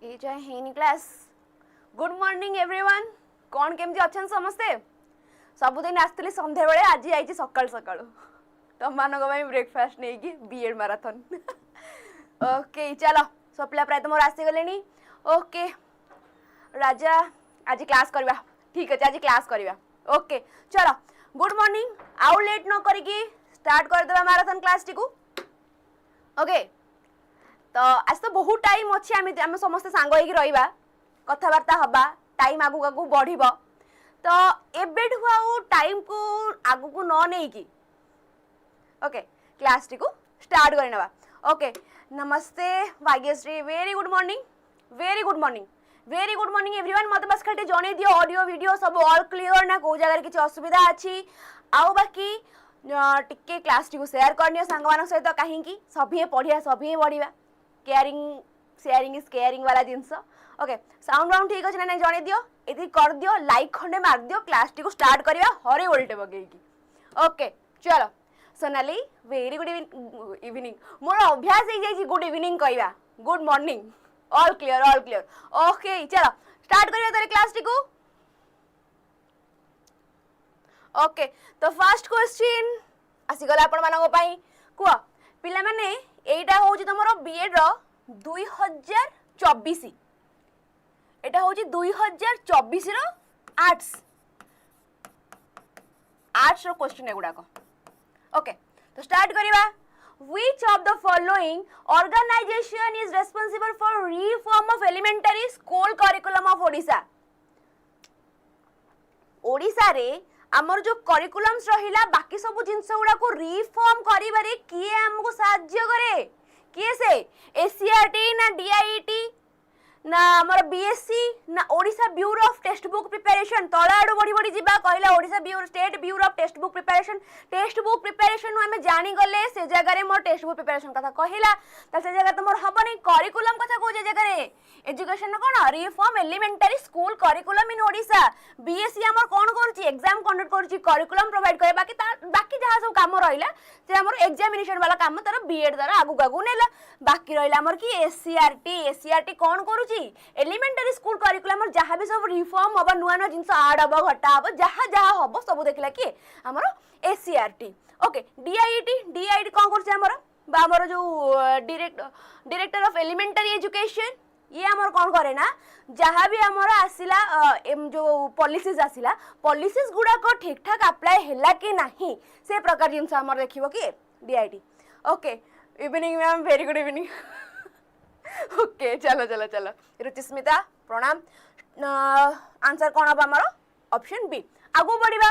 ए जाए हेनी class. Good morning everyone. कौन केमती अच्छा समस्ते? सबुदिन आसती संध्या बेले आज आई सकाल सकाल तुम मान ब्रेकफास्ट नहीं कि बीएड मैराथन ओके चलो सब पिला प्राय मोर आसीगले। ओके राजा आज क्लास करवा। ठीक अच्छे आज क्लास करवा। ओके चलो गुड मॉर्निंग। आउ लेट न करिकी स्टार्ट करदे मैराथन क्लास टी को। ओके तो आज तो बहुत टाइम अच्छे आम समस्त सांग रहा कथबार्ता हवा टाइम आगू आगू बढ़ तो एबेठू आउ टाइम को आगू को न नहीं कि ओके क्लास टी को स्टार्ट करना। ओके नमस्ते Bhagyashree very good morning very good morning very good morning everyone. मत बस खाली जन दियो ऑडियो वीडियो सब ऑल क्लियर ना को जगह किसी असुविधा अच्छी आउ बाकी टिके क्लास टी को शेयर करनी सांग मान सहित कहीं सभी पढ़िया सभी बढ़िया केयरिंग शेयरिंग इज केयरिंग वाला जिनस। ओके साउंड राउंड ठीक अच्छे ना नहीं जन दियो ये कर दियो लाइक खंडे मार दियो क्लास टी को स्टार्ट करवा हरे उल्टे बगेगी। ओके चलो सोनाली वेरी गुड इवनिंग मोर अभ्यास हो जाए गुड इवनिंग कहवा good morning all clear all clear. Okay चलो स्टार्ट करिया तारे क्लास टी को। ओके तो फर्स्ट क्वेश्चन आसीगला आपण मानक पई कुआ पिला माने एटा होउची तमरो बीएड रो 2024 एटा होउची 2024 रो आर्ट्स रो क्वेश्चन एगुडा को। ओके तो start करिवा। Which of the following organization is responsible for reform of elementary school curriculum of Odisha? Odisha रे आमर जो करिकुलम्स रहिला बाकी सब जिनस गुडा को रिफॉर्म करिबारे किए हमको साहाय्य करे किए से एससीईआरटी ना डीआईटी ना हमर बीएससी ना Odisha bureau of text book preparation तळा आडू बडी बडी जिबा कहला Odisha bureau state bureau of text book preparation हमें जानी गले से जगह रे मोर टेक्स्ट बुक प्रिपरेशन कथा कहला त से जगह त मोर हबनी करिकुलम कथा को जगह रे एजुकेशन कोन रिफॉर्म एलिमेंटरी स्कूल करिकुलम इन ओडिशा बीएससी हमर कोन करछि एग्जाम कंडक्ट करछि करिकुलम प्रोवाइड करे बाकी जहा सब काम रहिला से हमर एग्जामिनेशन वाला काम तार बीएड द्वारा आगु आगु नेला बाकी रहिला हमर की एससीईआरटी कोन करूछि एलिमेंटरी स्कूल करिकुलम जहाँ भी सब रिफॉर्म हम नुआ नुआ जिन आड हम घटा हम जहाँ जहाँ हम सब देखला कि आमर एससीईआरटी। ओके डीआईटी कौन कर जो डायरेक्टर ऑफ एलिमेंटरी एजुकेशन ये आमर कौन करे ना जहाँ भी आमर आसिला जो पॉलिसीज आसिला पॉलिसीज गुड़ाक ठीक ठाक अप्लाई हैला कि नहीं से प्रकार जिनस आमर देखिबो कि DIT. Okay evening ma'am very good evening. Okay चलो चलो चलो रुचिस्मिता प्रणाम। आंसर कौन हम आमर ऑप्शन बी आगु बढ़िबा।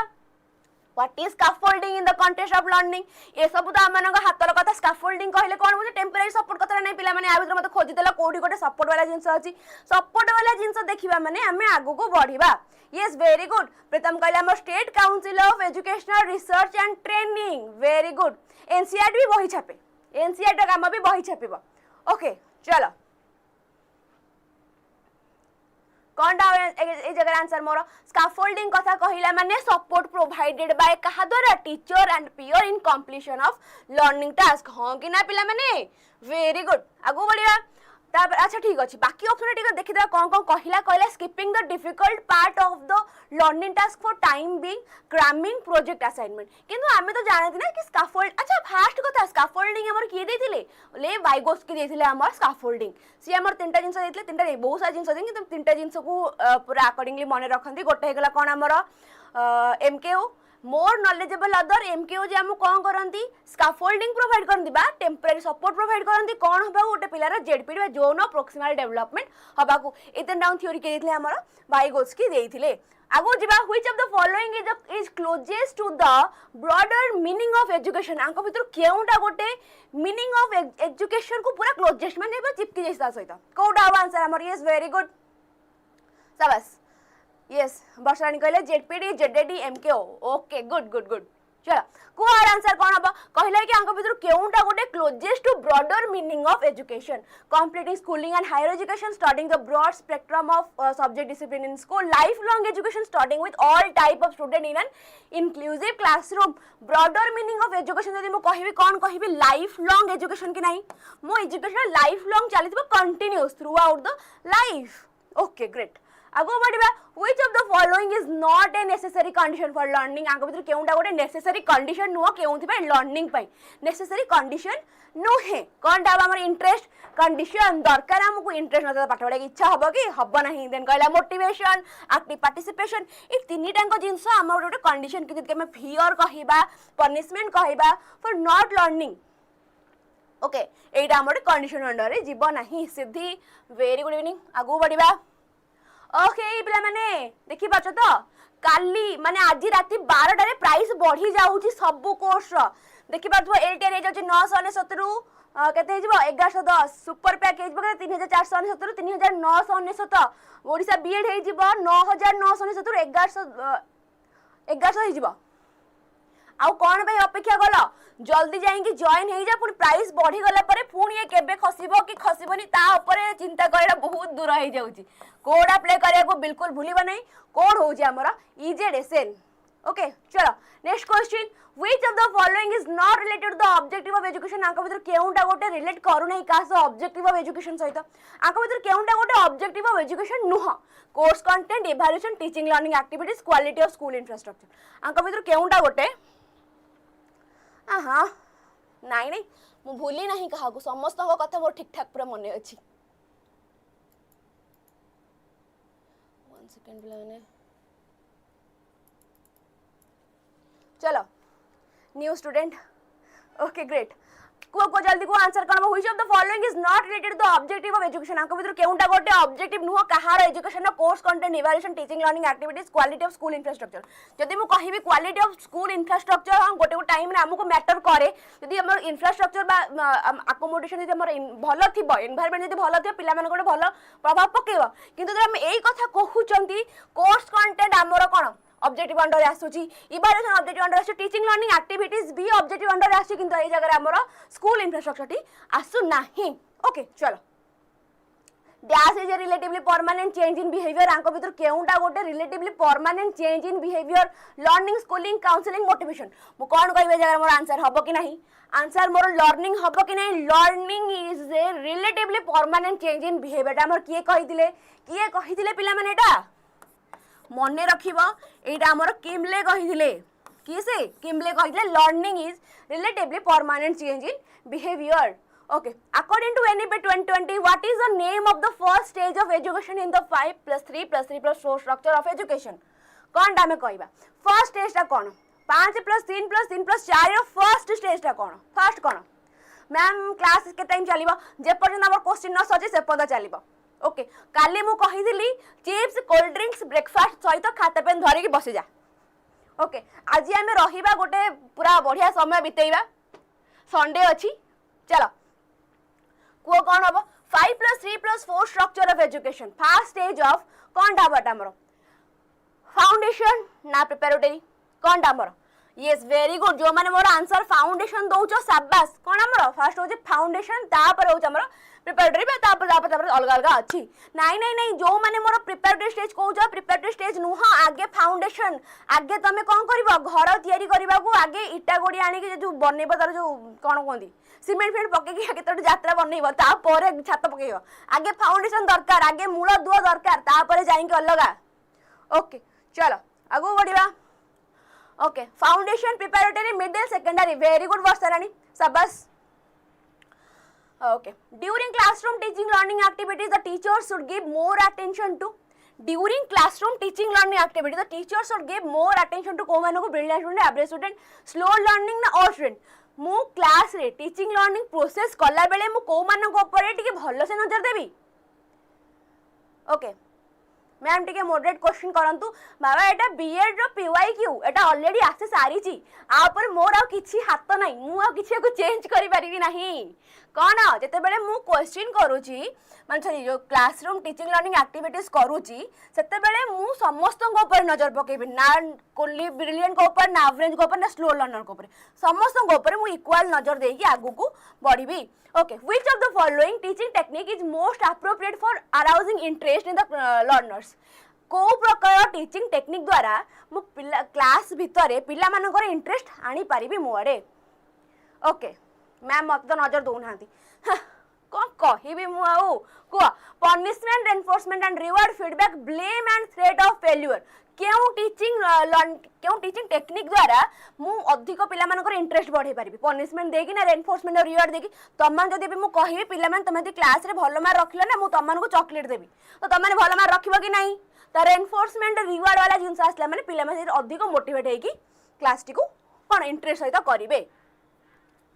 What is scaffolding in the context of learning ये सब तो आम हाथर कथा स्कैफोल्डिंग कहले कौन बुझे टेम्परेरी सपोर्ट कथा नहीं पिला माने आ भीतर मते खोजी देला कोडी गोटे सपोर्ट वाला जिंस अछि सपोर्ट वाला जिंस देखिबा माने हमें आगु को बढ़िबा। यस वेरी गुड प्रीतम कहले हम state council of educational research and training very good NCERT भी बही छापे एनसीईआरटी काम भी बही छापिबो। ओके चलो कौन जगह आंसर मोर स्कैफोल्डिंग कथा कहला माने सपोर्ट प्रोवाइडेड बाय कहा द्वारा teacher and peer in completion of learning task हाँ कि ना पिला माने वेरी गुड आगु बढ़िया। अच्छा ठीक अच्छे बाकी ऑप्शन टिक देखिदा कौन कौन कहला skipping the difficult part of the learning task for time being cramming project assignment किंतु आमे तो जानते ना कि स्कैफोल्ड अच्छा फास्ट कथा स्कैफोल्डिंग हमर किए देथिले ले 𝐉𝐨𝐲 देथिले हमर स्कैफोल्डिंग सी हमर तीनटा जिंस देथिले तीनटा बहुत सारा जिंस देथिले किंतु तीनटा जिंस को पूरा अकॉर्डिंगली मन रखंती गोटे हेगला कोन हमर एमकेओ मोर नॉलेजेबल अदर एमकेओ जे हम कौन करती स्कैफोल्डिंग प्रोवाइड करती बा टेम्परेरी सपोर्ट प्रोवाइड करती कौन हबा गोटे पिलार जेडपीडी बा जोन ऑफ प्रोक्सिमल डेवलपमेंट हबा को एतन डाउन थ्योरी के देथिले हमर 𝐉𝐨𝐲 देथिले। आगो जिबा which of the following is closest to the broader meaning of education आंको भीतर केउटा गोटे मीनिंग ऑफ एजुकेशन को पूरा क्लोजेस्ट माने चिपकी जैसा सहित कोउटा आंसर हमर यस वेरी गुड शाबाश। यस वर्षाणी कहले ZPD ZAD MKO okay good good good चलो कुआर आंसर कौन हम कहला कि आंक भितर केउंटा गोटे closest to broader meaning of education completing schooling and higher education studying the broad spectrum of subject discipline in school life long education studying with all type of student in an inclusive classroom broader meaning of education यदि मु कहबी कौन कहबी life long education कि नहीं मो education life long चलीथिबो continuous throughout the life okay great आगो बढ़िबा which of the following is not a necessary condition for learning आंक भितर केउंटा गोटे necessary condition नुह केउथि पे learning पई necessary condition नुहे कोनटा हमर इंटरेस्ट कंडीशन दरकार हमको इंटरेस्ट नथा पाठ पढ़ा इच्छा हबो कि हबो नहीं देन कहला मोटिवेशन एक्टिव पार्टिसिपेशन ए तीनी टांको जिंस हमर गोटे कंडीशन कि हम फियर कहिबा पनिशमेंट कहिबा फॉर नॉट लर्निंग ओके एटा हमर कंडीशन अंडर रे जीव नहीं सिद्धि वेरी गुड इवनिंग आगो बढ़िबा ओके पिला माने देखि पाछ तो काली माने आज राती 12 रे प्राइस बढ़ी जाउची सब कोर्स रो देखि पाथो एलटीआर हे जाउची 969 रु केते हे जिवो 1110 सुपर पैकेज बगे 3469 रु 3969 ओडिसा बीएड हे जिवो 9969 रु 1100 हे जिवो आउ कोन भाई अपेक्षा कल जल्दी जाइए जॉइन हो जा पुणी प्राइस बढ़ी गला परे पुणी ये केबे खसिबो कि खसिबोनी ता ऊपर चिंता करला बहुत दूर हो जाउची कोड अप्लाई करिया को बिल्कुल भूलिबा नहीं कोड हो जे हमरा इजेडएसएन ओके चलो next question which of the following is not related to the objective of education आंक भीतर केउंटा गोटे रिलेट करू नहीं का सो ऑब्जेक्टिव ऑफ एजुकेशन सहित आंक भीतर केउंटा गोटे ऑब्जेक्टिव ऑफ एजुकेशन नुह course content evaluation teaching learning activities quality of school infrastructure आंक भीतर केउंटा गोटे हाँ नाई नहीं मु भूली नहीं कहा को समस्त कथा मोर ठीक ठाक पूरा मन अच्छी 1 सेकंड प्लान चलो न्यू स्टूडेंट ओके ग्रेट को जल्दी को आंसर करबो which of the following is not related to the objective of education आंक भीतर केउंटा गोटे ऑब्जेक्टिव नुह कहार education course content evaluation teaching learning activities quality of school infrastructure जदि मु कहिबी क्वालिटी ऑफ स्कूल इंफ्रास्ट्रक्चर हम गोटे टाइम रे हमको मैटर करे जदि हमर इंफ्रास्ट्रक्चर बा अकोमोडेशन जदि हमर भलो थिबो एनवायरनमेंट जदि भलो थिबो पिला मन गोटे भलो प्रभाव पकेबो किंतु जदि हम एई कथा कहूचंती कोर्स कंटेंट हमर कोन ऑब्जेक्टिव अंडर आसुची इवैल्यूएशन ऑब्जेक्टिव अंडर आसुची टीचिंग लर्निंग एक्टिविटीज भी ऑब्जेक्टिव अंडर आसुची किंतु एई जगह हमर स्कूल इंफ्रास्ट्रक्चर टी आसु नाही ओके चलो dash is a relatively permanent change in behaviour आंक भीतर केउंटा गोटे relatively permanent change in behaviour learning schooling counselling motivation मु कोन कहबे जगह मोर आंसर हबो कि नहीं आंसर मोर लर्निंग हबो कि नहीं learning is a relatively permanent change in behaviour हमर किए कहिथिले पिला माने एटा मने रखिबो एटा हमर किमले कहिथिले किसे किमले कहिथिले learning is relatively permanent change in behaviour okay according to NEP 2020 what is the name of the first stage of education in the 5+3+3+4 structure of education कोन डा में कहबा फर्स्ट स्टेज ता कोन 5+3+3+4 रो फर्स्ट स्टेज ता कोन first कोन ma'am class के time चलीबो जे पर्यंत हमर question न सजे से पदा चलीबो ओके काली मु कहिदिली चिप्स कोल्ड ड्रिंक्स ब्रेकफास्ट सहित खाता पेन धरि के बसि जा ओके आज हमें रहिबा गोटे पूरा बढ़िया समय बितेइबा संडे अछि चलो को कौन हम 5+3+4 structure of education first stage of कौन डाबट हमर फाउंडेशन ना प्रिपरेटरी कौन डामर यस वेरी गुड जो माने मोर आंसर फाउंडेशन दउचो शाबाश कौन हमर फर्स्ट हो जे फाउंडेशन तापर हो हमर प्रिपरेटरी बे तापर अलग अलग अछि नहीं नहीं नहीं जो माने मोर प्रिपरेटरी स्टेज कहउजो प्रिपरेटरी स्टेज नुह आगे फाउंडेशन आगे तमे कोन करबो घर तयारी करबा को आगे इटा गोडी आनी के जो बनेबो तार जो कोन कोंदी सीमेंट फेंट पके के आगे तो यात्रा बनेबो ता परे छात पकेबो आगे फाउंडेशन दरकार आगे मूल दुआ दरकार ता परे जाई के अलगा ओके चलो आगो बढ़िबा okay foundation preparatory middle secondary very good Varsha Rani शाबाश okay during classroom teaching learning activities the teacher should give more attention to during classroom teaching learning activities the teacher should give more attention to ko manu ko brilliant student average student slow learning na all student mu class रे teaching learning process कला बेले मु को मान को ऊपर टिके भलो से नजर देबी ओके मैम टिके मॉडरेट क्वेश्चन करंतु बाबा एटा बीएड रो पीवाईक्यू एटा ऑलरेडी आसे सारी छी आ ऊपर मोर आ किछि हाथ नै मु आ किछि को चेंज करि परिबी नाही कोन जते बेले मु क्वेश्चन करूची मान सॉरी जो क्लासरूम टीचिंग लर्निंग एक्टिविटीज करूची सेते बेले मु समस्त को ऊपर नजर पकेबी ना कोली ब्रिलियंट को ऊपर ना एवरेज को ऊपर ना स्लो लर्नर को ऊपर समस्त को ऊपर मु इक्वल नजर देकी आगु को बढ़ीबी okay which of the following teaching technique is most appropriate for arousing interest in the learners को प्रकार टीचिंग टेक्निक द्वारा मु क्लास भितरे पिला मानकर इंटरेस्ट आनी पारिबी मो आडे ओके मैम मत तो नजर दो नांती कौन कहिबी मु आउ को punishment enforcement and reward feedback blame and threat of failure क्यों टीचिंग टेक्निक द्वारा मु अधिक पिला मानकर इंटरेस्ट बढ़े पारिबी पनिशमेंट देकी ना एनफोर्समेंट और रिवार्ड देकी तमन जदी भी मु कहिबी पिला मान तमे क्लास रे भलो मार्क रखिलो ना मु तमन को चॉकलेट देबी तो तमन भलो मार्क रखिबो कि नाही तार एनफोर्समेंट रिवार्ड वाला जिंस आसला माने पिला मान अधिक मोटिवेट हेकी क्लास टी को कोन इंटरेस्ट सहित करिवे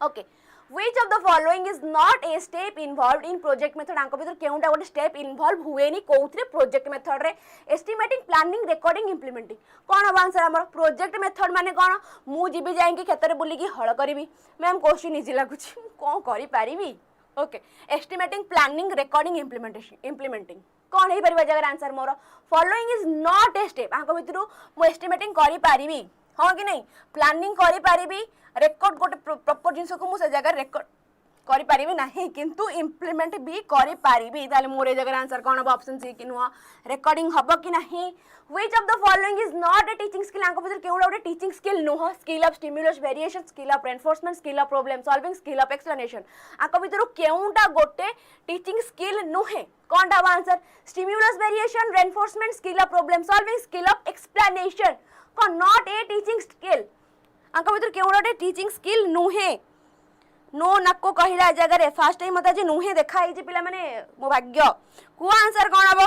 okay Which of the following is not a step involved in project method आंको भीतर केउंटा गोटे स्टेप इन्वॉल्व हुएनी कोउथरे प्रोजेक्ट मेथड रे एस्टिमेटिंग प्लानिंग रिकॉर्डिंग इंप्लीमेंटिंग कोन अब आंसर हमर प्रोजेक्ट मेथड माने कोन मु जिबी जाईंकी खेतरे बुली की हळ करिवि मैम क्वेश्चन इजी लागुची कोन करि पारिबी okay estimating planning recording implementing कोन हे परिबा जगह आंसर मोर following is not a step आंको भीतर मु एस्टिमेटिंग करि पारिबी हाँ कि नहीं प्लानिंग करि पारिबी रेकॉर्ड गोटे प्रॉपर जिंस को मु से जगह रेकॉर्ड करि पारिबी नाही किंतु इंप्लीमेंट भी करि पारिबी ताले मोर ए जगह आंसर कोन अब ऑप्शन सी कि नुआ रेकॉर्डिंग हबो कि नाही which of the following is not a teaching skill आंको भीतर केउडा गोटे टीचिंग स्किल नुह skill of stimulus variation skill of reinforcement skill of problem solving skill of explanation आंको भीतर केउडा गोटे टीचिंग स्किल नुहे कोनटा answer stimulus variation reinforcement skill of problem solving skill of explanation को नॉट ए टीचिंग स्किल आंका भीतर केउडा टीचिंग स्किल नुहे नो नक्को कहिला जगह रे फर्स्ट टाइम मते जे नुहे देखा ही जे पिला माने मो भाग्य को आंसर कोन हबो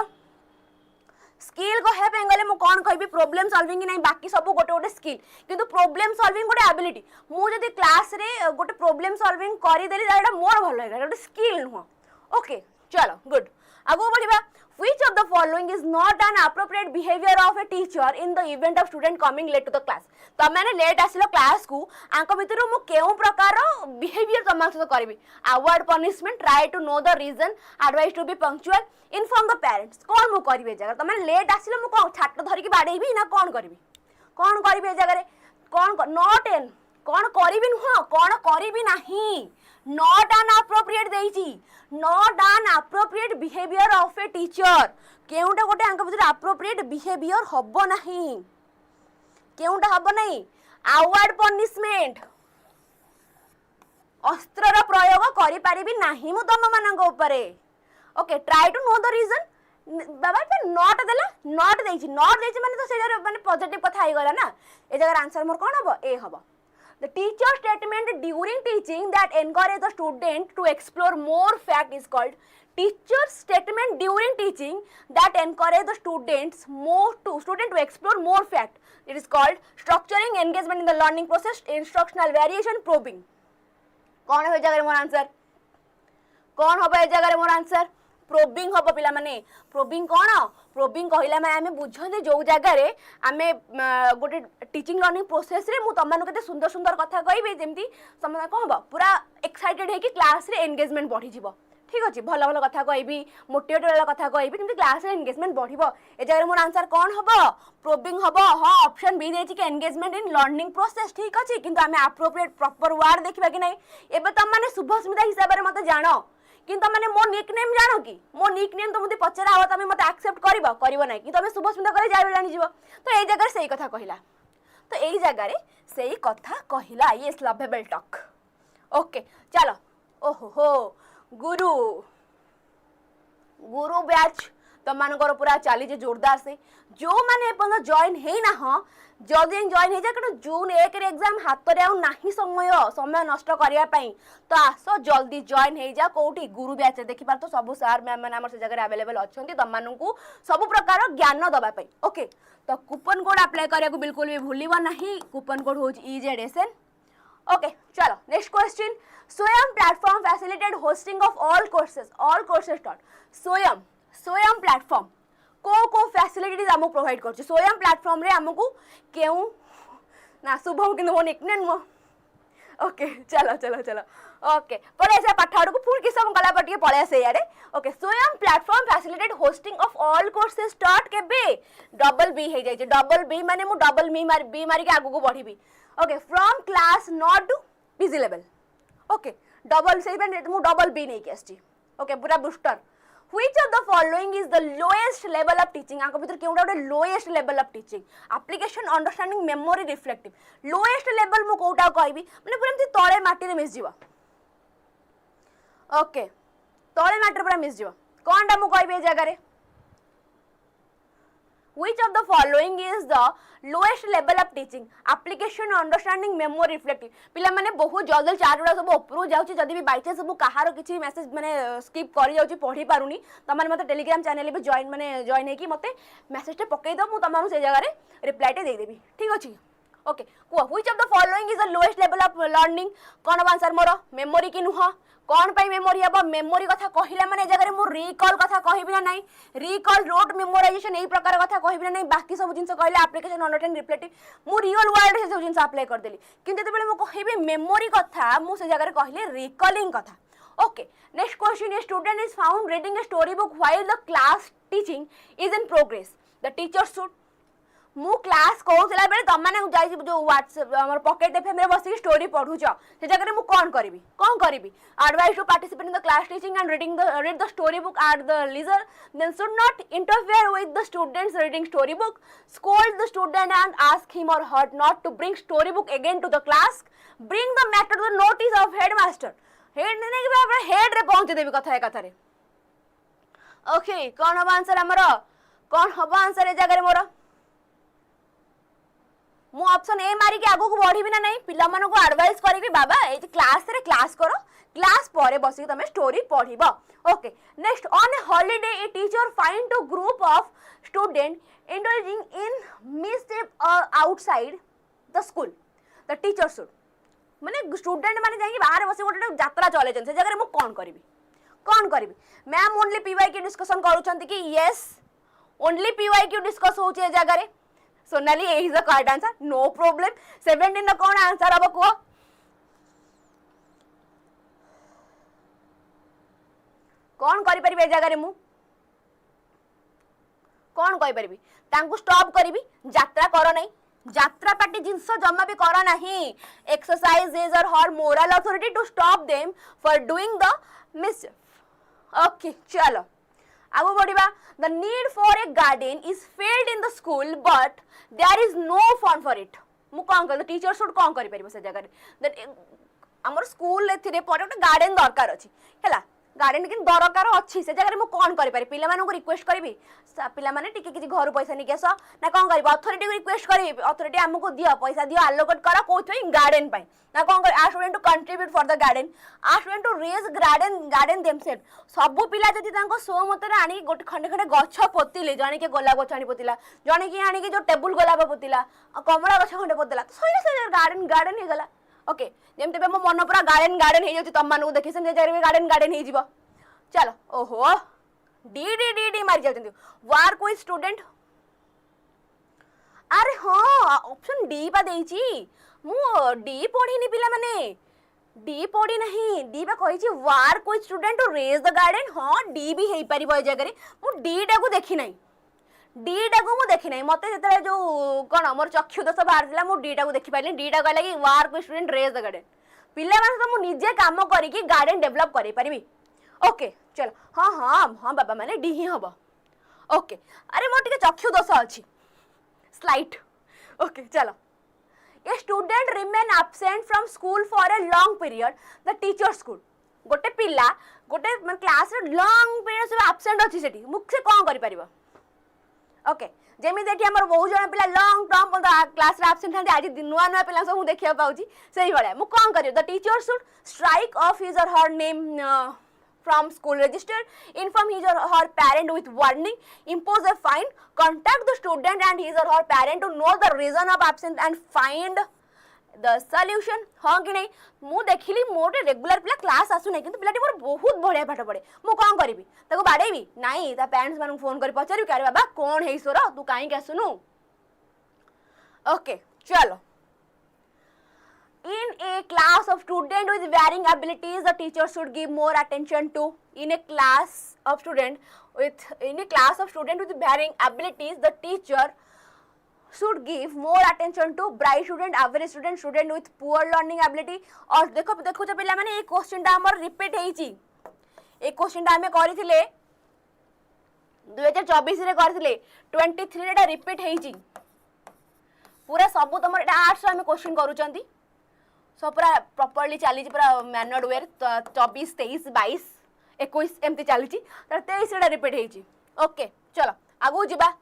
स्किल को हे बेंगले मु कोन कहबी प्रॉब्लम सॉल्विंग नै बाकी सब गोटे गोटे स्किल किंतु प्रॉब्लम सॉल्विंग गोटे एबिलिटी मु जदी क्लास रे गोटे प्रॉब्लम सॉल्विंग करि देली एटा मोर भलो है गोटे स्किल नुह ओके चलो गुड आगो बढ़िबा Which of the following is not an appropriate behavior of a teacher in the event of student coming late to the class? तो मैंने लेट आसिलो क्लास को आंको भीतर मु केउ प्रकार बिहेवियर तमाम सहित करबी award punishment try to know the reason advice to be punctual inform the parents कोन मु करबे जगह तो मैंने लेट आसिलो मु कोन छाट धरि की बाडेबी ना कोन करबी जगह रे कोन नॉट एन कोन करबी नुह कोन करबी नाही नॉट एन अप्रोप्रिएट देइची not an appropriate behaviour of a teacher केउटा गोटे आंक भीतर अप्रोप्रिएट बिहेवियर हबो नाही केउटा हबो नाही अवार्ड पनिशमेंट अस्त्र रो प्रयोग करि पारिबी नाही मु तम मानक ऊपरे okay try to know the reason बाबा पे नॉट देइची माने तो से माने पॉजिटिव कथा आइ गला ना ए जगह आंसर मोर कोन हबो ए हबो The teacher statement during teaching that encourage the student to explore more fact is called teacher statement during teaching that encourage the student to explore more fact. It is called structuring engagement in the learning process, instructional variation, probing. कौन है जगह मोर answer कौन होबे जगह मोर answer probing हबो पिला माने प्रोबिंग कोन प्रोबिंग कहिला माने हमें बुझते जो जगह रे हमें गोटे टीचिंग लर्निंग प्रोसेस रे मु तमन केते सुंदर सुंदर कथा कहबे जेमती समय कोन हबो पूरा एक्साइटेड है कि क्लास रे एंगेजमेंट बढ़ी जिवो ठीक अछि भलो भलो कथा कहबी मोटिवेट वाला कथा कहबी जेमती क्लास रे एंगेजमेंट बढ़िबो ए जगह मोर आंसर कोन हबो प्रोबिंग हबो हां ऑप्शन बी देछि कि एंगेजमेंट इन लर्निंग प्रोसेस ठीक अछि किंतु हमें एप्रोप्रिएट प्रॉपर वर्ड देखिबा कि नै एबे तम माने शुभस्मिता हिसाब रे मते जानो किंतु मैंने मो निकनेम जानो कि मो निकनेम तो मुझे पचरा हो तमे मते एक्सेप्ट करिवो नै कि तमे शुभस्मिता करे जाय जानि जीवो तो एई जगह सेही कथा कहिला तो एई जगह रे सेही कथा कहिला ये लवेबल टॉक ओके चलो ओहो हो गुरु बैच तो मानकर पूरा चली जे जोरदार से जो माने अपन जॉइन हे ना हां जल्दी जॉइन हे जा कण जून 1 रे एग्जाम हाथ रे आ नाही समय नष्ट करिया पई तो आसो जल्दी जॉइन हे जा कोठी गुरु बैच देखि पार तो सब सर मैम माने हमर से जगह अवेलेबल अछंती त माननकू सब प्रकार ज्ञान दबा पई ओके तो कूपन कोड अप्लाई करिया को बिल्कुल भी भूलिबा नाही कूपन कोड हो ईजेडएसएन ओके चलो नेक्स्ट क्वेश्चन स्वयं platform facilitated hosting of all courses dot स्वयं प्लेटफॉर्म को फैसिलिटीज हमको प्रोवाइड कर स्वयं प्लेटफॉर्म रे हमको केउ ना शुभम कि मो निकनेम मो ओके चलो चलो चलो ओके पढ़े से पाठ आड़ को पुणी किस कला पर पड़े से यारे ओके स्वयं platform facilitate hosting of all courses start केबे डबल बी हे जाय डबल बी माने मु डबल बी मारी के आगु को बढ़ीबी okay from class not to PG level okay double से मु डबल बी नहीं के आछी ओके पूरा booster Which of the following is the lowest level of teaching? आंको भीतर केउटा गोटे lowest level of teaching application understanding memory reflective lowest level मु कोउटा कहबी माने पूरा एमती तळे माटी रे मिस जीवा ओके तळे माटी रे पूरा मिस जीवा कोनटा मु कहबी ए जगह रे Which of the following is the lowest level of teaching application understanding memory reflective पिला माने बहुत जल्दी चार गुड़ा सब ऊपर जाउची जदी भी बाय चांस सब कहारो किछि मेसेज माने स्किप करि जाउची पढी पारुनी तमाने मते टेलीग्राम चैनल भी जॉइन माने जॉइन हे कि मते मेसेज टे पकई दो मु तमानु से जगह रे रिप्लाई टे दे देबी ठीक अछि ओके को which of the following is the lowest level of learning cone answer more memory की नुह कोन पई मेमोरी हबो मेमोरी कथा कहिला माने जगह रे मु रिकॉल कथा कहिबी ना नाही रिकॉल रोट मेमोराइजेशन एई प्रकार कथा कहिबी ना नाही बाकी सब जिंस कहले एप्लीकेशन अंडरस्टैंड रिफ्लेक्टिव मु रियल वर्ल्ड से सब जिंस अप्लाई कर देली किंतु जेबेले मु कहिबी मेमोरी कथा मु से जगह रे कहले रिकॉलिंग कथा okay next question a student is found reading a story book while the class teaching is in progress the teacher should मु क्लास कहूला बेले तुम मैंने जाई जो व्हाट्सएप हमर पॉकेट एफएम रे बसी स्टोरी पढुछ से जगह रे मु कोन करबी advice to participate in the class teaching and read the story book at the leisure then should not interfere with the students reading story book scold the student and ask him or her not to bring story book again to the class bring the matter to the notice of headmaster head ने कि बाबा head रे पहुंच देबी कथा रे okay कोन हो answer हमर कोन हो answer ए जगह रे मोर मु ऑप्शन ए मारी के आगु को बढ़ी ना नहीं पिला मानो को एडवाइस करी बाबा ए क्लास रे क्लास करो क्लास परे बसी तमे स्टोरी पढिबो okay next on a holiday a teacher find two group of student indulging in mischief outside the school the teacher should माने स्टूडेंट माने जाई बाहर बसी गोटे यात्रा चले जन से जगह मु कोन करबी मैम ओनली पीवाईक्यू डिस्कशन करूछंती कि यस ओनली पीवाईक्यू डिस्कस होचे जगह रे Sonali A is the correct answer no problem 17 न कोन आंसर अब को कोन करि परिबे जगह रे मु कोन कहि परिबी तांको स्टॉप करिबी यात्रा करो नहीं यात्रा पार्टी जिंस जम्मा भी करो नहीं exercise is or her moral authority to stop them for doing the mischief okay चलो आगो बढ़िबा the need for a garden is felt in the school but there is no fund for it मु कोन कहल teacher should कोन करि परिबो से जगह रे दैट हमर स्कूल एथिरे परे एक गार्डन दरकार अछि हैला गार्डन किन दरकार अछि से जगह मु कोन करि पारि पिला मानको रिक्वेस्ट करबी पिला माने टिके किछि घर पैसा नि केस ना कोन करबो अथॉरिटी को रिक्वेस्ट करबी अथॉरिटी हमको दियो पैसा दियो एलोकेट करा कोथि गार्डन पई ना कोन कर आ student to contribute for the garden आ student to raise garden themself सब पिला जति तांको सो मतरे आनी गोटे खंडे खंडे गछ पोतिले जने के गोलाप गछ आनी पोतिला जने के आनी के जो टेबल गोलाप पोतिला कमला गछ खंडे पोतिला तो सही से गार्डन हे गला ओके जेम तबे मो मन पूरा गार्डन हे जति तम मानको देखि से जरे गार्डन हे जीवो चलो ओहो डी मारी जाते वर्क विथ स्टूडेंट अरे हाँ ऑप्शन डी पा देइची मु डी पढ़ी पिला माने डी पढ़ी नहीं डी पा कहिची work with student to raise the garden हाँ डी भी हेई परिबो ए जगह रे मु डी टा को देखि नहीं डी टा को मु देखि नहीं मते जतरे जो कोन हमर चक्षु दोष बाहर दिला मु डी टा को देखि पाइले डी टा कहला कि work with student raise the garden पिला माने तो मु निजे काम करी कि गार्डन डेवलप करि परिबी ओके चलो हाँ हाँ हाँ बाबा मैंने डी ही हम ओके अरे मोर टिके चक्षु दोष अच्छी स्लाइट ओके चलो a student remain absent from school for a long period the teacher school गोटे पिला गोटे क्लास रे लॉन्ग पीरियड से एब्सेंट अच्छी सेठी मुख से कोन करि परिबो ओके जेमी देखि हमर बहुत जण पिला लॉन्ग टर्म क्लास रे एब्सेंट थांते आज नुआ नुआ पिला सब देखिया पाउची सही भले मु कोन करियो the teacher should strike off his or her name from school register, inform his or her parent with warning, impose a fine, contact the student and his or her parent to know the reason of absence and find the solution हाँ कि नहीं मु देखिली मोर regular पिला class आसु नहीं किंतु पिलाटी मोर बहुत बढ़िया पाठ पढ़े मु कौन करिवि ताको बाड़ेबी नहीं ता पेरेंट्स मानू फोन कर पचारि कि अरे बाबा कौन है ईश्वर तू काहे आसुनु ओके चलो in a class of student with varying abilities the teacher should give more attention to in a class of student with varying abilities the teacher should give more attention to bright student average student with poor learning ability और देखो देखो जो पिला माने ए question टा हमर repeat हेची ए question टा हमें करिथिले 2024 रे करिथिले 23 रे रिपीट हेची पूरा सब तमर एटा आर्ट्स हमें क्वेश्चन करूचंती सब पूरा प्रॉपर्ली चली पूरा मैनर्ड वेयर 24 23 22 21 एमती चली 23 रे रिपीट हेची ओके चलो आगु जिबा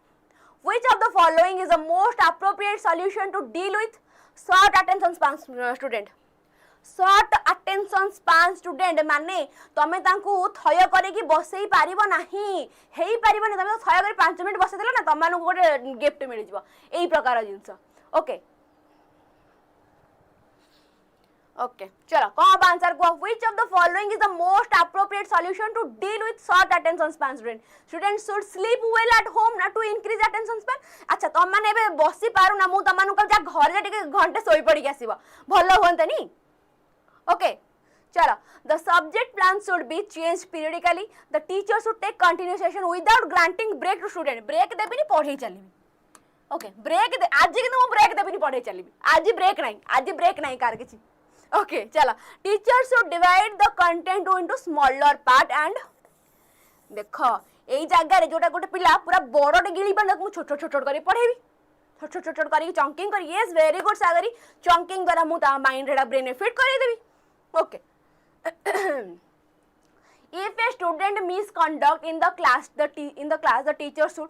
Which of the following is the most appropriate solution to deal with short attention span student? Short attention span student माने तमे तांकू थय करे कि बसई पारिबो नाही हेई पारिबो नै तमे थय करे 5 मिनिट बसै देला ना तमानु गोटे गिफ्ट मिल जिवो एई प्रकार जिंस ओके ओके चलो कौन आंसर को which of the following is the most appropriate solution to deal with short attention span students should sleep well at home ना to increase attention span अच्छा तुम माने बे बसी पारु ना मु तमानु का जा घर जा टिके घंटे सोई पड़ी के आसीबो भलो होंतनी ओके चलो the subject plan should be changed periodically the teacher should take continuous session without granting break to student break देबी नि पढ़े चलीबी ओके ब्रेक आज कि मु ब्रेक देबी नि पढ़े चलीबी आज ब्रेक नहीं कार किछि ओके चलो teacher should divide the content into smaller part and देखो एई जगह रे जोटा गोटे पिला पूरा बड़टे गिली बन मु छोट छोट करी पढ़ेबी छोट छोट करी चंकिंग करी यस वेरी गुड सागरी चंकिंग द्वारा मु ता माइंड रेडा ब्रेन फिट करी देबी okay if a student misconduct in the class the teacher should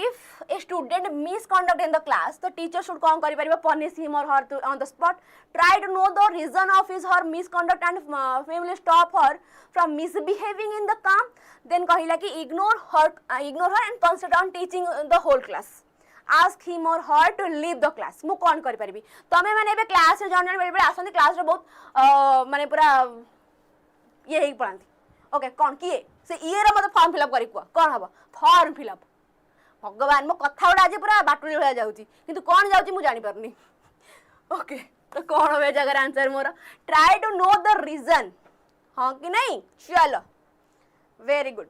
if a student misconduct in the class the teacher should कौन करि परिबा punish him or her on the spot try to know the reason of his her misconduct and family stop her from misbehaving in the calm then कहिला कि ignore her and concentrate on teaching the whole class ask him or her to leave the class मु कौन करि परिबी तमे माने बे class रे जन बेले आसंती क्लास रे बहुत माने पूरा ये ही पढ़ांती ओके कौन किए से ये रे मते फॉर्म फिलअप करी कौन हबो फॉर्म फिलअप भगवान मो कथा उड़ा आज पूरा बाटुली भया जाउची किंतु कौन जाउची मु जानि परनी ओके तो कौन होवे जगह answer more try to know the reason हां कि नहीं चलो very good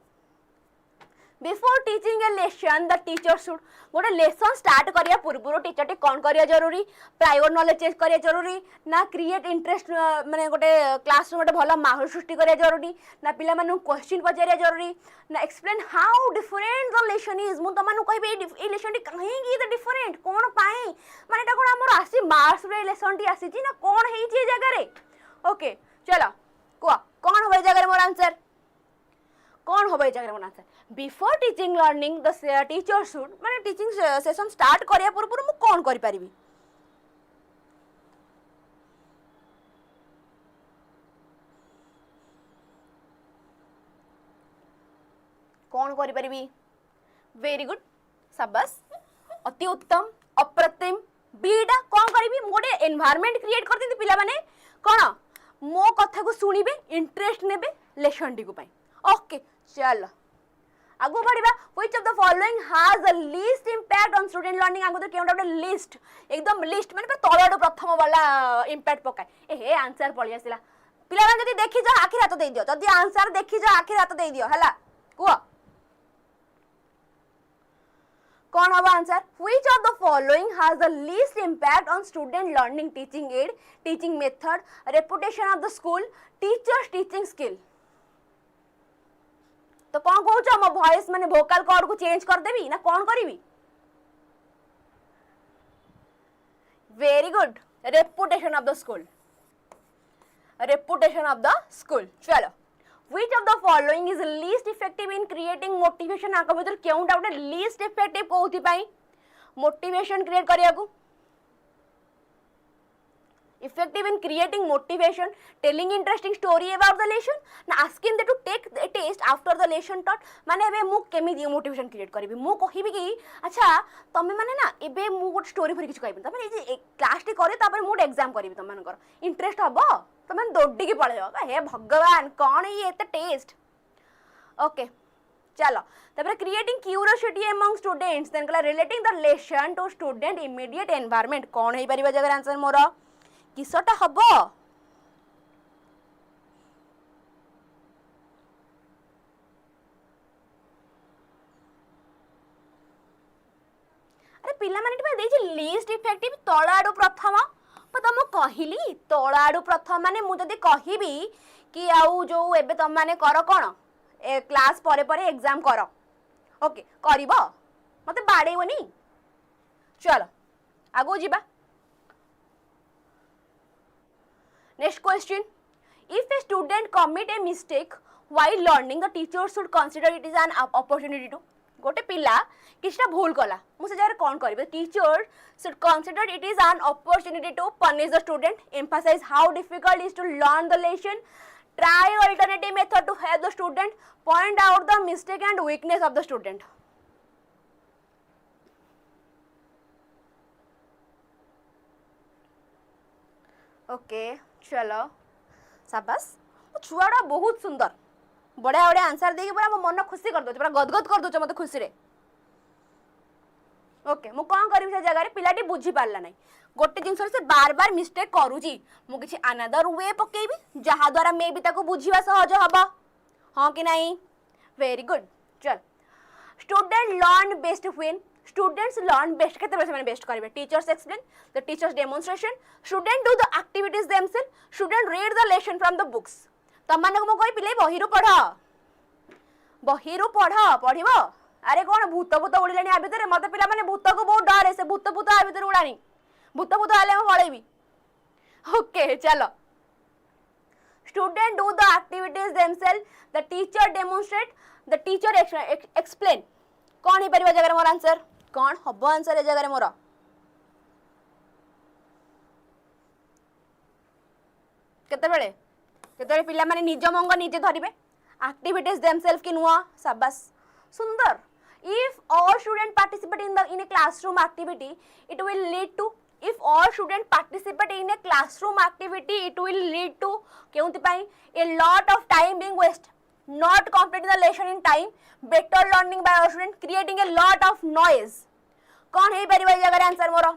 before teaching a lesson the teacher should गोटे लेसन स्टार्ट करिया पूर्व टीचर टी कौन करिया जरूरी प्रायोर नॉलेज चेक करिया जरूरी ना क्रिएट इंटरेस्ट माने गोटे क्लास गोटे भल माहौल सृष्टि करिया जरूरी ना पिला मानु क्वेश्चन पचारिया जरूरी ना explain how different the lesson is मु तमानु कहबे ए लेसन टी काहे की द डिफरेंट कोन पाए माने ता कोन हमर आसी मार्क्स रे लेसन टी आसी छी ना कोन हेई छी जगह रे ओके चलो को कोन होय जगह रे मोर आंसर कौन हो जगह मोर answer before teaching learning the teacher should माने टीचिंग सेशन स्टार्ट करिया पूर्व मु कौन करि परिबी कौन करि परिबी वेरी गुड शाबाश अति उत्तम अप्रतिम बीटा कौन करिबी मोटे एनवायरनमेंट क्रिएट कर दिंती पिला माने कोन मो कथा को सुनिबे इंटरेस्ट नेबे लेसन टी को पई ओके चलो आगु बढ़िबा which of the following has the least impact on student learning आगु तो केउटा लिस्ट एकदम लिस्ट माने तळडो प्रथम वाला इंपैक्ट पकाय ए हे आंसर पळि आसिला पिला मान जदी देखि जा आखिर हाथ दे दियो जदी आंसर देखि जा आखिर हाथ दे दियो हला को कौन होगा answer which of the following has the least impact on student learning teaching add teaching method reputation of the school teachers teaching skill तो कौन कहूँ मो वॉइस माने वोकल कॉर्ड को चेंज कर देबी ना कौन करीबी very good reputation of the school चलो which of the following is least effective in creating motivation आका भीतर केउटा उटे लीस्ट इफेक्टिव कोथि पई मोटिवेशन क्रिएट करिया को effective in creating motivation telling interesting story about the lesson na asking them to take test after the lesson taught माने एबे मु केमी motivation create करबी मु कहिबी कि अच्छा तमे माने ना एबे मु गोट स्टोरी फरी किछ कहबी तमे जे क्लास टी करे तापर मु एग्जाम करबी तम मानकर इंटरेस्ट हबो तमे दौड़ी की पळे जाओ हे भगवान कौन ये एते टेस्ट ओके चलो तापर creating curiosity among students then कला relating the lesson to student immediate environment कौन हे परिबा जगह आंसर मोर किसटा हबो अरे पिला माने टिपा देछि लीस्ट इफेक्टिव तळाडू प्रथम तुम कहली तळाडू प्रथम माने मु जदी कहिबी कि आउ जो एबे तुम माने कर कोन ए क्लास परे परे एग्जाम कर ओके करिवो मते बाडेइवनी चलो आगो जीबा next question if a student commit a mistake while learning the teacher should consider it is an opportunity to गोटे पिला किछटा भूल कला मुझे जगह कौन करिवे teacher should consider it is an opportunity to punish the student emphasize how difficult is to learn the lesson try alternative method to help the student point out the mistake and weakness of the student okay चलो शाबाश छुआड़ा बहुत सुंदर बढ़िया बढ़िया answer देके पूरा मो मन खुशी कर दो पूरा गदगद कर दो मत खुशी रे ओके मु कौन करी से जगह पिलाटी बुझी पारला नहीं गोटे जिनस से बार बार मिस्टेक करूची मु किछि अनदर वे पकेबी जहा द्वारा मे भी ताको बुझीवा सहज हबा हां कि नहीं वेरी गुड चल student learn best when students learn best केते बेस्ट माने बेस्ट करिवे teachers explain the teachers demonstration student do the activities themselves student read the lesson from the books तमानक मु कहि पिले बहिरु पढ़ पढ़िबो अरे कौन भूत भूत उड़िलानी आ भितर मत पिला माने भूत को बहुत डर है से भूत भूत आ भितर उड़ानी भूत भूत आले हम पळेबी ओके चलो student do the activities themselves the teacher demonstrate the teacher explain कौन ही परिबा जगह मोर आंसर कौन हबो आंसर ए जगह मोर केते पिला माने निज मंग निजे धरिबे एक्टिविटीज देमसेल्फ कि नुआ शाबाश सुंदर if all students participate in a classroom activity it will lead to if all students participate in a classroom activity it will lead to केउंति pi a lot of time being waste not completing the lesson in time better learning by our student creating a lot of noise कौन हे परिबा जगह answer मोर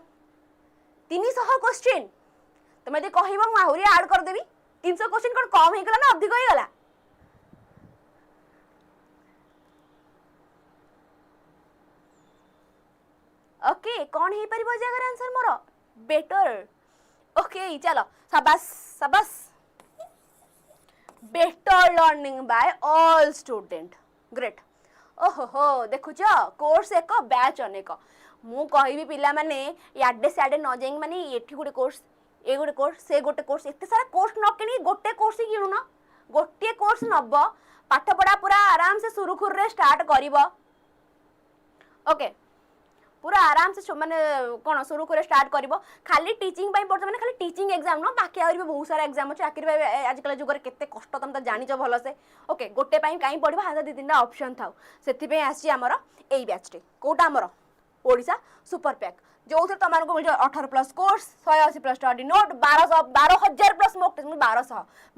300 question तमे जे कहिबो मु आहुरी add कर देबी 300 question कोन कम हे गला ना अधिक हे गला ओके कौन ही परिबो जगह आंसर मोर बेटर ओके चलो शाबाश शाबाश better learning by all student great ओहो हो देखुछ कोर्स एक बैच अनेक मु कहबी पिला माने याडे साडे न जाई माने एठी गुटे कोर्स ए गुटे कोर्स से गुटे कोर्स एते सारा कोर्स न केनी गोटे कोर्स ही किनु न गोटे कोर्स नब पाठ पढ़ा पूरा आराम से सुरुखुर रे स्टार्ट करिवो ओके पूरा आराम से माने कोन शुरू करे स्टार्ट करिवो खाली टीचिंग बाई पड़छ माने खाली टीचिंग एग्जाम न बाकी आउरी बहुत सारा एग्जाम अछि आखिर आज कल जुगर केते कष्ट तुम त जानि छ भलो से ओके गोटे पाई काई पड़िबो हां दि तीनटा ऑप्शन थाउ सेति पे आसी हमर एई बैच टे कोटा हमर ओडिसा सुपर पैक जो से तमान को मिल 18 plus course 180 plus study note 12000 plus mock test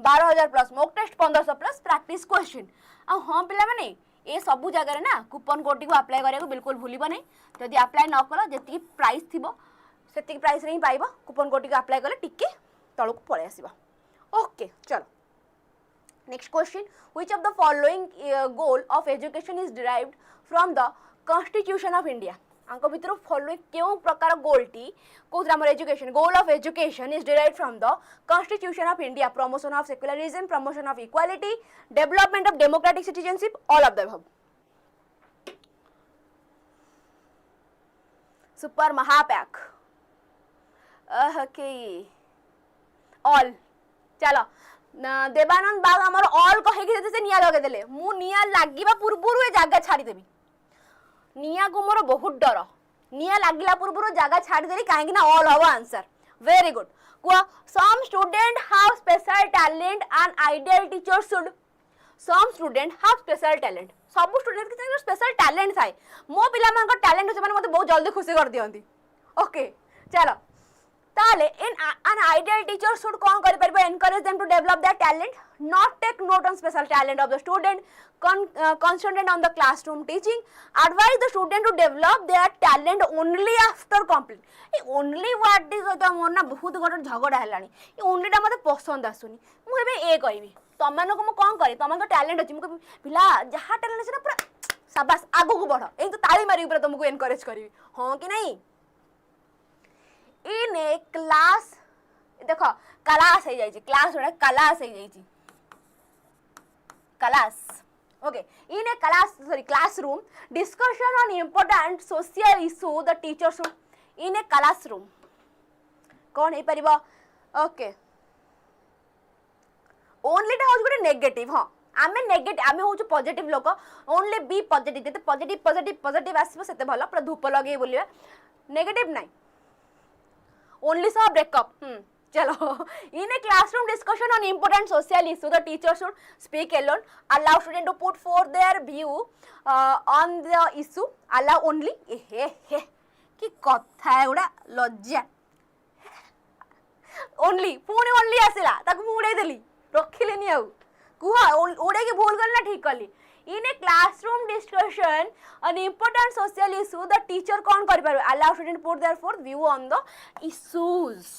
12000 plus mock test 1500 plus practice question आ हां पिला माने ए सबु जगह ना कूपन कोड को अप्लाई करे को बिल्कुल भूलिबो नै जदि अप्लाई न कलो जेति प्राइस थिबो सेति प्राइस रे ही पाइबो कूपन कोड को अप्लाई करले टिके तळो को पळे आसीबो ओके चलो next question which of the following goal of education is derived from the constitution of India आंको भितर फॉलोइंग केउ प्रकार गोल टी कोथरा हमर education goal of education is derived from the constitution of India promotion of secularism promotion of equality development of democratic citizenship all of the above super महापैक okay all चलो देवानंद बाग हमर all कहे कि से निया लगे देले मु निया लागिबा पूर्वरु ए जागा छाड़ी देबी निया को मोर बहुत डर निया लागिला पूर्वरु जागा छाड़ी देली काहे कि ना ऑल हवा आंसर वेरी गुड कुआ some student have special talent and ideal teacher should some student have special talent सब स्टूडेंट के स्पेशल टैलेंट थाए मो पिला मान टैलेंट से मते बहुत जल्दी खुशी कर दियंती ओके चलो ताले इन an ideal teacher should कौन करि परबो encourage them to develop their talent not take note on special talent of the student concentrate on the classroom teaching advise the student to develop their talent only after complete A only what is तो मोर ना बहुत गोट झगड़ा हेलानी ए only टा मते पसंद आसुनी मु एबे ए कहबी तमन को मु कोन करी तमन को टैलेंट अछि मु पिला जहा टैलेंट अछि ना पूरा शाबाश आगु को बढ़ ए तो ताली मारी ऊपर तुमको एनकरेज करबी हां कि नहीं इन ए क्लास देख क्लास हो जाइए क्लास जोड़ा क्लास हो जाइए class okay in A class sorry classroom discussion on important social issue the teacher should in a classroom कौन हो पारिबो ओके ओनली टा हो गुटे नेगेटिव हां आमे नेगेटिव आमे होछु पॉजिटिव लोक ओनली बी पॉजिटिव जते पॉजिटिव पॉजिटिव पॉजिटिव आसीबो सेते भलो पूरा धूप लगे बोलिबा नेगेटिव नाही only saw breakup chalo in a classroom discussion on important social issue the teacher should speak alone allow student to put forth their view on the issue allow only he ki kotha eguda lojja only puni only asila taku mu udai deli rakhileni au kuha udai ke bhul kali na ठीक कली in a classroom discussion an important social issue the teacher कौन करि पार allow student put their forth view on the issues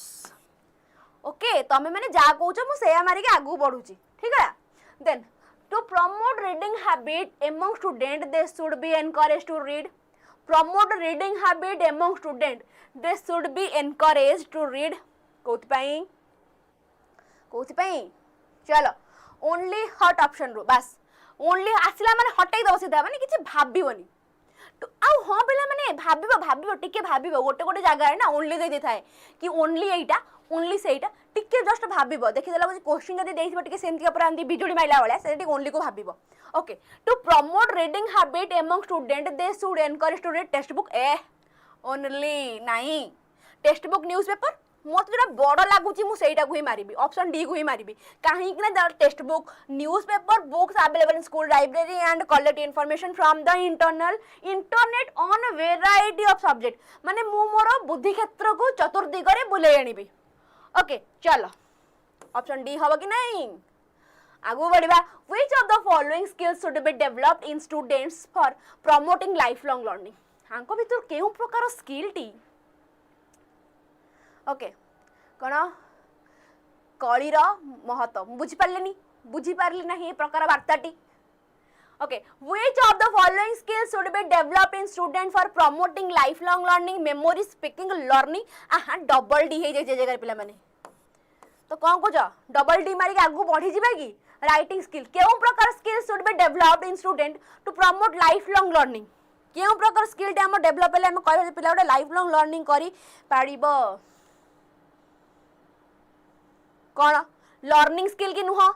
okay तमे माने जा कहउछ मु सेया मारी के आगु बढ़ुची ठीक है then to promote reading habit among student they should be encouraged to read promote reading habit among student they should be encouraged to read कोथि पई चलो only hot option रो बस ओनली आसिला माने हटाई दो सीधा माने किछि भाबिबोनी तो आउ हां पिला माने भाबिबो टिके भाबिबो गोटे गोटे जगह है ना ओनली दे देथाय कि ओनली एटा ओनली सेटा टिके जस्ट भाबिबो देखि देला क्वेश्चन जदी देइथिबो टिके सेंति ऊपर आंदी बिजुडी माइला वाला सेटी ओनली को भाबिबो okay to promote reading habit among student they should encourage to read textbook ए ओनली नाही टेक्स्ट बुक न्यूज़पेपर मत जो बड़ लगुच मुझे ही मारि ऑप्शन डी को ही मारि कहीं textbook newspaper books available in school library and collect information from the internet on variety of subject माने मु मोर बुद्धि क्षेत्र को चतुर्दिगरे बुले आनिबी ओके चलो ऑप्शन डी हबो कि नहीं आगु बढ़िबा which of the following skills should be developed in students for promoting life long learning हांको भीतर केउ प्रकार स्किल टी ओके कौन कलीर महत्व बुझीपारे ना ये प्रकार वार्ताटी okay which of the following skills should be developed in student for promoting life long learning memory speaking learning double D हे जे जगह पिला माने तो कौन कुछ डबल डी मारी आगु बढ़ी जिबा कि राइटिंग स्किल केउ प्रकार skills should be developed in student to promote life long learning केउ प्रकार स्किल टे हम डेवलप हेले हम कहबे पिला गोटे लाइफ लॉन्ग लर्निंग करी पारिबो कौन लर्निंग स्किल की नुह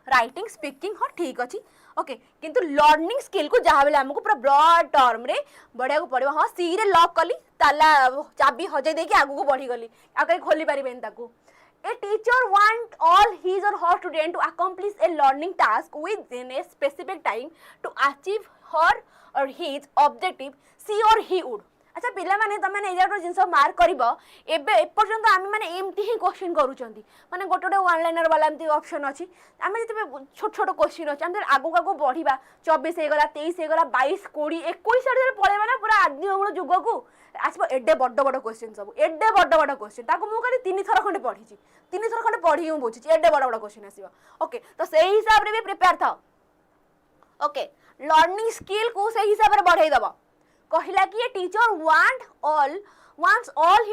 राइटिंग स्पीकिंग हाँ ठीक अच्छी ओके किंतु लर्निंग स्किल को जहाँ बेले हमको पूरा ब्रॉड टर्म रे बढ़िया को पड़ो हाँ सी रे लॉक कली ताला चाबी हजे देके आगु को बढ़ी गली आ कहीं खोली पारिबेन ताकू a teacher want all his or her student to accomplish a learning task within a specific time to achieve her or his objective सी और ही वुड अच्छा पिला माने तमे ने एजाटो जिंस मार्क करबो एबे एपर्यंत आमे माने एमटी ही क्वेश्चन करूचंती माने गोटे गोटे वन लाइनर वाला एमटी ऑप्शन अछि आमे जते छोट छोट क्वेश्चन अछि हम आगो आगो बढ़िबा 24 हे गला 23 हे गला 22 20 21 आडे पळेबा ना पूरा आदि अंगुल जुग को आसबो एडे बड्ड बड्ड क्वेश्चन सब एडे बड्ड बड्ड क्वेश्चन ताको मु खाली 3 थर खंडे पढिछि 3 थर खंडे पढि हम बुझिछि एडे बड्ड बड्ड क्वेश्चन आसीबो ओके तो सेही हिसाब रे भी प्रिपेयर था ओके लर्निंग स्किल को सेही हिसाब रे बढ़ाई दबो कहला कि teacher wants all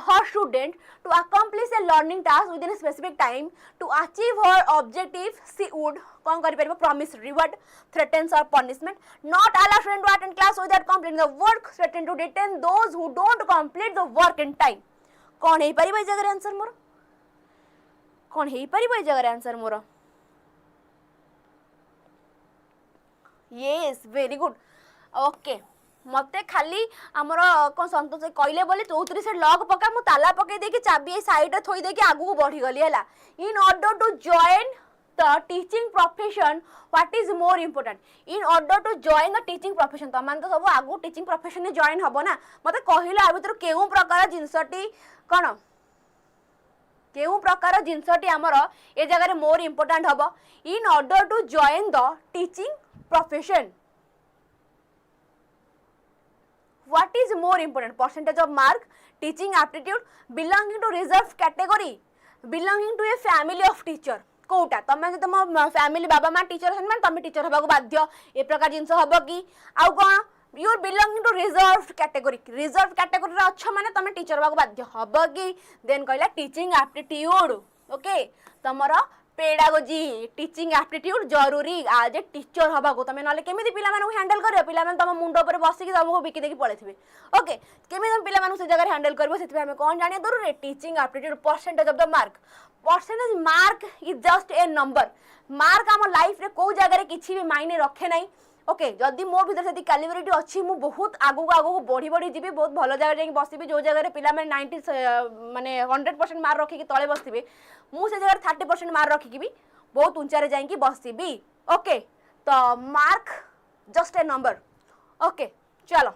her student to accomplish a learning task within a specific time to achieve her objective she would कौन करि परबो promise reward threatens or punishment not allow student to attend class without completing the work threaten to detain those who don't complete the work in time कौन हे परबो ए जगह answer मोर कौन हे परबो ए जगह answer मोर yes very good okay मते खाली हमर कोन संतोष कहले बोले 34 से लॉक पका मु ताला पके देके चाबी साइड रे थोई देके आगु बढ़ी गली हला in order to join the teaching profession, what is more important? In order to join the teaching profession, तो मान तो सब आगु teaching profession में join हबो ना, मते कहिलो आ भीतर केउ प्रकार जिंसटी कोन केउ प्रकार जिंसटी हमर ए जगह रे मोर important हबो? In order to join the teaching profession, what is more important? Percentage of mark, teaching aptitude, belonging to reserved category, belonging to a family of teacher. Kota तमे जे तम फैमिली बाबा मां टीचर हन मान तमे टीचर हबा को बाध्य ए प्रकार जिंस हबो कि आउ कोन you are belonging to reserved category रे अच्छा माने तमे टीचर हबा को बाध्य हबो कि देन कहला टीचिंग एप्टीट्यूड ओके तमरो पेडागोजी टीचिंग एप्टीट्यूड जरूरी आज ए टीचर हबा को तमे नले केमिति पिला मानु हैंडल करियो पिला माने तम मुंडो ऊपर बसी कि तमको बिकी देकी पळेथिबे ओके केमिति तम पिला मानु से जगह हैंडल करबो सेति हमें कोन जानिया जरूरी teaching aptitude percentage of the mark percentage mark is just a number mark आम लाइफ रे को जगह रे किछि भी मायने रखे नाही ओके जदि मो भीतर सेति कैलिब्रिटी अछि मु बहुत आगु बढ़ी बढ़ी जीबी बहुत भलो जगह जाई बसिबी जो जगह रे पिला माने 90 माने 100% मार्क रखी कि तळे बसिबे मु से जगह 30% मार्क रखी कि भी बहुत ऊंचा रे जाई कि बसिबी ओके तो mark just a number okay चलो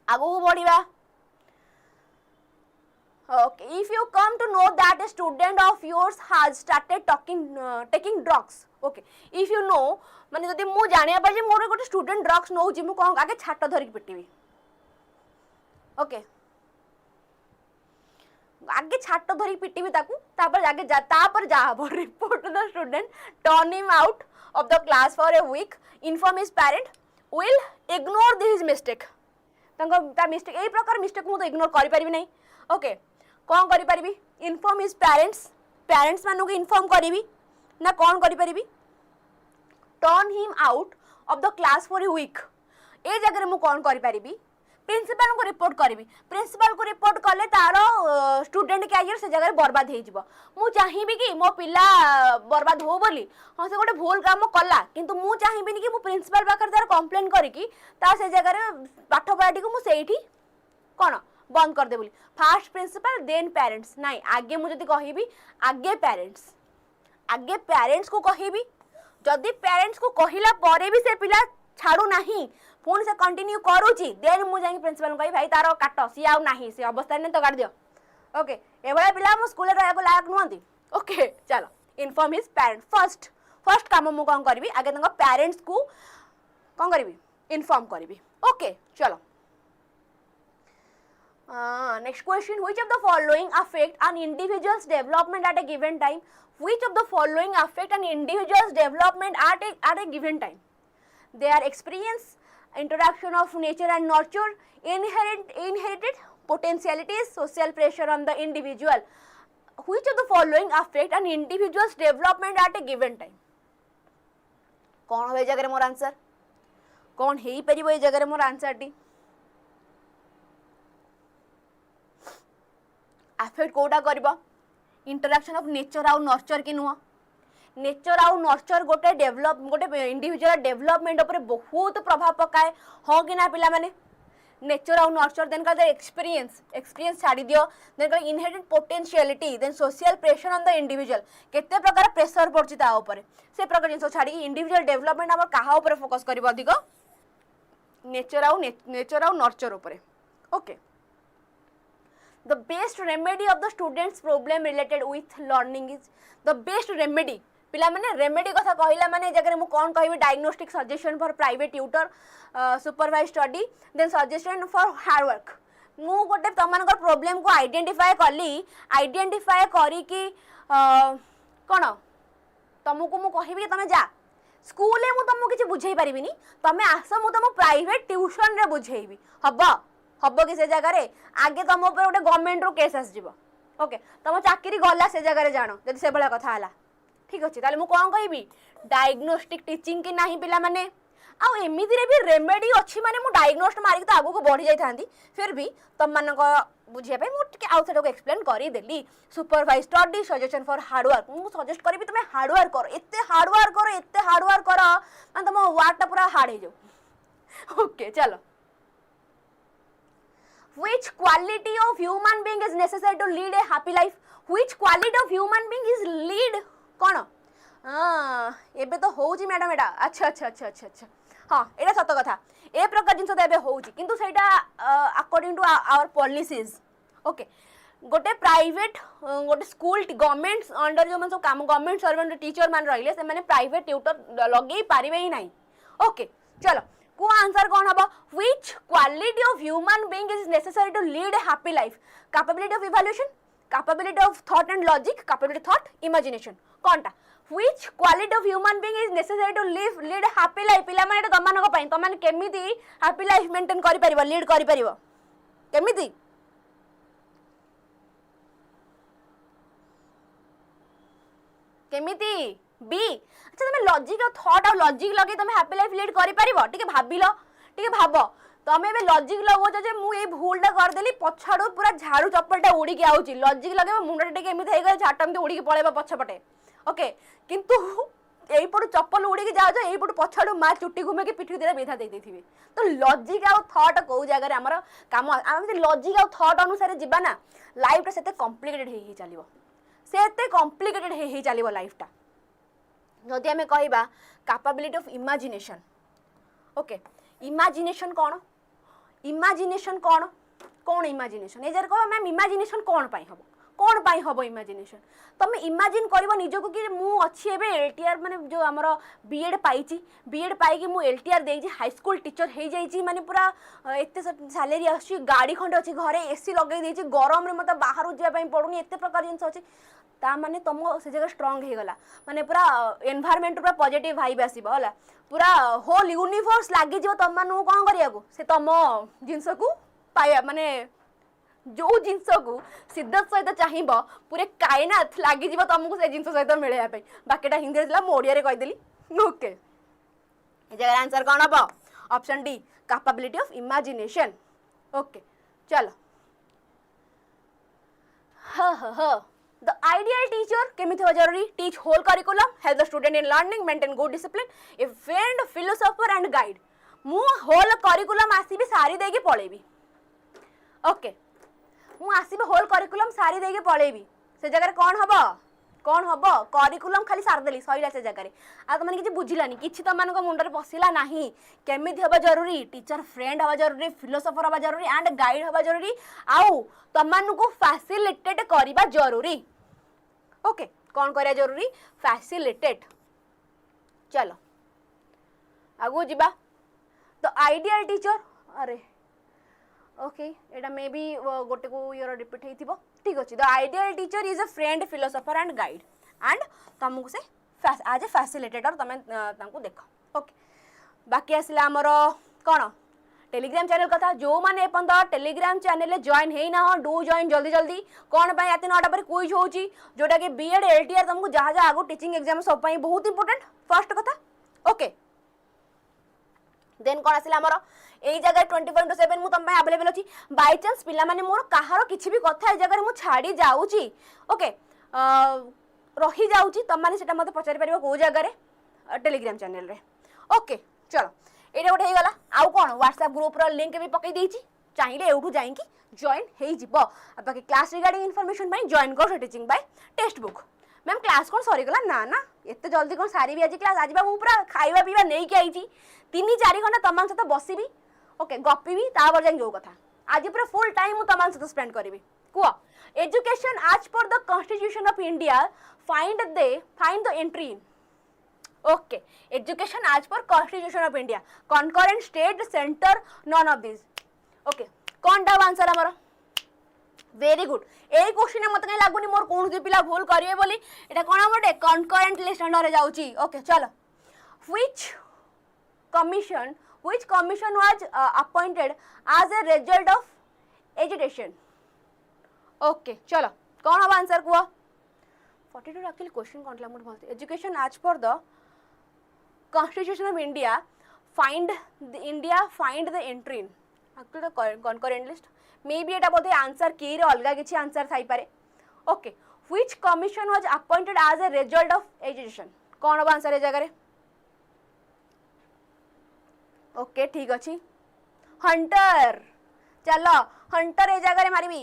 आगु बढ़ीबा Okay, if you come to know that a student of yours has started taking drugs, okay, if you know माने जदि मु जानिया पाजे मोर गोटे स्टूडेंट ड्रग्स नौ जी मु कोन आगे छाट धरि पिटिबी ओके आगे छाट धरि पिटिबी ताकू तापर जा हबो report to the student turn him out of the class for a week inform his parent will ignore this mistake तांको ता मिस्टेक एई प्रकार मिस्टेक मु तो इग्नोर करि परिबी नै ओके कौन करि परिबी इन्फॉर्म हिज पेरेंट्स मानु को इन्फॉर्म करिबी ना कौन करि परिबी turn him out of the class for a week ए जगह मु कौन करि परिबी प्रिंसिपल को रिपोर्ट करिबी प्रिंसिपल को रिपोर्ट कले तारो स्टूडेंट कैरियर से जगह बर्बाद हे जिवो मु चाहिबी कि मो पिला बर्बाद हो बोली हां से गोटे भूल काम कला किंतु मु चाहिबी कि मु प्रिंसिपल पाकर तार कंप्लेंट करी कि ता से जगह पाठ पढ़ाटी को मु सेठी कोन बंद कर दे बोली फास्ट प्रिंसिपल देन पेरेंट्स नहीं आगे मुझे कहबी आगे पेरेंट्स को कहबी जदि पेरेंट्स को कहिला परे भी से पिला छाड़ू नहीं पुणी से कंटिन्यू करूची देन मु जाई प्रिंसिपल कहि भाई तारो काट सी आउ नाही से अवस्था ने तो काट दियो ओके एबळा पिला मु स्कूल रे रहको लायक नुहंती ओके चलो इन्फॉर्म हिज पेरेंट्स फर्स्ट काम मु कोन करबी आगे तंग पेरेंट्स को कोन करबी इन्फॉर्म करबी ओके चलो next question, which of the following affect an individual's development at a given time? Which of the following affect an individual's development at a given time? They are experience, interaction of nature and nurture, inherited potentialities, social pressure on the individual. Which of the following affect an individual's development at a given time? कौन हो जगह मोर answer कौन हेई परिबो ए जगह मोर आंसर टी अफेक्ट कोटा करबो इंटरेक्शन ऑफ नेचर आउ नर्चर की नुह नेचर आउ नर्चर गोटे इंडिविजुअल डेवलपमेंट ऊपर बहुत प्रभाव पकाए हाँ कि ना पिला माने नेचर आउ नर्चर देन का एक्सपीरियंस छाड़ी दियो देन का inherited potentiality then social pressure on the individual केते प्रकार प्रेशर पड़छि ता ऊपर से प्रकार जिंस छाड़ी इंडिविजुअल डेवलपमेंट हमर काहा ऊपर फोकस करबो अधिक नेचर आउ नर्चर ऊपर okay The best remedy of the students problem related with learning is the best remedy पिला माने रेमेडी कथा कहिला माने जगह मु कोन कहबी diagnostic suggestion for private tutor supervise study then suggestion for hard work मु गोटे तमानकर प्रॉब्लम को आइडेंटिफाई करी कि कोन तुमको मु कहबी कि तमे जा स्कूल में मु तुमको किछ बुझाई परिबिनी तमे आस मु तुम प्राइवेट ट्यूशन रे बुझाईबी हब कि से जगह रे आगे तुम ऊपर गोटे गवर्नमेंट रो केस आस जीवो ओके तुम चाकरी गला से जगह रे जानो जदि से बळा कथा हला ठीक अछि ताले मु कोन कहबी डायग्नोस्टिक टीचिंग कि नाही पिला माने आ एमिति रे भी रेमेडी अछि माने मु डायग्नोस्ट मारि तो आगु को बढ़ी जाई थांदी फिर भी तुम मान को बुझिया पे मु टिके आउट को एक्सप्लेन करी देली supervise study suggestion for hard work मु सजेस्ट करबी तुम हार्ड वर्क करो एते हार्ड वर्क करो माने तुम वर्क ता पूरा हार्ड हे जो ओके चलो Which quality of human being is necessary to lead a happy life? Which quality of human being is lead कौन एबे तो होउची मैडम एटा अच्छा अच्छा अच्छा अच्छा अच्छा हाँ एटा सत कथा ए प्रकार जिनस तो एबे होउची किंतु सेटा according to our policies okay गोटे प्राइवेट गोटे स्कूल गवर्नमेंट अंडर जो सब काम गवर्नमेंट सर्वेंट टीचर मान रहिले से माने प्राइवेट ट्यूटर लगे पारिबे ही नहीं ओके चलो को आंसर कौन हबो which quality of human being is necessary to lead a happy life capability of evaluation capability of thought and logic capability thought imagination कोनटा which quality of human being is necessary to lead a happy life पिला माने तमन को पई तमन केमिति happy life maintain करि परिबो lead करि परिबो केमिति केमिति बी अच्छा तमे लॉजिक और थॉट और लॉजिक लगे तमे हैप्पी लाइफ लीड करि परिबो टिके भाबिलो टिके भाबो तमे बे लॉजिक लगो जे मु ए भूलटा कर देली पछाडो पूरा झाड़ू चप्पलटा उड़ी के आउची लॉजिक लगे मुंडा टिके एमिति हे गय झाटम उड़ी के पळेबा पछपटे ओके किंतु यही पटू चप्पल उड़ी जाओ यही पटू पछाड़ू माँ चुट्टी घुमे के पिठी दिटा विधा दे देथिबे तो लॉजिक आउ थॉट को जगह हमर काम आम लॉजिक आउ थॉट अनुसार जीवा ना लाइफ टा सेते कॉम्प्लिकेटेड हे चलिबो सेते कॉम्प्लिकेटेड हे चलिबो लाइफ टा जदि हमें कहबा capability of imagination okay imagination कोन कोन इमेजिनेशन ए जर कह मैम इमेजिनेशन कोन पाई हबो कौन पाई हबो इमेजिनेशन तमे इमेजिन करबो निजको कि मु अछि एबे एलटीआर माने जो हमर बीएड पाइची बीएड पाई कि मु एलटीआर देई छी हाई स्कूल टीचर हे जाई छी माने पूरा एते सैलरी आछि गाड़ी खंड अछि घरे एसी लगै देई छी गरम रे मते बाहर जिया पई पडुनी एते प्रकार जिंस अछि ता माने तम से जगह स्ट्रांग हे गला माने पूरा एनवायरनमेंट पूरा पॉजिटिव वाइब आसीबो होला पूरा होल यूनिवर्स लागि जिवो तम मानु कोन करिया को से तम जिंस को पाया माने जो जिनस को सिद्धत सहित चाहिए पूरे कायनात लगी जीव तुमको से जिनस सहित मिले बाकीटा हिंदी ला ओडिया रे कहीदेली ओके जगह आंसर कौन हम option D capability of imagination okay चलो द आइडियल टीचर केमिति हो जरूरी teach whole curriculum help the student in learning maintain good discipline a friend philosopher and guide मु होल करिकुलम आसीबी सारी देगी पळेबी ओके मु आसीबे होल करिकुलम सारी देके पळेबी से जगह कौन हम करिकुलम खाली सार देली सईला से जगह आ तुम किसी बुझिलानी किछि तमन को मुंडरे पसिला नाही केमिति हबा जरूरी टीचर फ्रेंड हबा जरूरी फिलोसोफर हबा जरूरी एंड गाइड हबा जरूरी आउ तमन को फैसिलिटेट करबा जरूरी ओके कौन करिया जरूरी फैसिलिटेट चलो आगु जिबा तो आइडियल टीचर अरे ओके एटा मे बी गोटे को ईयर रिपीट हेतिबो ठीक अछि the ideal teacher is a friend philosopher and guide and तुमको से एज ए फैसिलिटेटर तमे तांको देखो ओके बाकी आसिला हमर कोन टेलीग्राम चैनल कथा जो माने एपंत टेलीग्राम चैनल ले जॉइन हेई ना डू जॉइन जल्दी जल्दी कोन पई आते 9टा पर क्विज होची जोटा के बीएड एलटीआर तुमको जहा जहा आगो टीचिंग एग्जाम सब पई बहुत इंपोर्टेंट फर्स्ट कथा ओके देन कोन आसिला हमर एई जगह 24/7 मु तम अवेलेबल अछि बाय चांस पिला माने मोर काहारो किछि भी कथा ए जगह मु छाडी जाउची ओके रही जाउची तम माने सेटा मते पचारि परिबो को जगह रे टेलीग्राम चैनल रे ओके चलो एटा गोटे हे गला आउ कोन व्हाट्सएप ग्रुप रो लिंक भी पकई देइची चाहिए एउठू जाई कि जॉइन हेई जिवो आ बाकी क्लास रिगार्डिंग इन्फॉर्मेशन पई जॉइन कर teaching by text book ma'am class कौन सरी गला ना ना एते जल्दी कौन सारी भी आज क्लास आज बा मु पूरा खाइबा पीबा नै के आइची 3-4 घंटा तमान सहित बसिबी ओके गपिबी तापर जाई जो कथा आज पूरा फुल टाइम मु तमान सहित स्पेंड करिवि कुआ education as per the constitution of India find the entry okay education as पर constitution of India concurrent state centre none of this okay कौन टा आंसर हमर वेरी गुड ए क्वेश्चन मत कहीं लागुनी मोर कोन जे पिला भूल करिवे बोली एटा कोन हमर कॉन्करेंट लिस्ट अंडर रे जाउची ओके चलो which commission was appointed as a result of agitation okay चलो कौन हम आंसर कुआ 42 एक्चुअली क्वेश्चन कौन ला मुझे education as per the constitution of India find the entry actually concurrent list may be एटा बोधे आंसर की रे अलगा किछि आंसर थाई पारे okay which commission was appointed as a result of education कौन हम आंसर ए जगह रे ओके ठीक अच्छी हंटर चलो हंटर ए जगह मारबी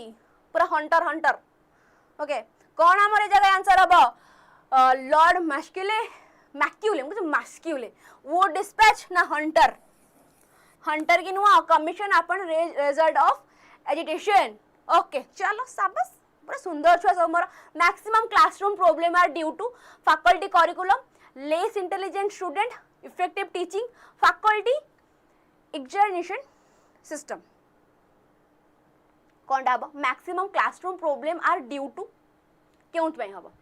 पूरा हंटर ओके कौन आमर ए जगह आंसर हम लॉर्ड मैक्यूले मास्क्यूले वुड डिस्पैच ना हंटर हंटर की नुआ कमिशन अपन रिजल्ट ऑफ एजिटेशन ओके चलो शाबाश पूरा सुंदर छुआ सब मोर maximum classroom problem are due to faculty curriculum less intelligent student effective teaching faculty examination system कौन हम maximum classroom problem are due to क्यों हम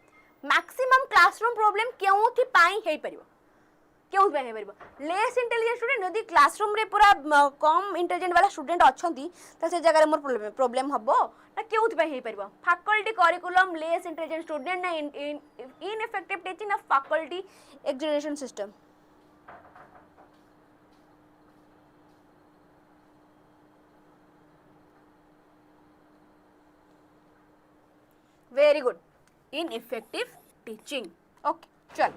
मैक्सिमम क्लासरूम प्रॉब्लम क्यों हो पार क्यों लेस इंटेलिजेंट स्टूडेंट यदि क्लासरूम रे पूरा कम इंटेलिजेंट वाला स्टूडेंट अच्छा से जगह मोर प्रॉब्लम हम ना क्यों हो पार faculty curriculum less intelligent student ना इनइफेक्टिव टीचिंग ना faculty examination system very good ineffective teaching okay चल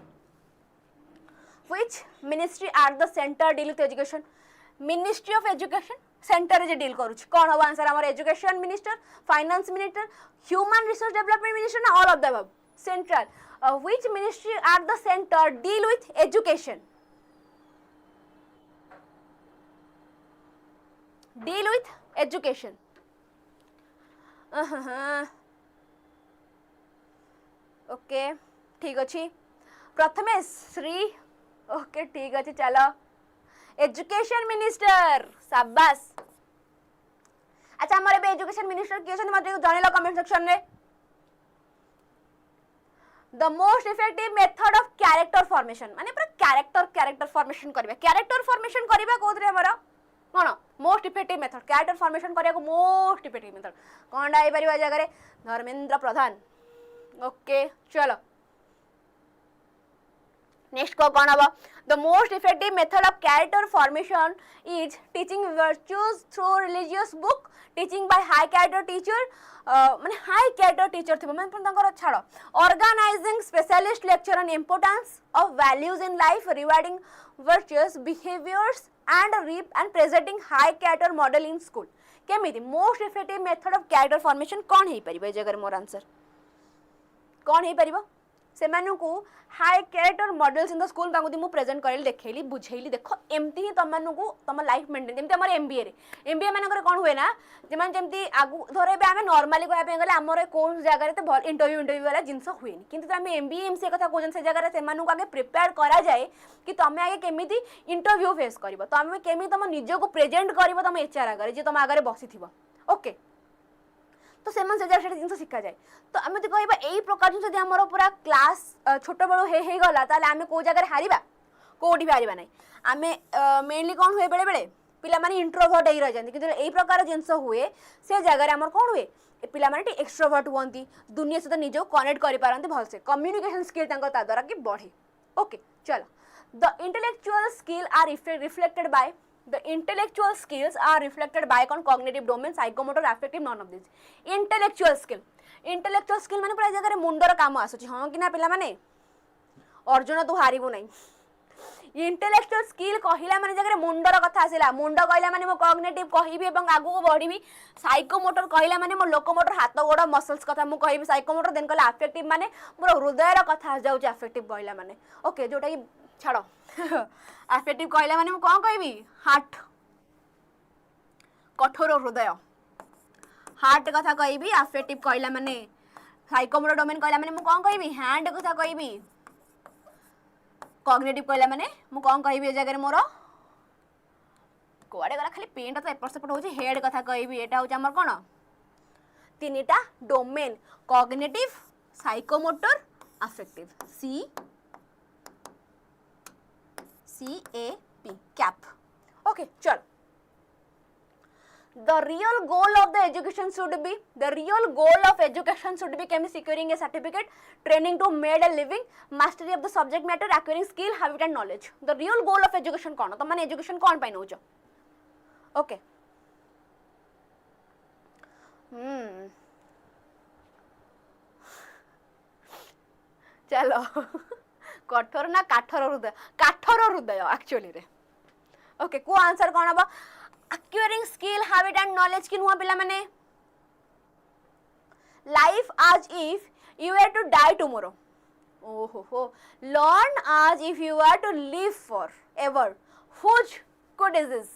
which ministry at the center deal with education ministry of education center J deal करूछ कौन हो आंसर हमर education minister finance minister human resource development minister ना all of the above central which ministry at the center deal with education deal with education okay ठीक अच्छी प्रथमे Shri okay ठीक अच्छे चलो एजुकेशन मिनिस्टर शाबाश अच्छा हमारे बे एजुकेशन मिनिस्टर किए छन मते जणेला कमेंट सेक्शन रे the most effective method of character formation माने पूरा कैरेक्टर फॉर्मेशन करबे कैरेक्टर फॉर्मेशन करबा कोथरे हमरा कोन most effective method character formation करिया को मोस्ट इफेक्टिव मेथड कोन आइ परिबा जगह रे धर्मेंद्र प्रधान ओके चलो नेक्स्ट को कौन हम the most effective method of character formation is teaching virtues through religious book teaching by high character teacher माने हाई कैरेक्टर टीचर थी माने तंकर छाड़ organizing specialist lecture on importance of values in life rewarding virtues behaviours and presenting high character model in school केमिति most effective method of character formation कौन हे परिबे जगर मोर आंसर कौन हो पार से high character models in the school मु present करेली देखली बुझेली देख एमती ही तुम तुम लाइफ मेंटेन जमी आम एमबीए मानक कौन हुए ना जमी आगु धर आम नॉर्मली कहते गले आमर कौन जगह इंटरव्यू वाला जिनस हुए कि आम एमबीए एमसीए कथा कहते से जगह से आगे प्रिपेयर करा जाए कि तुम आगे केमी इंटरव्यू फेस कर तुम केमी तुम निजक प्रेजेंट कर तुम एचआर आगे जी तुम आगे बसी ओके तो से जिन शिखा जाए तो आम तो कहवा यही प्रकार जिन आम पूरा क्लास छोट बड़ू हो गला आम कौ जगह हारिबा कौटी भी हारिबा नहीं आम मेनली कौन हुए बेले बेले पिला माने इंट्रोवर्ट हो रही जाती कि यही प्रकार जिनस हुए से जगह आम कौन हुए पिला माने एक्सट्रोवर्ट हुअंती दुनिया सहित निज कनेक्ट कर पारती भलसे कम्युनिकेशन स्किल द्वारा कि बढ़े ओके चलो the intellectual skill are reflected by the intellectual skills are reflected by cognitive domain psychomotor affective none of these intellectual skill माने पूरा जगह मुंडर काम आसुची हां कि ना पिला माने अर्जुन तू हारिबु नै इंटेलेक्चुअल स्किल कहिला माने जगह मुंडर कथा आसिला मुंड कहिला माने मो कॉग्निटिव कहिबी एवं आगु को बढ़ीबी साइकोमोटर कहिला माने मो लोकोमोटर हाथ गोड़ मसल्स कथा मु कहिबी साइकोमोटर देन कहला अफेक्टिव माने मोर हृदयर कथा आ जाउची अफेक्टिव कहिला माने ओके जोटा कि छाड़ो अफेक्टिव कहला माने मु कोन कहबी हार्ट कठोर हृदय हार्ट कथा कहबी अफेक्टिव कहला माने साइकोमोटर डोमेन कहला माने मु कोन कहबी हैंड कथा कहबी कॉग्निटिव कहला माने मु कोन कहबी ए जगह मोर कोआडे गला खाली पेंट तो एपर सेपट होची हेड कथा कहबी एटा होची हमर कोन तीनटा domain cognitive psychomotor affective CAP cap okay चल the real goal of education should be securing a certificate training to made a living mastery of the subject matter acquiring skill habit and knowledge the real goal of education कौन तो माने education कौन pine होजो okay चलो कठोर ना काठर हृदय actually रे ओके को आंसर कौन हम acquiring skill habit and knowledge की नुआ पिला माने life as if you have to die tomorrow ओहो हो, learn as if you are to live forever, which code is this?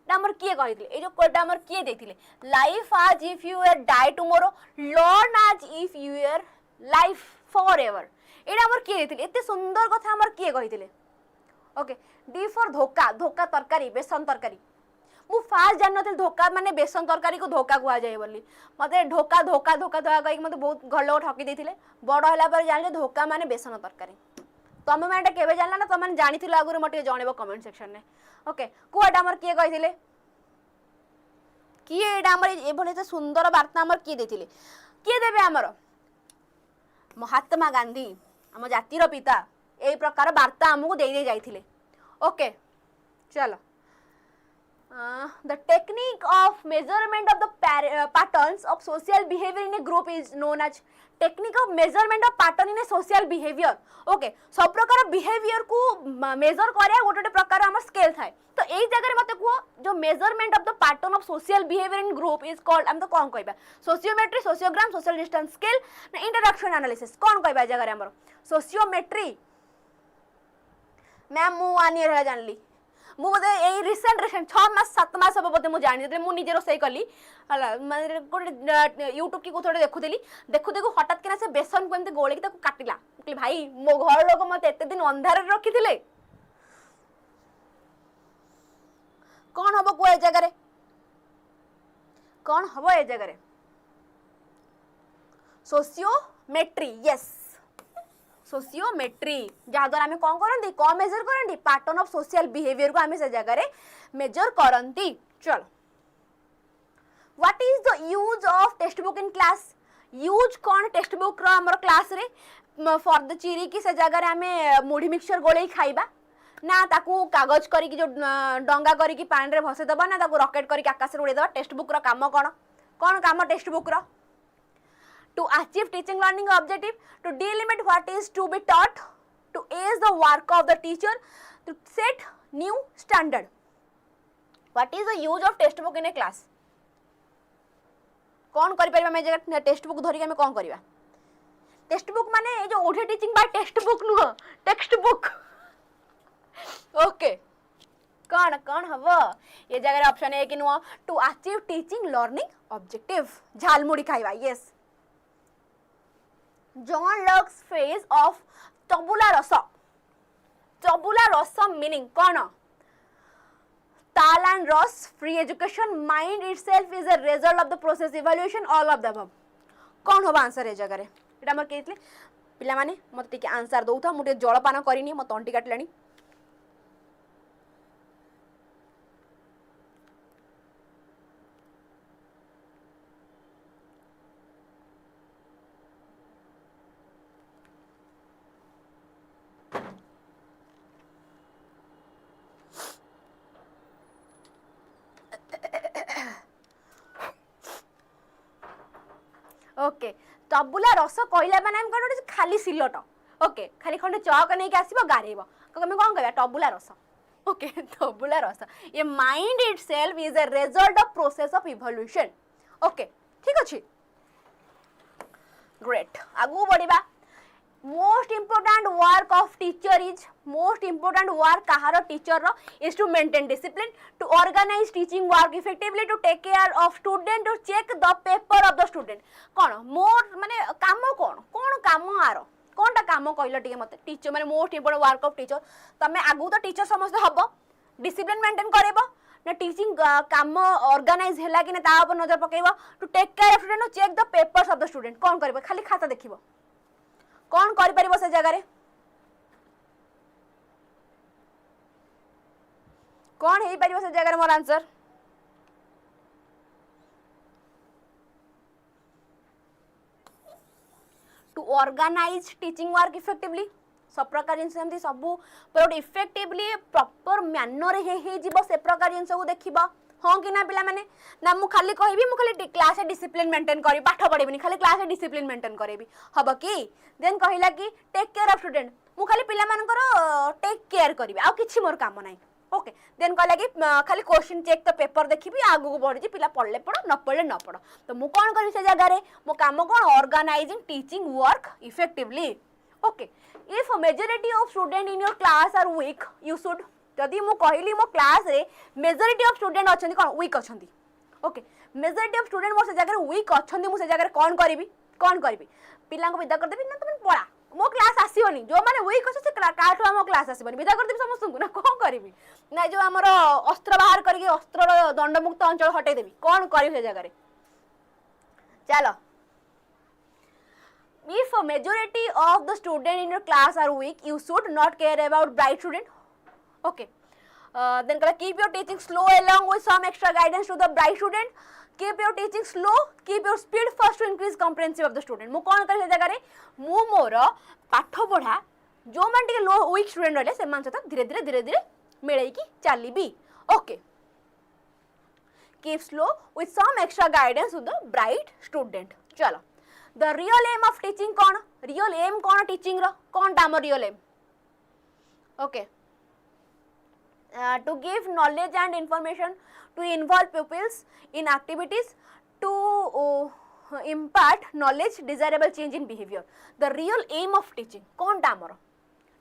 हमर किए कहिथिले ए जो कोडा हमर किए देथिले, life as if you are die tomorrow, learn as if you are life forever, एटा हमर किए देथिले, एते सुंदर कथा हमर किए कहिथिले? ओके, डी फॉर धोखा, धोखा तरकारी, बेसन तरकारी। मु फास्ट जान नथिल धोखा माने बेसन तरकारी को धोखा कुआ जाय बोली, मते धोखा धोखा धोखा धोखा कहि मते बहुत घर लोग ठकी देथिले, बड़ होला पर जानिले धोखा माने बेसन तरकारी। तमे माने केबे जानला ना, तमे जानिथिलो आगुर मटे जणेबो कमेंट सेक्शन ने। ओके, कुआटा हमर किए कहिथिले? किए एटा हमर ए भले त सुंदर वार्ता हमर किए देथिले? किए देबे हमर? महात्मा गांधी, हम जातिर पिता, ए प्रकार वार्ता हमको दे दे जाइथिले। ओके, चलो, the technique of measurement of the patterns of social behavior in a group is known as technique of measurement of pattern in a social behavior। Okay, सब प्रकार behavior को measure करे गोटे प्रकार हमर स्केल थाए, तो एई जगह मते को जो measurement of the pattern of social behavior in group is called, हम तो कोन कहबा? सोशियोमेट्री, सोशियोग्राम, सोशल डिस्टेंस स्केल ना इंटरैक्शन एनालिसिस, कोन कहबा जगह हमर? सोशियोमेट्री। मैम मु 1 ईयर है जानली, मु बोधे ए रिसेंट 6 मास 7 मास हम बोधे मु जानी मु निजे रोसई कली हला, माने गोटे यूट्यूब की कोथोडे देखुदेली, देखु देखु हठात किना से बेसन को एमते गोळे की ताको काटिला, कि भाई मो घर लोक मते एते दिन अंधार रे रखिथिले, कोन हबो को ए जगह रे? कोन हबो ए जगह रे? सोशियोमेट्री, यस, सोशियोमेट्री, जहाँ द्वारा आम कौन करती, कौन मेजर करती, पैटर्न ऑफ सोशल बिहेवियर को आम से जगह मेजर करती। चलो, what is the use of text book in class? Use कौन टेक्स्ट बुक रो क्लास रे? फॉर द चिरी की से जगह आम मुढ़ी मिक्सचर गोले खाइबा ना, ताकू कागज करी जो डंगा करी पानी रे भसे दबा ना, ताकू रॉकेट करी आकाश रे उड़े दबा? टेक्स्ट बुक रो काम कौन? कौन काम टेक्स्ट बुक रो? To achieve teaching learning objective, to delimit what is to be taught, to aid the work of the teacher, to set new standard. What is the use of text book in a class? कौन करि परिबा? मैं जगह text book धरिक हमें कौन करिबा? Text book माने जो ओढे टीचिंग बाय टेक्स्ट बुक नुह, टेक्स्ट बुक। ओके, कौन कौन हबो ये जगह? ऑप्शन ए कि नुह, to achieve teaching learning objective, jhalmuri खाइबा, yes. John Locke's phase of tabula rasa, tabula rasa meaning कौन? ताल एंड रस, free education, mind itself is a result of the process, evaluation, all of the above. कौन होबा answer ए जगह रे? एटा हमर केतले पिला माने मते टिके आंसर दउथा, मुटे जलपान करिनी, म तंटी काटलानी। ओके, टबुला रस कहला माने हम कोन खाली सिलट, ओके, खाली खंडे चौक नहीं आसब गारेब, कौन कह टबुला रस। ओके, टबुला रस, ये mind itself is a result of process of evolution. Okay, ठीक अच्छे, ग्रेट, आगू बढ़िबा। Most important work of teacher is, most important work कहार टीचर रो is to maintain discipline, to organize teaching work effectively, to take care of student, to check the paper of the student. कौन मोर माने काम कौन कौन काम are कौनटा काम कहल टे मत? टीचर माने most important work of teacher, तमें आगू तो टीचर समस्त हम डिसिप्लिन मेंटेन करब ना, टीचिंग काम ऑर्गेनाइज है कि ना नजर पकेब, to take care of student, to check the papers of the student. कौन कर खाली खाता देखिब, कौन कर परिबो से जगह रे? कौन है परिबो से जगह रे? मोर answer to organize teaching work effectively, सब प्रकार जिन सब गोटे इफेक्टिवली प्रॉपर मैनर हे जीवो से प्रकार जिन को देखिबा। हाँ कि ना पिला माने ना, मु खाली कहबी मु खाली क्लास डिसिप्लिन मेंटेन करी, पाठ पढ़ेबी खाली क्लास डिसिप्लिन मेंटेन करेबी, हम कि? देन कहला कि टेक केयर ऑफ स्टूडेंट, मु खाली पिला मानकर टेक केयर करी, आ किछि मोर काम नाही। ओके, देन कहला कि खाली क्वेश्चन चेक द पेपर देखिबी, आगु बढ़ी पिला पढ़ले पढ़ो न पढ़ले न पढ़ो। तो मु कौन करी से जगह रे? मो काम कौन? Organizing teaching work effectively. Okay if majority of student in your class are weak you should जदि मु कहली मो क्लास रे मेजॉरिटी ऑफ स्टूडेंट अछंती कोन वीक अछंती ओके मेजॉरिटी ऑफ स्टूडेंट मोर से जगह वीक अछंती मु से जगह कोन करबी पिला को विदा कर देबी ना तुम पळा मो क्लास आसीबनी जो माने वीक अछि से काठो हम क्लास आसीबनी विदा कर देबी समस्त को ना कोन करबी ना जो हमर अस्त्र बाहर करके अस्त्र दंडमुक्त अंचल हटे देबी कोन करबी से जगह रे चलो if a majority of the student in your class are weak you should not care about bright student okay then keep your teaching slow along with some extra guidance to the bright student keep your teaching slow keep your speed first to increase comprehensive of the student मु कोन करे जगह रे मु मोर पाठ पढ़ा जो मान टिके लो वीक स्टूडेंट रहले से मान सता धीरे धीरे मिलई की चलीबी okay keep slow with some extra guidance to the bright student चलो the real aim of teaching कौन real aim कौन teaching रो कौन time real aim okay to give knowledge and information to involve pupils in activities to impart knowledge desirable change in behavior the real aim of teaching कौन time रो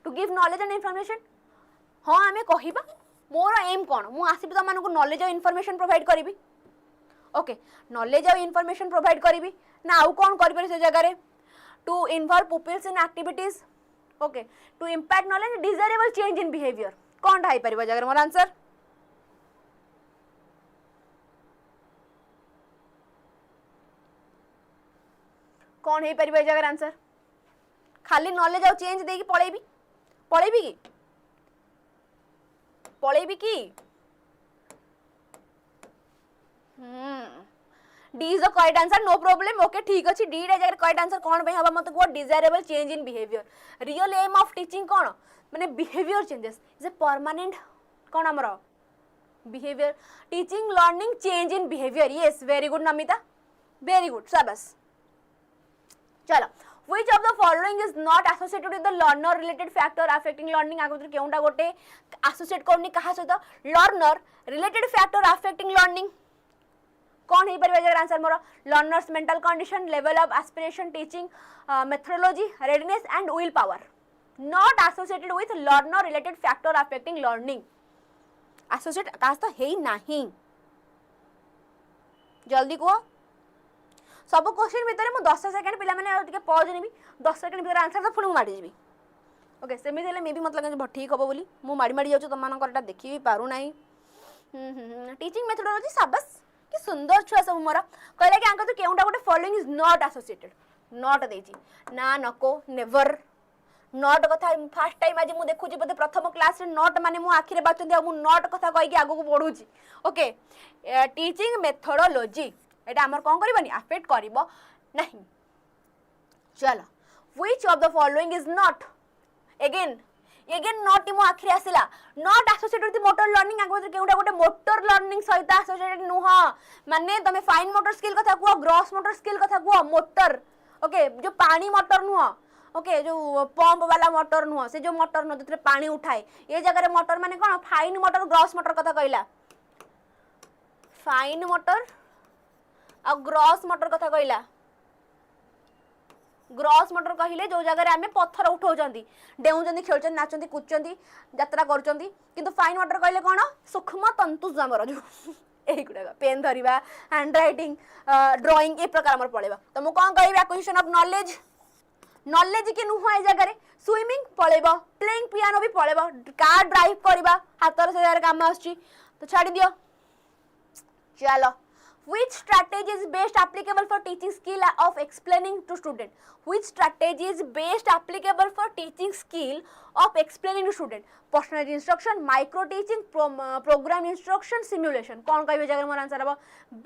to give knowledge and information हाँ आमे कहिबा मोर M कौन मु आसीबी त मानको knowledge और information provide करिबी ओके नॉलेज और इनफॉरमेशन प्रोवाइड करी ना आउ कौन कर से जगह रे to involve peoples in activities okay to impact knowledge desirable change in behaviour कौन ढाई परिबा जगह मोर आंसर कौन हे परिबा जगह आंसर खाली नॉलेज और चेंज देकी पळेबी की D is the correct answer no problem okay ठीक अछि D रे जगह correct answer कोन पे हबा मत को desirable change in behavior real aim of teaching कोन माने behavior changes is a permanent कोन हमरो behavior teaching learning change in behavior yes very good Namita very good शाबाश चलो which of the following is not associated with the learner related factor affecting learning आगो केउंटा गोटे associate करनी कहा सहित learner related factor affecting learning कौन ही परिबा जगह आंसर मोर learners mental condition level of aspiration teaching methodology readiness and will power not associated with learner related factor affecting learning associate कास तो हेई नाही जल्दी को सब क्वेश्चन भीतर मु 10 सेकंड पिला माने टिके पॉज नेबी 10 सेकंड भीतर आंसर तो फुणी माडी जेबी ओके सेमी देले मे भी मतलब ठीक हबो बोली मु माडी जाउछ तमान करटा देखि भी पारु नाही टीचिंग मेथोडोलॉजी शाबाश कि सुंदर छुआ सब मोर कहले कि आंका तो केउंटा गोटे following is not associated not देची ना नको नेवर नॉट कथा फर्स्ट टाइम आज मु देखुची बते प्रथम क्लास रे नॉट माने मु आखिरे बाचंदी आ मु नॉट कथा कहि कि आगु को पढुची ओके टीचिंग मेथोडोलॉजी एटा हमर कोन करबनी अफेक्ट करबो नहीं चलो which of the following is not again not मो आखिरे आसिला not associated with motor learning आगो केउटा गोटे मोटर लर्निंग सहित एसोसिएटेड नुह माने तमे फाइन मोटर स्किल कथा कुआ ग्रॉस मोटर स्किल कथा कुआ मोटर ओके जो पानी मोटर नुह ओके जो पंप वाला मोटर नुह से जो मोटर नुह जतरे पानी उठाए ये जगह रे मोटर माने कोन फाइन मोटर ग्रॉस मोटर कथा कहला फाइन मोटर आ ग्रॉस मोटर कथा कहला ग्रॉस मोटर कहिले जो जगह रे हमें पत्थर उठाउचंदी डेउचंदी खेलचंदी नाचंदी कुचंदी यात्रा करचंदी किंतु फाइन मोटर कहिले कोन सूक्ष्म तंतु हमर जो एही गुडा पेन धरिबा हैंड राइटिंग ड्राइंग ए प्रकार हमर पळेबा त मु कोन कहबा एक्विजिशन ऑफ नॉलेज के नुह ए जगह रे स्विमिंग पळेबा प्लेइंग पियानो भी पळेबा कार ड्राइव करबा हातर से जगह काम आछी तो छाडी दियो चलो Which strategy is best applicable for teaching skill of explaining to student? Which strategy is best applicable for teaching skill of explaining to student? Personalized instruction, micro teaching, program instruction, simulation. कौन कहिबे जगह मोर answer हबो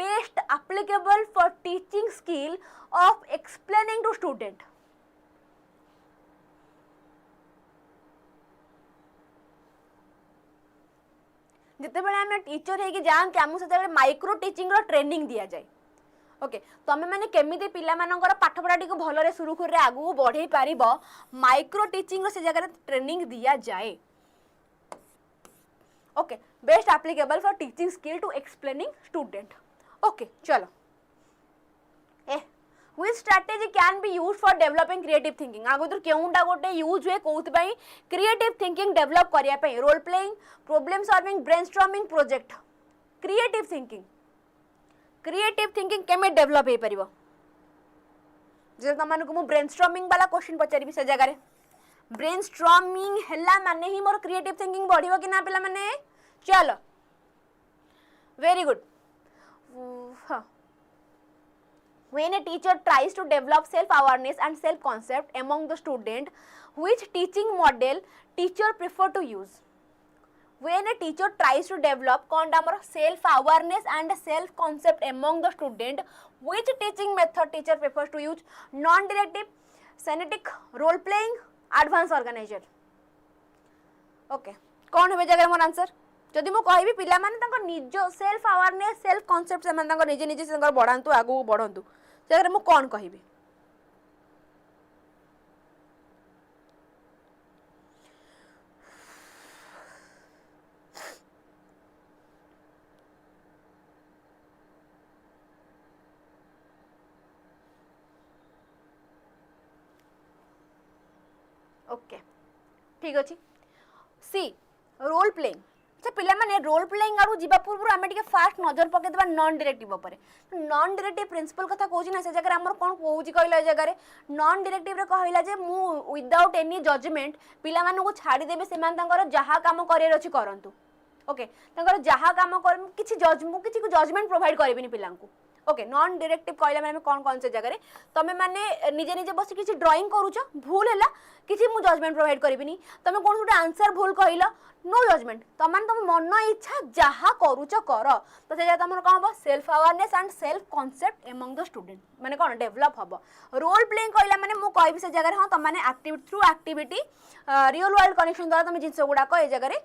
best applicable for teaching skill of explaining to student. जिते बेले आम teacher है कि जान आमको से माइक्रो टीचिंग रो ट्रेनिंग दिया जाए ओके तमे माने केमिति पिला मानकर पाठ पढ़ा टी भलरे सुरुखुर आगू बढ़े पारिबो माइक्रो टीचिंग रो से जगह ट्रेनिंग दिया जाए okay best applicable for teaching skill to explaining student okay चलो Which strategy can be used for developing creative thinking? आगुतर केउंटा गोटे यूज हुए कोउथबाई creative thinking develop करिया पई role playing, problem solving, brainstorming, project. creative thinking केमे develop हे परिबो जे तमन को मु brainstorming वाला question पचारिबी से जगह रे brainstorming हला माने ही मोर creative thinking बढ़िबो कि ना पिला माने चलो very good. When a teacher tries to develop self-awareness and self-concept among the student, which teaching model teacher prefer to use? When a teacher tries to develop self-awareness and self-concept among the student, which teaching method teacher prefers to use? Non-directive, synthetic, role-playing, advanced organizer. Okay, कौन है जगह मोर answer? जदि मु कहबी पिला माने तांको निज सेल्फ अवेयरनेस सेल्फ कांसेप्ट से तांको निजे निजे से बढ़ांतु आगु बढ़ंतु जगह मु कोन कहबी ओके ठीक अछि सी रोल प्लेइंग से पिला माने रोल प्लेइंग आरु जीवा पूर्व आमे टिके फास्ट नजर पके देबा नॉन डायरेक्टिव ऊपर नॉन डायरेक्टिव प्रिंसिपल कथा कहूची ना से जगह हमर कोन कहूची कहला जगह रे नॉन डायरेक्टिव रे कहला जे मु विदाउट एनी जजमेंट पिला मानु को छाडी देबे सेमान तांकर जहा काम करियर अछि करंतु ओके तांकर जहा काम कर किछि जज मु किछि को जजमेंट प्रोवाइड करबिनी पिलांकु ओके नॉन डायरेक्टिव कहला माने कोन से जगह रे तमे माने निजे निजे बस किछि ड्राइंग करूछ भूल हैला किछि मु जजमेंट प्रोवाइड करबिनी तमे कोन सुटा आंसर भूल कहिला नो जजमेंट तमान तुम मन इच्छा जहा करूछ कर तो से तमर कोन हो self awareness and self concept among the student माने कोन डेवलप हबो रोल प्लेइंग कहला माने मु कहबी से जगह रे हां तम माने active through activity real world connection द्वारा तुम जिंस गुडा को ए जगह रे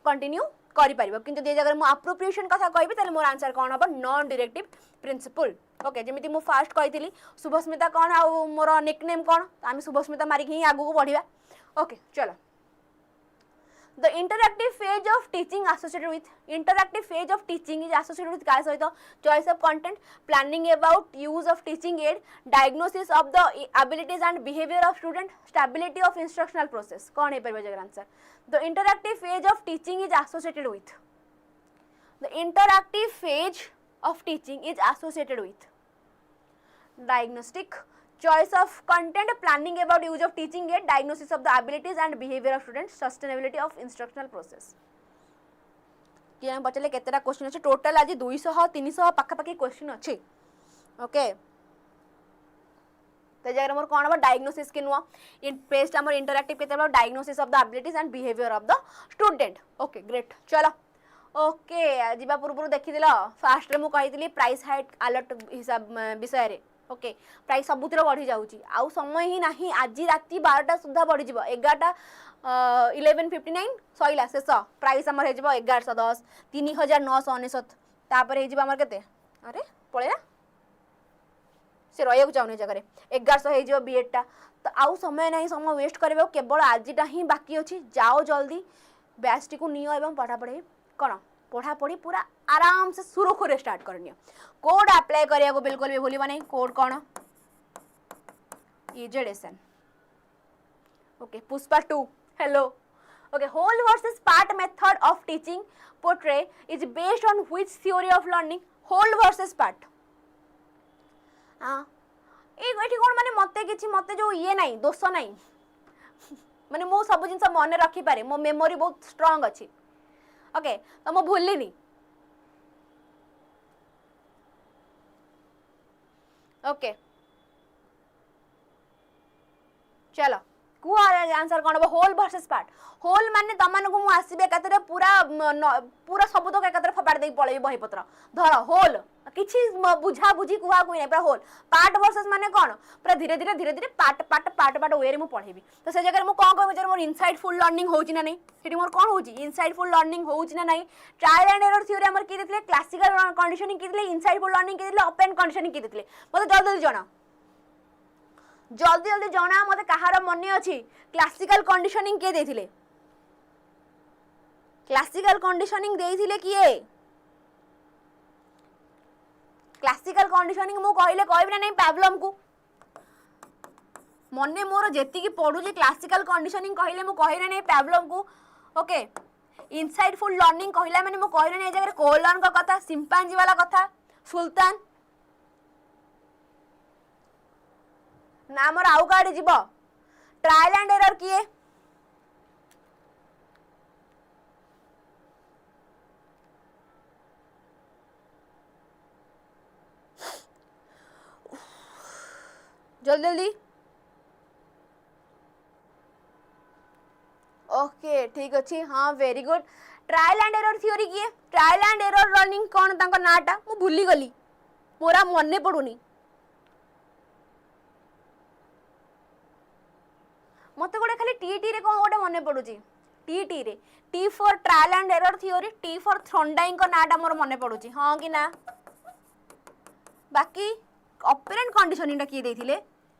कंटिन्यू करि परिबो किंतु जे जगह मु अप्रोप्रिएशन कथा कहबी तले मोर आंसर कोन हबो नॉन डायरेक्टिव प्रिंसिपल ओके जेमिति मु फास्ट कहितली शुभस्मिता कोन आ मोर निकनेम कोन आमी शुभस्मिता मारि ही आगु को बढ़िबा ओके चलो The interactive phase of teaching associated with is associated with काय सहित choice of content, planning about use of teaching aid, diagnosis of the abilities and behavior of student, stability of instructional process. कौन है पर जगह answer? The interactive phase of teaching is associated with. The interactive phase of teaching is associated with diagnostic, choice of content, planning about use of teaching aid, diagnosis of the abilities and behavior of students, sustainability of instructional process. किया बचले केतेटा question अछि total आज 200 300 पाखा पाखी question अछि okay ते जगह हमर कोन बा डायग्नोसिस के नुवा इन पेस्ट हमर इंटरैक्टिव केते बा diagnosis of the abilities and behaviour of the student okay great चलो ओके जीवा पूर्व देखि दिला फास्ट रे मु कहितली प्राइस हाइट अलर्ट हिसाब विषय रे ओके प्राइस सबुतिर बढ़ी जाउची आउ समय ही नाही आज राती 12टा सुधा बढ़ी जिवो 11टा 11:59 सइला शेष प्राइस हमर हे जिवो 1110 3999 तापर हे जिवो हमर केते अरे पळेला से रहियो चाउने जगह रे 1100 हे जिवो B.ED टा तो आउ समय नाही समय वेस्ट करबो केवल आजिटा ही बाकी अछि जाओ जल्दी बैच टी को नियो एवं पढ़ा पढ़े कोन पढ़ा पढ़ी पूरा आराम से सुरखुरे स्टार्ट करनी कोड अप्लाई करिया को बिल्कुल भी भूलिबा नहीं कोड कोन EZSN okay Pushpa 2 hello okay whole versus part method of teaching portray is based on which theory of learning whole versus part हां एठी कोन माने मते जो ये नहीं दोष नहीं माने मो सब जिंस मन रखी पारे मो मेमोरी बहुत स्ट्रांग अछि ओके तो मो भूलिनी ओके चलो कुआ आंसर कोन हो होल वर्सेस पार्ट होल माने तमन को मु आसीबे कतरे पूरा पूरा सब तो कतरे फपाड़ दे पळेबी बही पत्र धर होल किछि बुझा बुझी कुआ कोइ नै पूरा होल पार्ट वर्सेस माने कोन पूरा धीरे धीरे पार्ट वे रे मु पढेबी तो से जगह मु कोन कहबे जे मोर इनसाइटफुल लर्निंग होउची ना नै हेटी मोर कोन होउची इनसाइटफुल लर्निंग होउची ना नै ट्रायल एंड एरर थ्योरी हमर की देतले क्लासिकल कंडीशनिंग की देतले इनसाइटफुल लर्निंग की देतले ओपन कंडीशनिंग की देतले मते जल्दी जाना मते कहार मने अछि क्लासिकल कंडीशनिंग के देथिले क्लासिकल कंडीशनिंग देथिले किए क्लासिकल कंडीशनिंग मु कहले कहबी ना नहीं प्रॉब्लम को मने मोर जेतिकी पढुची क्लासिकल कंडीशनिंग कहले मु कहले नहीं प्रॉब्लम को ओके इनसाइटफुल लर्निंग कहला माने मु कहले नहीं जगह कोलन का कथा सिंपांजी वाला कथा सुल्तान ना मोर आउ काडे जीव ट्रायल एंड एरर किए जल्दी जल्दी ओके ठीक अच्छे हाँ very good trial and error theory किए ट्रायल एंड एरर लर्निंग कौन तांको नाटा मु भूली गली मोरा मने पड़ुनी मत गोटे खाली टीटी रे कौन गोटे मने पड़ुची टीटी रे T for trial and error theory T for Thorndike को नाटा मोर मने पड़ुची हाँ कि ना बाकी ऑपरेंट कंडीशनिंग किए देथिले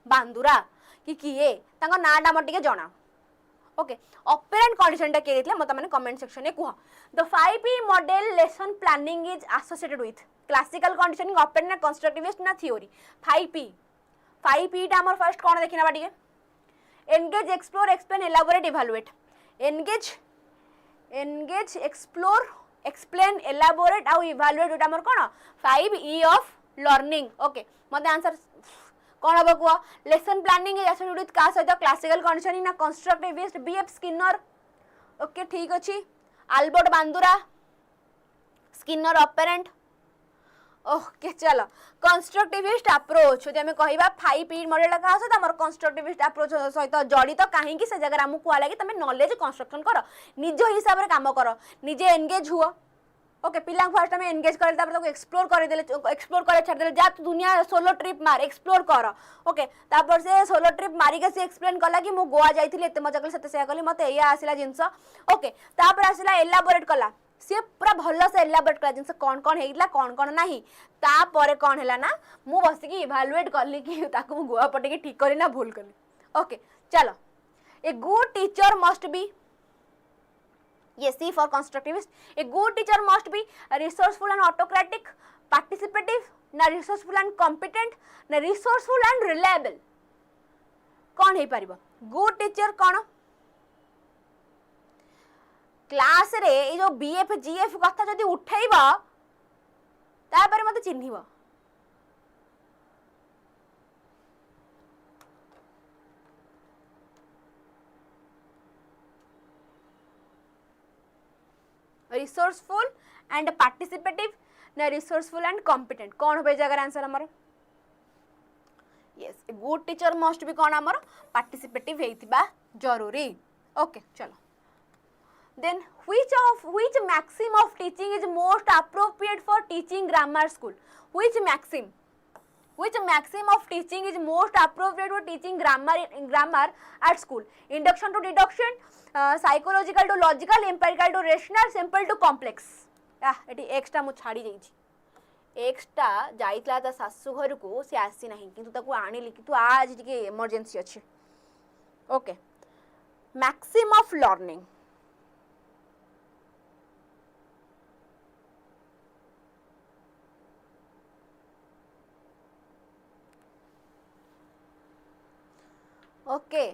बांदुरा कि किए तांको नाटा मत टिके जणा ओके ऑपरेंट कंडीशन टा किए देथिले मत माने कमेंट सेक्शन में कुहा the 5P model lesson planning is associated with classical conditioning operant ना कंस्ट्रक्टिविस्ट ना थ्योरी 5P टा हमर फर्स्ट कोन देखिना बा टिके engage explore explain elaborate evaluate engage explore explain elaborate आउ इवैल्यूएट जोटा हमर कोन 5E ऑफ लर्निंग ओके मते आंसर कौन हम कह लेसन प्लानिंग एसोसिएटेड विथ का सहित क्लासिकल कंडीशनिंग ना कंस्ट्रक्टिविस्ट बीएफ स्किनर ओके ठीक अच्छी Albert Bandura Skinner operant okay चलो कंस्ट्रक्टिविस्ट अप्रोच जब कहवा 5P मॉडल का सहित हमर कंस्ट्रक्टिविस्ट अप्रोच सहित जड़ित कहीं से जगह आमको कुआ लगे तुम नॉलेज कंस्ट्रक्शन कर निज हिसाब से काम कर निजे एंगेज हुआ ओके पिला फर्स्ट आम एंगेज कर एक्सप्लोर कर छाड़ दे जा तू दुनिया सोलो ट्रिप मार एक्सप्लोर कर ओके तापर से सोलो ट्रिप मारिक से एक्सप्लेन कला कि मु गोवा जाइथिली एते मजा कली सते से कली मते या आसिला जिंस ओके तापर आसिला एलाबोरेट कला से पूरा भल से एलाबोरेट कला जिंस कौन हेइला कौन नाही तापर कौन हैला ना मु बसी की इवैल्यूएट करली कि ताको मु गोवा पटे की ठीक करी ना भूल कली ओके चलो a good teacher must be Yes, C for constructivist. A good teacher must be resourceful and autocratic, participative, na resourceful and competent, na resourceful and reliable. कौन है पारिबो? Good teacher कौन? क्लास रे ये जो BF GF कथा जदि उठैबा तापर मते चिन्हिबा resourceful and participative ना resourceful and competent कौन हो जगह आंसर हमारा yes a good teacher must be कौन हमारा participative हेइतिबा जरूरी ओके चलो then which maxim of teaching is most appropriate for teaching grammar school which maxim of teaching is most appropriate for teaching grammar at school induction to deduction psychological to logical empirical to rational simple to complex eighty x टा मु छाड़ी जाइछि x टा जाइतला ता सासु घर को से आसी नाही किंतु ताको आनिली कि तू आज टिके इमरजेंसी अछि okay maxim of learning okay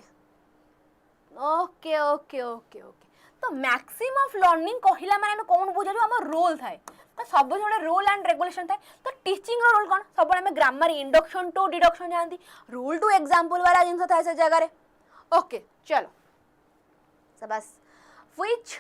okay okay okay okay तो मैक्सिम ऑफ लर्निंग कहला माने हम कोन बुझा जो हमर रोल थाए तो सब जोड़े रोल एंड रेगुलेशन थाए तो टीचिंग रो रोल कोन सब हम ग्रामर इंडक्शन टू डिडक्शन जानती रूल टू एग्जांपल वाला जिंस थाए से जगह रे ओके चलो सबस which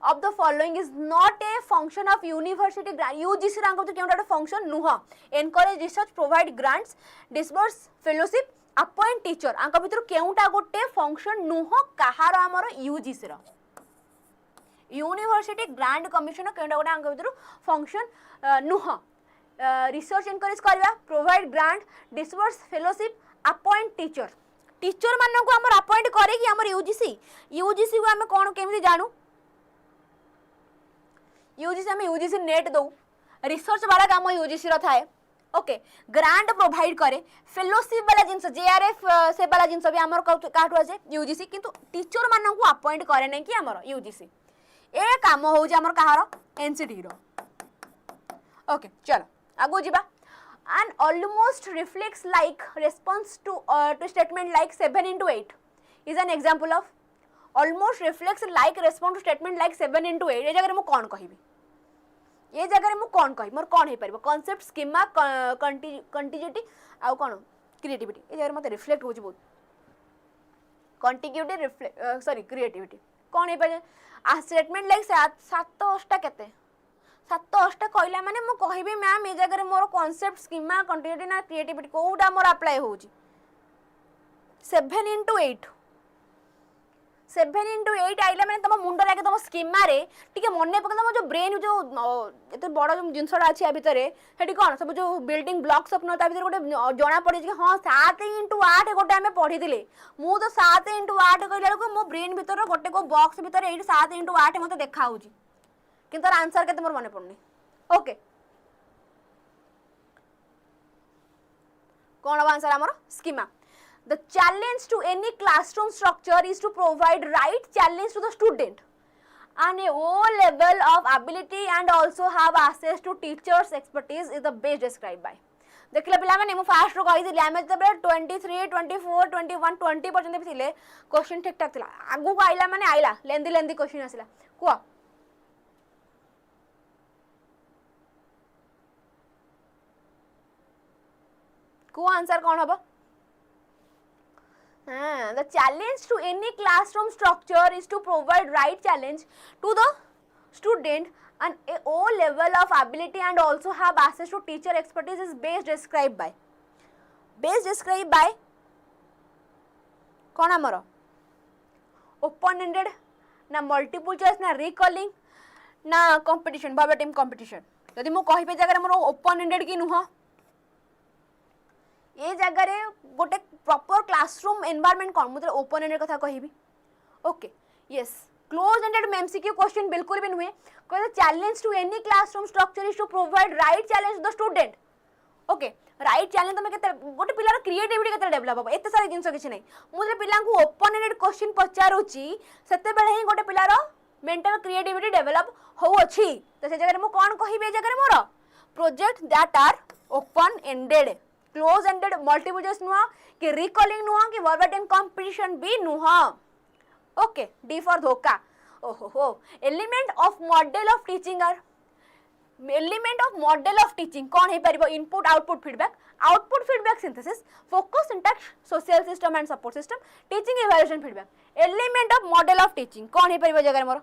of the following is not a function of university UGC रांको तो केउटा फंक्शन नुह encourage research provide grants disburse fellowship appoint teacher आंका भितर केउटा गोटे फंक्शन नुह कहार हमर यूजीसी रो यूनिवर्सिटी ग्रांट कमिशन केउटा गोटे आंका भितर फंक्शन नुह रिसर्च एनकरेज करबा provide grant disburse fellowship appoint teacher teacher मानन को हमर अपॉइंट करे कि हमर यूजीसी को हम कोन केमिति जानू यूजीसी हम यूजीसी नेट दो रिसर्च वाला काम यूजीसी रो थाए ओके ग्रांट प्रोवाइड करे फेलोशिप वाला जिंस जेआरएफ से वाला जिंस भी हमर काठू आसे यूजीसी किंतु टीचर मानन को अपॉइंट करे नै कि हमर यूजीसी ए काम हो जे हमर कहारो एनसीटी रो ओके चलो आगो जिबा an almost reflex like response to statement like 7 into 8 is an example of almost reflex like response to statement like 7 into 8 ए जगह मु कौन कहिबी ये जगह मु कौन कहि मोर कौन हे परबो कांसेप्ट स्कीमा कंटिन्यूटी आ कौन क्रिएटिविटी ए जगह मते रिफ्लेक्ट होची बहुत कंटिन्यूटी रिफ्लेक्ट सॉरी क्रिएटिविटी कौन हे पर आ स्टेटमेंट लाइक 7 8 केते 7 8 कहला माने मु कहिबी मैम ए जगह मोर कांसेप्ट स्कीमा कंटिन्यूटी ना क्रिएटिविटी कोउटा मोर अप्लाई होची 7 into 8 7 into 8 आइला मैंने तुम मुंड लागे तुम स्कीमा रे टिके मने पके तुम जो ब्रेन जो एते बड़ जो जिंसडा अछि आ भितरे हेटी कोन सब जो बिल्डिंग ब्लॉक्स अपन ता भितर गोटे जणा पड़े कि हां 7 into 8 गोटे हमें पढ़ी दिले मु तो 7 into 8 कहला को मो ब्रेन भितर गोटे को बॉक्स भितर एठी 7 into 8 मते देखा होची किंतु आंसर केते मोर मने पड़नी ओके कोन आंसर हमर schema The challenge to any classroom structure is to provide right challenge to the student and a O level of ability and also have access to teachers expertise is the best described by देखले पिला माने मु fast रो कहि दिले आमे तबे 23 24 21 20 पर्यंत भी थिले क्वेश्चन ठीक ठाक थिला आगु को आइला माने आइला लेंदी क्वेश्चन आसिला को आंसर कोन हबो the challenge to any classroom structure is to provide right challenge to the student and a O level of ability and also have access to teacher expertise is best described by कौन आमर open ended ना multiple choice ना recalling ना competition verbatim competition यदि मु कहिबे जगह more open ended कि नुह ये जगह गोटे प्रॉपर क्लासरूम एनवायरनमेंट कौन मुझे ओपन एंडेड कथा कहिबी okay yes close ended MCQ question बिल्कुल भी नुहे कहते challenge to any classroom structure is to provide right challenge to the student okay right challenge तुम केते गोटे पिलार क्रिएटिविटी केते डेवलप हो एते सारा जिंस किछ नै मुझे पिला को ओपन एंडेड क्वेश्चन पचारुची सेते बेले ही गोटे पिलार मेंटल क्रिएटिविटी डेवलप हो अछि तो से जगह मु कोन कहिबे जगह मोर project that are open ended close ended multiple choice नुह कि रिकॉलिंग नुह कि वर्बेटिम कंपटीशन भी नुह ओके डी फॉर धोखा ओहो element of model of teaching are element of model of teaching कौन हे परिबो input output feedback synthesis focus syntax social system and support system teaching evaluation feedback element of model of teaching कौन हे परिबो जगह मोर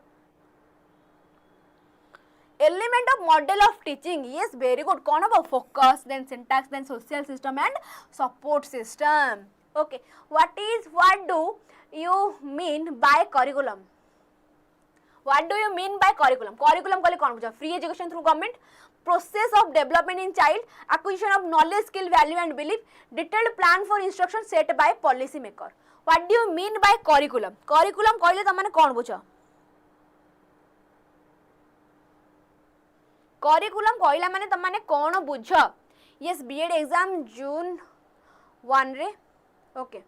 element of model of teaching yes very good कौन अब focus then syntax then social system and support system okay what do you mean by curriculum curriculum कहले कौन बुझा free education through government process of development in child acquisition of knowledge skill value and belief detailed plan for instruction set by policy maker what do you mean by curriculum कहले त माने कौन बुझा curriculum कहला माने त माने कोन बुझ यस बीएड एग्जाम जून 1 रे ओके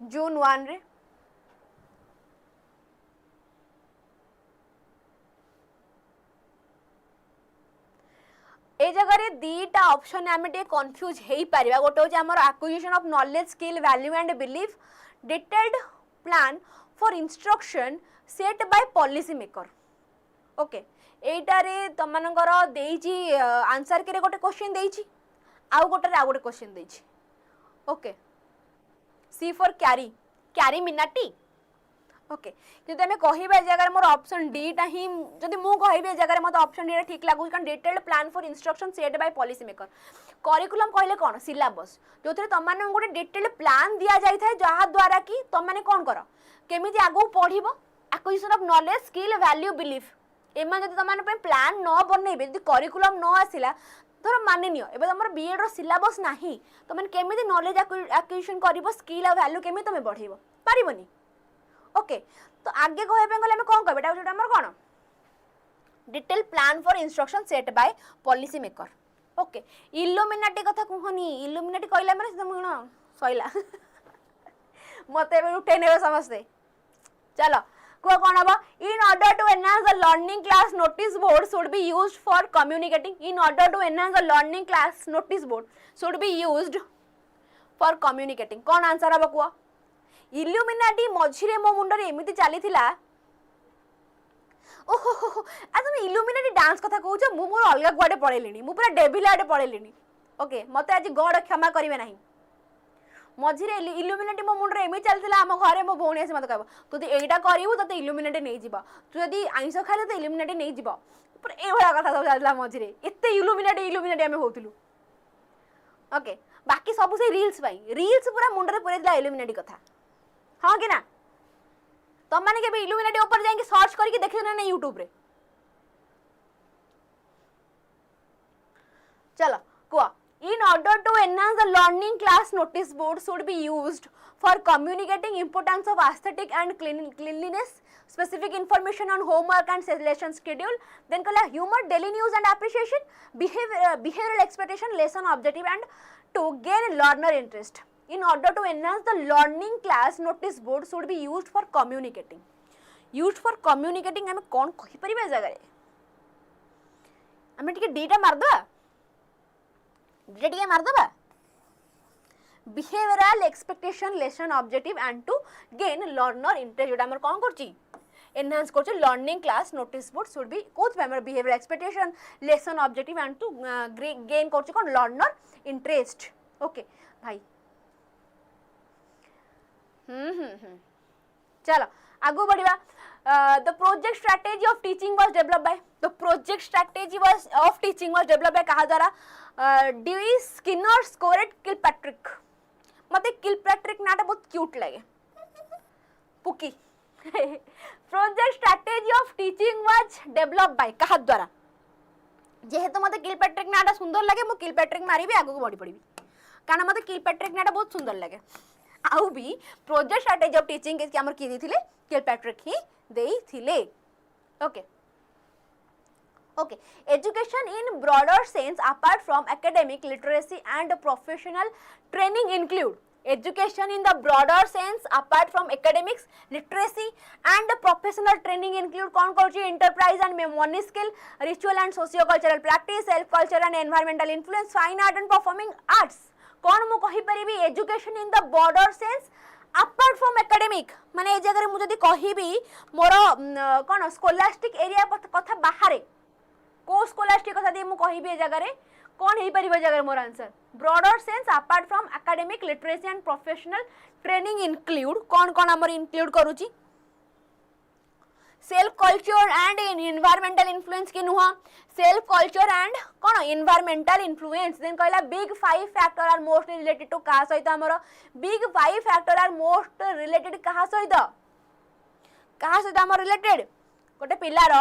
जून 1 रे ए जगह रे दीटा ऑप्शन आमे टे कंफ्यूज हेई परिबा गोटे हो हमर acquisition of knowledge skill value and belief detailed plan for instruction set by policy maker okay एटारे तमनकर देइची आंसर के गोटे क्वेश्चन देइची आउ गोटे क्वेश्चन देइची okay C for Carry Minati okay जदि हमें कहबे जगह मोर ऑप्शन डी टा ही जदि मु कहबे जगह मते ऑप्शन डी ठीक लागु कारण detailed plan for instruction set by policy maker curriculum कहले कोन सिलेबस जोथरे तमन गोटे डिटेल्ड प्लान दिया जाय थाए जहा द्वारा कि तमने कोन कर केमिति आगु पढिबो acquisition of knowledge skill value belief एमा जदि तमन पे प्लान न बनैबे जदि करिकुलम न आसिला धर माने नियो एबे हमर बीएड रो सिलेबस नाही तमन केमिति नॉलेज एक्विजिशन करिवो स्किल आ वैल्यू केमिति तमे बढ़ेबो पारिबोनी ओके तो आगे कहबे गले हम कोन कहबे एटा जोटा हमर कोन detail plan for instruction set by policy maker okay illuminati कथा कहनी इल्लुमिनाटी कहला माने तुम सइला मते एबे उठे नेबे समझते चलो को कौन हम in order to enhance the learning class notice board should be used for communicating in order to enhance the learning class notice board should be used for communicating कौन आंसर हम को इल्यूमिनाटी मझिरे मो मुंडर एमिति चलीथिला ओहो आ तुम इल्यूमिनाटी डांस कथा कहूछ मु मोर अलग गुआडे पळेलिनी मु पूरा डेविल आडे पळेलिनी ओके मते आज गॉड क्षमा करिवे नाही मझिरे इल्यूमिनाटी मो मुंडरे एमि चलथिला हम घरे मो भौणी आसी मते कहबो तू तो एटा करिवु तते इल्यूमिनाटी नै जिबा तू यदि आइंस खाले तो इल्यूमिनाटी नै जिबा पर ए भला कथा सब चलथिला मझिरे एते इल्यूमिनाटी हम होतिलु ओके बाकी सब से रील्स पूरा मुंडरे पुरे दिला इल्यूमिनाटी कथा हां कि ना तुम मैंने के इल्यूमिनाटी ऊपर जाके सर्च करके देखे ना यूट्यूब रे चलो कुआ in order to enhance the learning class notice board should be used for communicating importance of aesthetic and cleanliness specific information on homework and lesson schedule then kala humor daily news and appreciation behavioral expectation lesson objective and to gain learner interest in order to enhance the learning class notice board should be used for communicating हमें कौन कहि परिबे जगह हमें टिके डीटा मार दो मारदबा behavioural expectation lesson objective and to gain learner interest जोटा हमर कोन करची एनहांस करची learning class notice board should be कोच हमर behavioural expectation lesson objective and to gain करची कोन लर्नर इंटरेस्ट ओके भाई चलो आगो बढ़िबा the project strategy of teaching was developed by कहा द्वारा ड्यूई स्किनर स्कोरेट किलपैट्रिक मते किलपैट्रिक नाटा बहुत क्यूट लगे pookie project strategy of teaching was developed by कहा द्वारा जेहेतु मते किलपैट्रिक नाटा सुंदर लगे मु किलपैट्रिक मारिबी आगो बढ़ी पड़िबी कारण मते किलपैट्रिक नाटा बहुत सुंदर लगे आउ भी प्रोजेक्ट स्ट्रैटेजी ऑफ टीचिंग के हमर की दिथिले किलपैट्रिक ही देई थिले okay Okay, education in broader sense apart from academic literacy and professional training include education in the broader sense apart from academics literacy and professional training include कौन Cauchy enterprise and money skill ritual and socio-cultural practice self culture and environmental influence fine art and performing arts कौन मु कहि परिबी education in the broader sense apart from academic माने ए जगह मु जदी कहिबी मोर कोन scholastic area कथा बाहरे को स्कॉलास्टिक कथा दे मु कहिबी ए जगह रे कौन हेई परिबो जगह मोर answer broader sense apart from academic literacy and professional training include कौन कौन हमर इंक्लूड करूची self culture and environmental influence के नुहा सेल्फ कल्चर एंड कौन एनवायरमेंटल इन्फ्लुएंस देन कहला big 5 factor are most related to कहा सहित हमर big 5 factor are most related कहा सहित हमर रिलेटेड गोटे पिलार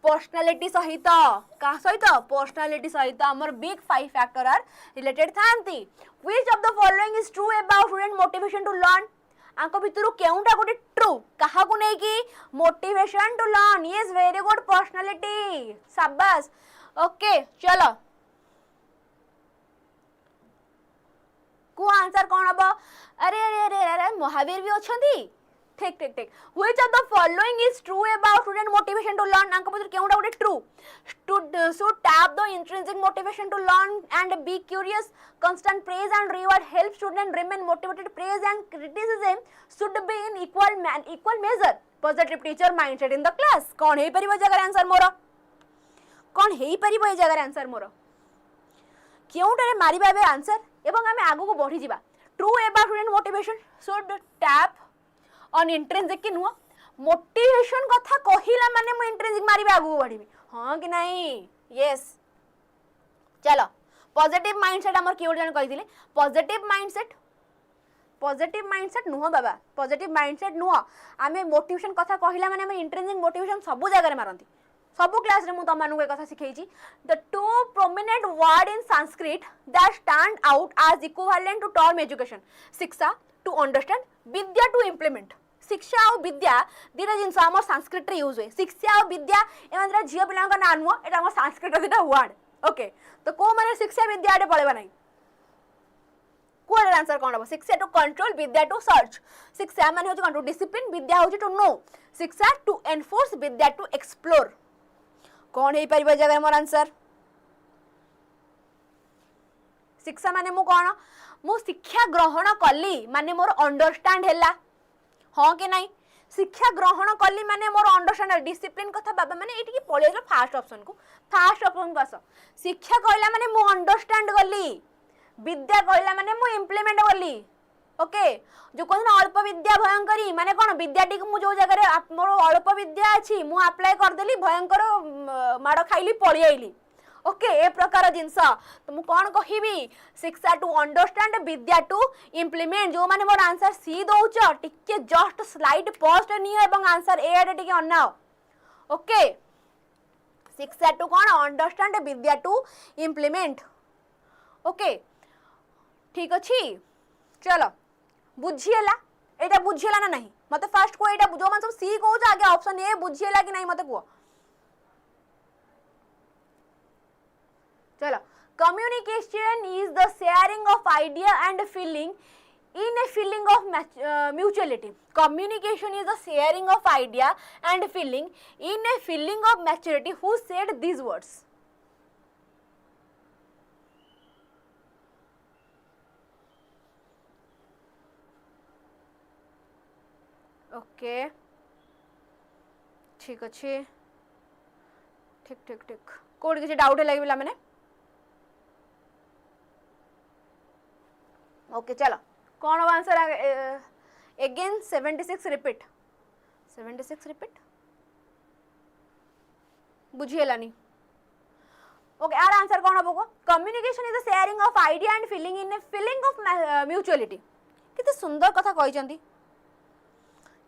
पर्सनालिटी सहित कहा सहित पर्सनालिटी सहित हमर बिग 5 फैक्टर आर रिलेटेड थांती which of the following is true about student motivation to learn आंको भितरु केउंटा गोटे ट्रू कहा को नै की motivation to learn yes very good personality शाबाश ओके चलो को आंसर कोन हबो अरे अरे अरे अरे महावीर भी अछंती ठीक ठीक ठीक which of the following is true about student motivation to learn आंको भितर केउंटा गोटे true should tap the intrinsic motivation to learn and be curious constant praise and reward help student remain motivated praise and criticism should be in equal measure positive teacher mindset in the class कौन हेई परिबो जगह answer मोर कौन हेई परिबो ए जगह answer मोर केउंटा रे मारिबा बे आंसर एवं हमें आगु को बढ़ी जिबा true about student motivation should tap on intrinsic कि नुआ मोटिवेशन कथा कहिला माने मु इंट्रिंसिक मारिबे आगु बढ़ीबी हां कि नहीं यस चलो पॉजिटिव माइंडसेट हमर की जन कहिथिले पॉजिटिव माइंडसेट नुह बाबा पॉजिटिव माइंडसेट नुह आमे मोटिवेशन कथा कहिला माने हम इंट्रिंसिक मोटिवेशन सब जगह रे मारंती सब क्लास रे मु त मानु कथा सिखैची the two prominent word in Sanskrit that stand out as equivalent to term education शिक्षा to understand Vidya to implement शिक्षा और विद्या दीटा जिनस आम संस्कृत यूज हुए शिक्षा और विद्या एम झील पिला ना नुह एटा संस्कृत दीटा वर्ड ओके तो को माने शिक्षा विद्या पड़ेगा ना कोर आंसर कौन हम shiksha to control vidya to search shiksha माने होची कौन टू डिसिप्लिन विद्या होची to know shiksha to enforce vidya to explore कौन हे परिबो जगह मोर आंसर शिक्षा माने मु कौन मु शिक्षा ग्रहण कली माने मोर अंडरस्टैंड हैला हां कि नहीं शिक्षा ग्रहण कली माने मोर अंडरस्टैंड डिसिप्लिन कथा बाबा माने एठी की पळेला फर्स्ट ऑप्शन को आस शिक्षा कहला माने मु अंडरस्टैंड कली विद्या कहला माने मु इम्प्लीमेंट कली ओके जो कहन अल्प विद्या भयंकरी माने कोन विद्याटी को मु जो जगह रे मोर अल्प विद्या अछि मु अप्लाई कर देली भयंकर माड़ खाइली पळी आइली ओके ए प्रकार जिनस तो मु कोन कहिबी shiksha to understand Vidya to implement जो माने मोर आंसर सी दोउच टिके जस्ट स्लाइड पोस्ट नि एवं आंसर ए आडे टिके अनाओ ओके शिक्षा टू कोन understand Vidya to implement okay ठीक अछि चलो बुझिएला एटा बुझिएला ना नहीं मते फर्स्ट को एटा जो मान सब सी कहू आगे ऑप्शन ए बुझिएला कि नहीं मते को चलो communication is the sharing of idea and feeling in a feeling of mutuality communication is the sharing of idea and feeling in a feeling of maturity who said these words okay ठीक अच्छे ठीक ठीक ठीक code किसी doubt है लगे मैंने okay चलो कौन हो आंसर अगेन 76 रिपीट 76 रिपीट बुझिएलानी ओके यार आंसर कौन हम को communication is the sharing of idea and feeling in a feeling of mutuality कितने सुंदर कथा कहिसंती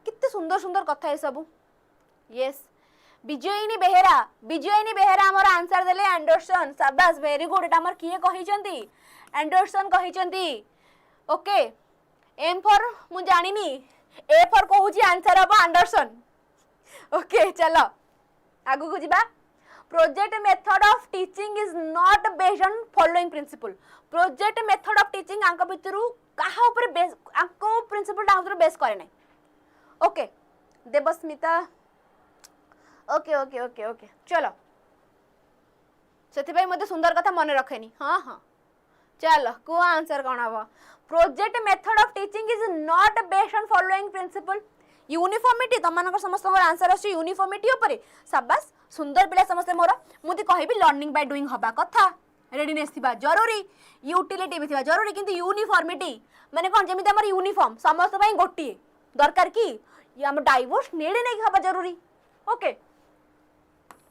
कितने सुंदर सुंदर कथा है सब यस विजयिनी बेहेरा हमर आंसर देले एंडरसन शाबाश वेरी गुड एटा हमर किए कहिसंती एंडरसन कहिसंती ओके एम फॉर मु जानिनी ए फॉर कहूची आंसर अब एंडरसन ओके चलो आगु को जिबा project method of teaching is not based on following principle project method of teaching आंक भितरु काहा ऊपर बेस आंको प्रिंसिपल ता ऊपर बेस करे नै okay Debasmita okay okay okay okay चलो से मत सुंदर कथा मन रखेनी हाँ हाँ चलो को आंसर कौन हम project method of teaching is not based on following principle uniformity तुम समस्त आंसर अच्छे यूनिफॉर्मिटी उपरे शाबाश सुंदर पिला समस्त मोर मुझे कहबी लर्निंग बाय डूइंग हबा कथा रेडीनेस थिबा जरूरी यूटिलिटी भी थिबा जरूरी किंतु यूनिफॉर्मिटी माने कोन जेमिति हमर यूनिफॉर्म समस्त पई गोटिए दरकार की ये हम डाइवोर्स नेड़े नहीं हबा जरूरी okay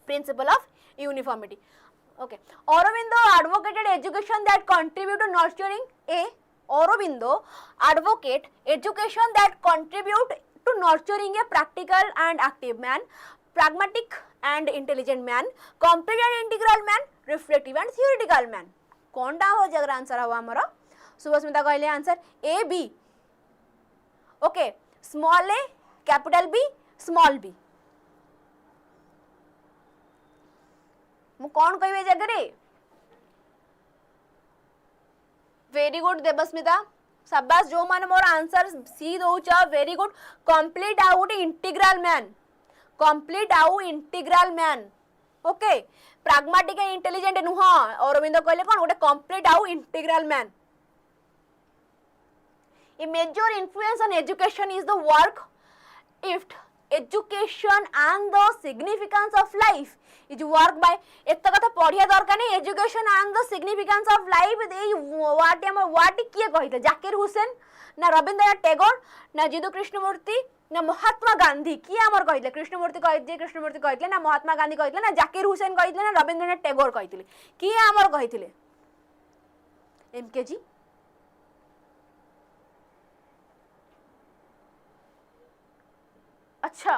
principle of uniformity okay Aurobindo advocated education that contribute to nurturing a Aurobindo advocate education that contribute to nurturing a practical and active man pragmatic and intelligent man complete and integral man reflective and theoretical man कौन टा हो जगह answer हवा हमरो सुभस्मिता कहले answer A B okay small A capital B small B मु कौन कहबे जगह रे वेरी गुड देवस्मिता शाबाश जो माने मोर आंसर सी दोउछ very good complete out integral man okay pragmatic and intelligent नुह अरविंद कहले कोन गोटे complete out integral man A major influence on education is the work if education and the significance of life is work by एत कथा पढ़िया दरकार नहीं education and the significance of life they what किए कहिते जाकिर हुसैन ना रविंद्रनाथ टैगोर ना जीदु कृष्णमूर्ति ना महात्मा गांधी किए हमर कहिते कृष्णमूर्ति कहिते ना महात्मा गांधी कहिते ना जाकिर हुसैन कहिते ना रविंद्रनाथ टैगोर कहिते किए हमर कहिते एमकेजी अच्छा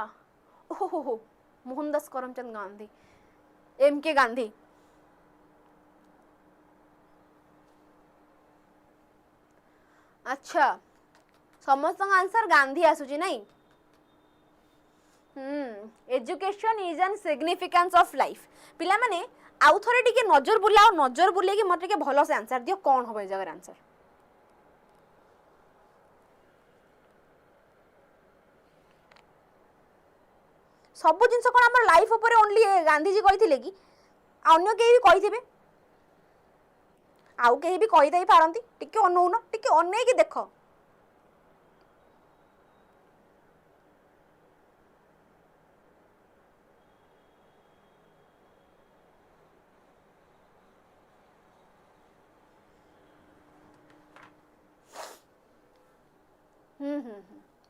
ओहो मोहनदास करमचंद गांधी एम के गांधी अच्छा समस्त आंसर गांधी आसुची नहीं education is an significance of life पिला माने आउ थोड़े टिके नजर बुलाओ नजर बुले कि मत टिके भलो से आंसर दियो कौन होबे जगह आंसर सब जिनस कौन आम लाइफ उपर ओनली गांधीजी कही कि अन्य कहीं भी कही आउ कहीं भी कहीदे पारती टिके अनौन टिके अनेक देख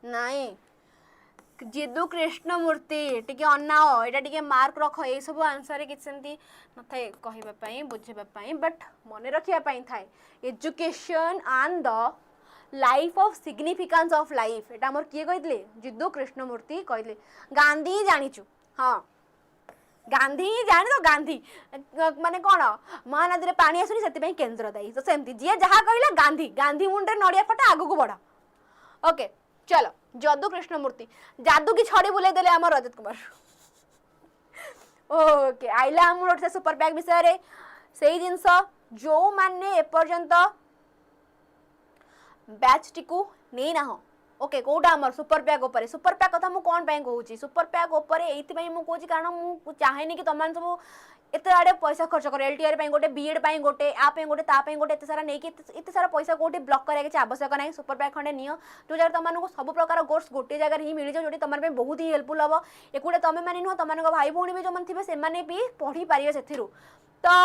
नाई जिदु कृष्णमूर्ति टिके अनाओ एटा टिके मार्क रख ए सब आंसर किसी सेमती न थाए कहबा बुझेबा बट मन रखिया थाए education and the life of significance of life एटा हमर किए कहितले जिदु कृष्णमूर्ति कहितले गांधी जानिचु हाँ गांधी जानी तो गांधी माने कौन महानदी में पानी आसुनी से केन्द्र दायी तो सेमती जी जहाँ कहला गांधी गांधी मुंडे नड़िया फटा आगू को बढ़ ओके चलो जदु कृष्णमूर्ति जादू की छड़ी बुले देले हमर रजत कुमार ओके आइला हमर से सुपर पैक विषय रे सेही जिंस जो माने एपर्यंत बैच टिकू नहीं ना हो ओके कोटा हमर सुपर पैक कथा मु कोन पय कहूची सुपर पैक ऊपर एथि पय मु कहूची कारण मु चाहेनी कि तमान सब एते आड़े पैसा खर्च कर एलटीआर पय गोटे बीएड पय गोटे आ पय गोटे ता पय गोटे एते सारा नै कि एते सारा पैसा कोठी ब्लॉक करे के आवश्यक नै सुपर पैक खंडे नियो जो जर तमान को सब प्रकार कोर्स गोटे जगह ही मिल जाओ जोटी तमान पे बहुत ही हेल्पफुल हबो एकुडे तमे माने नो तमान को भाई भौणी भी जो मन थिबे से माने भी पढ़ी पारिबे सेथिरु तो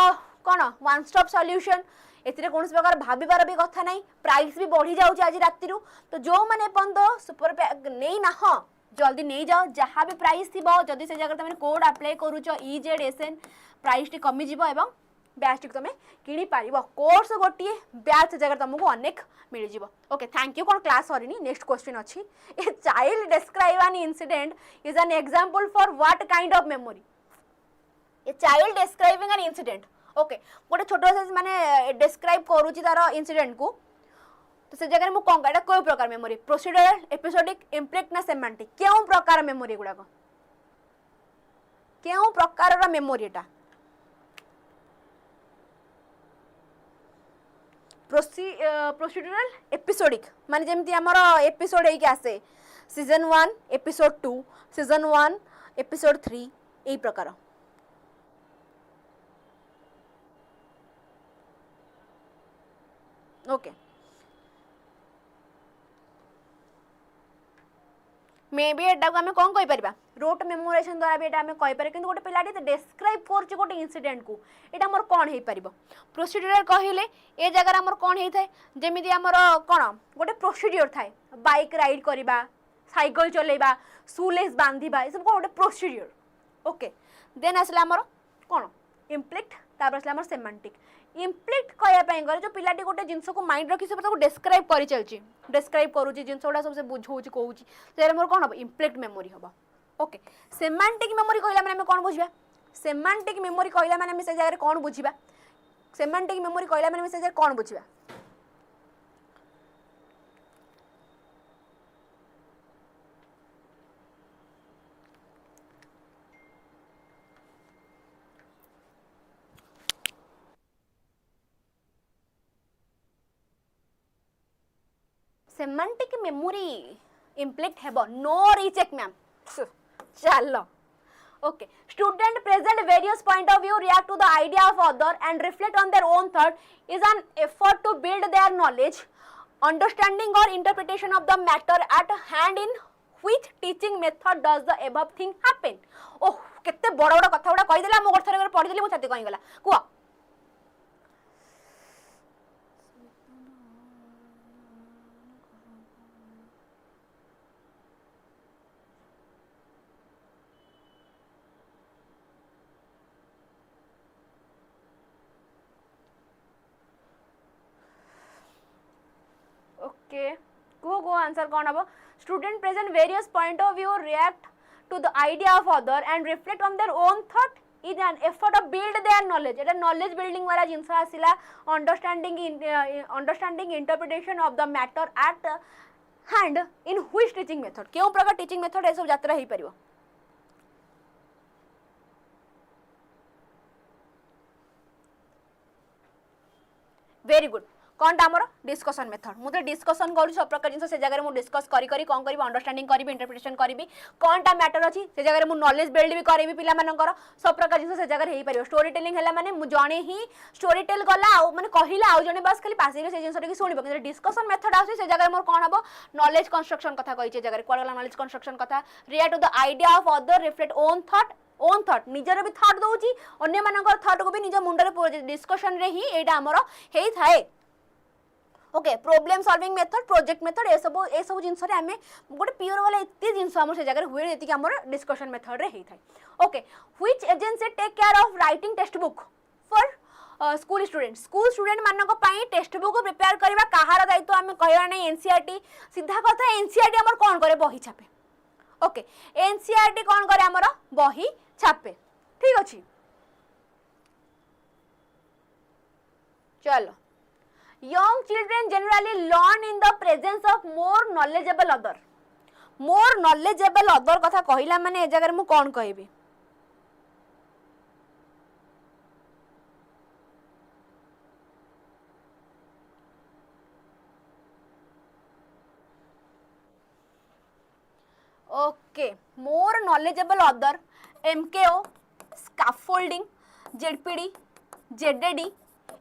कोन वन स्टॉप सॉल्यूशन एथिरे कौन प्रकार भाबार भी कथा नहीं प्राइस भी बढ़ी जाऊँ आज राति तो जो मैंने पर्यटन सुपर पैक नहीं ना हाँ जल्दी नहीं जाओ जहाँ भी प्राइस थी जदि से जगह तुम कोड अप्लाई करुच इ-Z-S-N प्राइस टी कमिज बैच टी तुम कि पार कोर्स गोटे बैच जगह तुमको अनेक मिल जाव ओके थैंक यू कौन क्लास सरीनी नेक्स्ट क्वेश्चन अच्छी a child describe an incident is an example for what kind of memory a child describing an incident okay गोटे छोट से माने डिस्क्राइब करूची तार इंसिडेंट को तो से जगह मु कौन कोई प्रकार मेमोरी प्रोसीड्यूरल एपिसोडिक इम्प्लिक्ट ना सेमांटिक केउ प्रकार मेमोरी गुडा केउ प्रकार मेमोरी एटा प्रोसीड्यूरल एपिसोडिक माने जेमती हमर एपिसोड हे के आसे सीजन 1 एपिसोड 2 सीजन 1 एपिसोड 3 एई प्रकार ओके मे बी एटा को आमे कोन कहि परबा रोट मेमोराइजेशन द्वारा भी एटा आमे कहि पारे किंतु गोटे पिलाटी डिस्क्राइब करछि गोटे इंसिडेंट को एटा हमर कोन हे परबो प्रोसीड्यूरल कहिले ए जगह हमर कोन हे थाए जेमिति हमर कोन गोटे प्रोसीड्यूर थाए बाइक राइड करबा साइकिल चलेबा सुलेस बांधिबा ए सब कोन गोटे प्रोसीड्यूर ओके देन आसला हमर कोन इम्प्लिक्ट तापर आसला हमर सेमांटिक इम्प्लिक्ट कहयापाई गले जो पिलाटी गोटे जिनस को माइंड रखी सब डिस्क्राइब कर चलची डिस्क्राइब करूची जिनस गुड़ा सब से बुझौची कहूची से मोर कोन हम इम्प्लिक्ट मेमोरी हम ओके सेमांटिक मेमोरी कहला माने हम कोन बुझिबा सेमांटिक मेमोरी कहला माने हम से जगह कोन बुझिबा सेमांटिक मेमोरी कहला माने हम से जगह कोन बुझिबा सेमांटिक मेमोरी इम्प्लिक्ट हेबो नो रीचेक मैम चलो okay student present various point of view react to the idea of other and reflect on their own thought is an effort to build their knowledge understanding और interpretation of the matter at hand in which teaching method does the above thing happen ओह केते बड़ बड़ कथा गुडा कहि देला मो गथरे पढि देली मो छाती कहि गला कुआ go answer कौन हम student present various point of view react to the idea of other and reflect on their own thought is an effort of build their knowledge एटा नॉलेज बिल्डिंग वाला जिंस आसिला understanding interpretation of the matter at hand in which teaching method केउ प्रकार teaching method ए सब यात्रा ही परिबो very good कौनटा आमर डिस्कसन मेथड मुझे डिस्कसन करूँ सब प्रकार जिन से जगह मुझे डिस्कस करी कौन करी अंडरस्टैंडिंग करी इंटरप्रिटेशन करी कौनटा मैटर अच्छी से जगह मुझे नॉलेज बिल्ड भी करी पिलामानकर सब प्रकार जिन से जगह हो पार स्टोरी टेलिंग है माने जड़े ही स्टोरी टेल गला माने कहला आउ जने बस खाली पासिक से जिन शुणव कि डिस्कसन मेथड आसे से जगह मोर कौन हम नॉलेज कंस्ट्रक्शन कथा कही जगह कौन गला नॉलेज कंस्ट्रक्शन कथा react to the idea of other reflect own thought निजर भी थॉट दउची अन्य मानकर थॉट को भी निज मुंडरे डिस्कशन रे ही एटा हमर हेई थाए okay problem solving method project method ए सब जिनस रे हमें गोटे प्योर वाला इत्ते जिनस हमर से जगह हुए एति हमर डिस्कशन मेथड रे हेई थाए okay which agency take care of writing text book for school student मानक पई टेक्स्ट बुक प्रिपेयर करबा कहार दायित्व हमें कहबा नै एनसीईआरटी सीधा कथा एनसीईआरटी हमर कोन करे बही छापे ओके एनसीईआरटी कोन करे हमर बही छापे ठीक अछि चलो young children generally learn in the presence of more knowledgeable other कथा कहिला माने ए जगह मु कोन कहबी ओके मोर knowledgeable other MKO scaffolding ZPD जेडेडी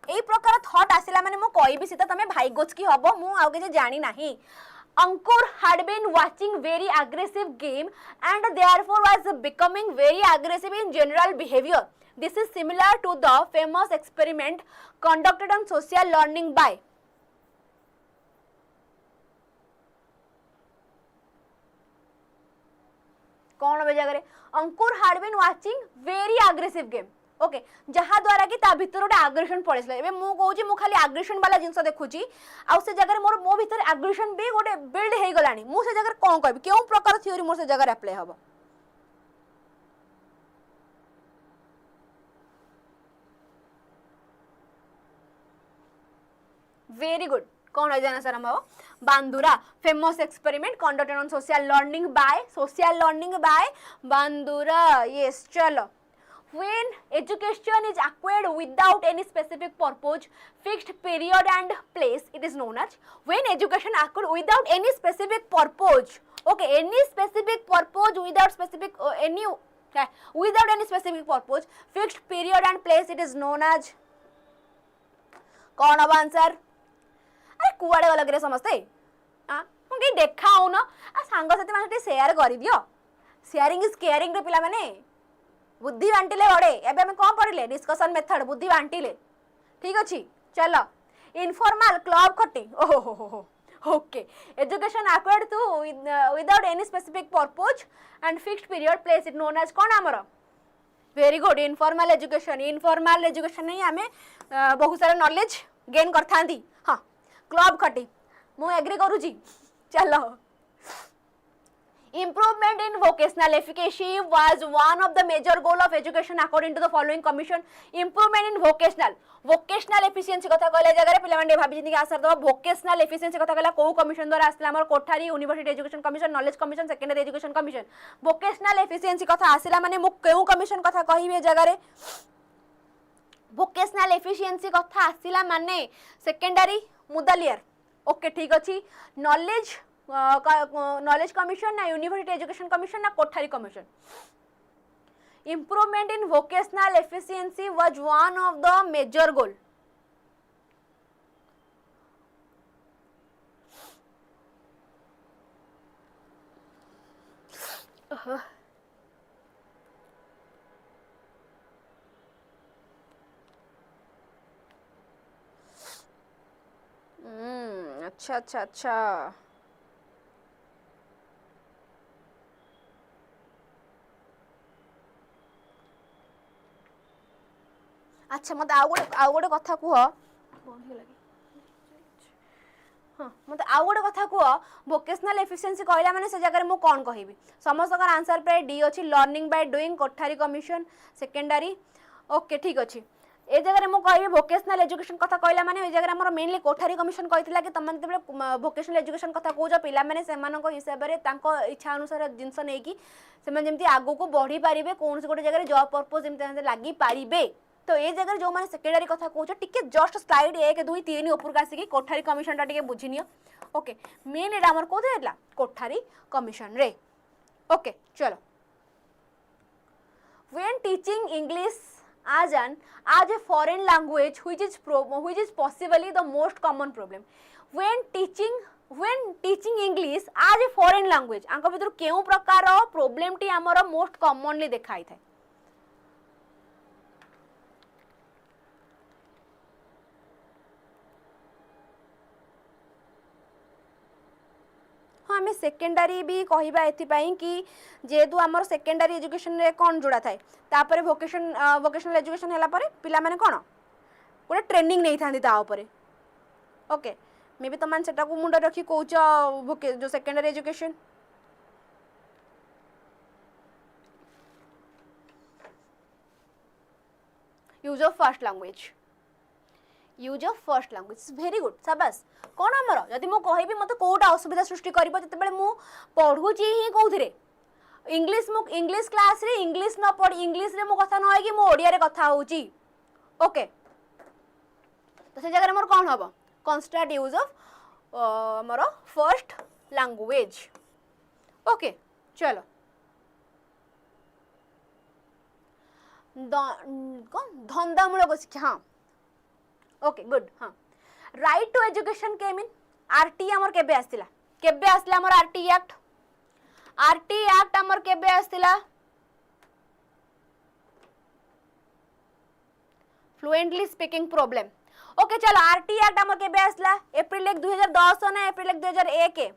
एई प्रकार थॉट आसिला माने मु कहबी सीता तमे भाई गोच की हबो मु आउ के जानी नाही अंकुर had been watching very aggressive game and therefore was becoming very aggressive in general behavior. This is similar to the famous experiment conducted on social learning by कौन बे जगह अंकुर had been watching very aggressive game okay जहाँ द्वारा कि ता भीतर गोटे आग्रेशन पड़े एबे मु कहूँ मु खाली आग्रेशन वाला जिनस देखुची आउ से जगह मोर मो भीतर आग्रेशन भी गोटे बिल्ड हो गलानी मु से जगह कौन कहबी केउ प्रकार थ्योरी मोर से जगह अप्लाई हबो वेरी गुड कौन है जाना सर हम Bandura famous experiment conducted on social learning by Bandura yes चलो when education is acquired without any specific purpose fixed period and place it is known as when education acquired without any specific purpose okay any specific purpose without specific without any specific purpose fixed period and place it is known as कौन अब answer अरे कुआडे गला करे समझते हां हम के देखाऊ न आ सांग साथी माने शेयर करि दियो शेयरिंग इज केयरिंग रे पिला माने बुद्धि बांटिले बड़े एबे हम कौन पढ़िले डिस्कशन मेथड बुद्धि बांटिले ठीक अछि चलो इनफॉर्मल क्लब खटी ओहो okay education acquired to without any specific purpose and fixed period place it known as कौन हमर वेरी गुड इनफॉर्मल एजुकेशन नहीं हमें बहुत सारा नॉलेज गेन करथांती हां क्लब खटी मु एग्री करूची चलो Improvement in vocational efficacy was one of the major goal of education according to the following commission. Improvement in vocational efficiency कथा कहले जगह रे पिला माने भाबी जिंदगी आसर दबा vocational efficiency कथा कहला को कमिशन द्वारा आसला हमर Kothari university Education commission knowledge commission secondary education commission vocational efficiency कथा आसला माने मु केउ कमिशन कथा कहिबे जगह रे vocational efficiency कथा आसला माने सेकेंडरी मुदलियर ओके ठीक अछि नॉलेज कमिशन ना यूनिवर्सिटी एजुकेशन कमिशन ना Kothari commission improvement in vocational efficiency was one of the major goal अच्छा अच्छा मत आउ गोटे कथा कह हाँ मत आउ गोटे कथा कह वोकेशनल एफिशिएंसी कहला माने से जगह मु कौन कहबी समस्त आंसर पे डी अच्छी learning by doing Kothari commission secondary okay ठीक अच्छी ए जगह मु कहबी वोकेशनल एजुकेशन कथा कहला माने ए जगह हमर मेनली कोठारी कमिशन कहितला कि तमन तबे वोकेशनल एजुकेशन कथा कहू पिला माने सेमानक हिसाब रे तांको इच्छा अनुसार जिंस नै कि सेमान जेमति आगो को बढ़ी पारिबे कोन से गोटे जगह जॉब पर्पस जेमति लागि पारिबे तो ये जगह जो मैंने सेकेंडरी कथा कहूँ टिके जस्ट स्लाइड 1 2 3 ऊपर आसिक कोठारी कमिशन टा टिके बुझी नियो ओके मेन एटा हमर कोथे हेला कोठारी कमिशन रे ओके चलो when teaching English as a foreign language which is possibly the most common problem when teaching English as a foreign language आंक भितर केउ प्रकार प्रॉब्लम टी हमर मोस्ट कॉमनली देखाई थाए हाँ आम सेकेंडरी भी कहवा एपाई कि जेहेतु आमर सेकेंडरी एजुकेशन रे कौन जोड़ा थाए तापर वोकेशनल एजुकेशन है पिला माने कौन गोटे ट्रेनिंग नहीं था ताऊपर ओके मे भी तुम से मुंड रखी कौच जो secondary education use of first language use of first language very good शाबाश कौन आमर जदि मु कहबी मत कोटा असुविधा सृष्टि करिवो जतबेले मु पढुची ही कोउथिरे इंग्लिश क्लास रे इंग्लिश न पढ़ इंग्लिश रे मो कथा न होई कि मो ओडिया रे कथा होउची ओके तो से जगह रे मोर कौन हबो कॉन्स्टेंट यूज ऑफ हमर फर्स्ट लैंग्वेज ओके चलो धंदामूलक शिक्षा हाँ ओके गुड हाँ राइट टू एजुकेशन के मीन आरटी आमर केबे आसला आमर आरटी एक्ट आमर केबे आसला फ्लुएंटली स्पीकिंग प्रॉब्लम ओके चलो आरटी एक्ट आमर केबे आसला अप्रैल 1 2010 ना अप्रैल 1 2001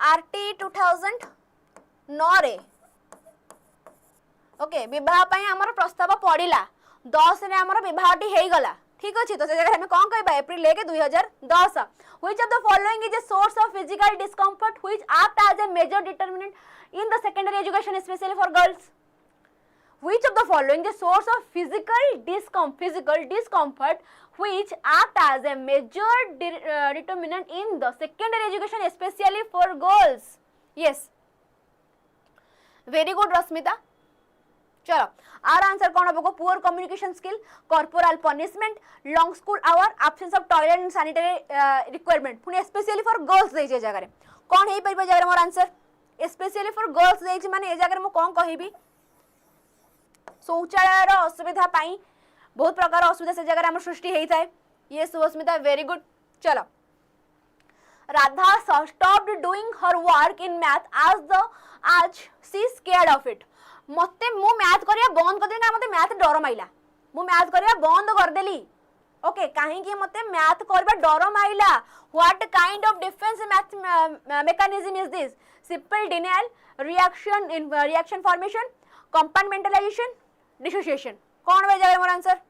आरटी 2009 रे ओके विवाह पई आमर प्रस्ताव पड़िला 10 रे आमर विवाहटी हेई गला ठीक अच्छे तो से जगह हमें कौन कहबा April 1 2010 which of the following is a source of physical discomfort which act as a major determinant in the secondary education specially for girls which of the following is a source of physical discomfort which act as a major determinant in the secondary education especially for girls yes very good Rashmita चलो आर answer कौन हम poor communication skill corporal punishment long school hour absence of toilet and sanitary requirement पुनी specially for girls देजे जगह रे कौन हेई परिबा जगह मोर आंसर स्पेशली फॉर गर्ल्स देछि माने ए जगह मु कोन कहिबी शौचालय रो असुविधा पाई बहुत प्रकार असुविधा से जगह हमर सृष्टि हेई थाए ये सुभस्मिता वेरी गुड चलो Radha stopped doing her work in math as she scared of it मते मु मैथ करिया बंद कर देना मते मैथ डर माइला मु मैथ करिया बंद कर देली ओके काहे कि मते मैथ करबा डर माइला व्हाट काइंड ऑफ डिफेंस मैथ mechanism is this simple denial reaction formation compartmentalisation dissociation कौन बे जगह मोर आंसर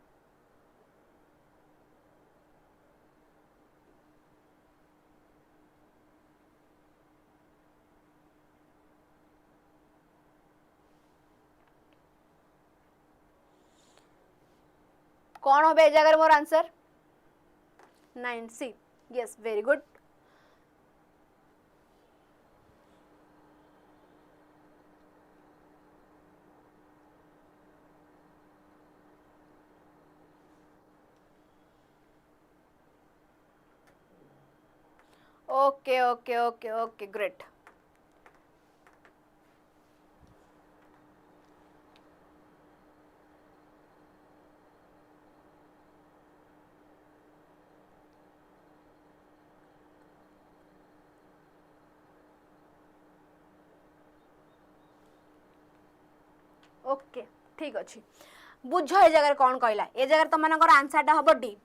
कौन हो बे जगह मोर answer 9C yes very good okay okay okay okay great okay ठीक अच्छे बुझ ए जगह कौन कहला ए जगह तुम मानकर आंसर हम D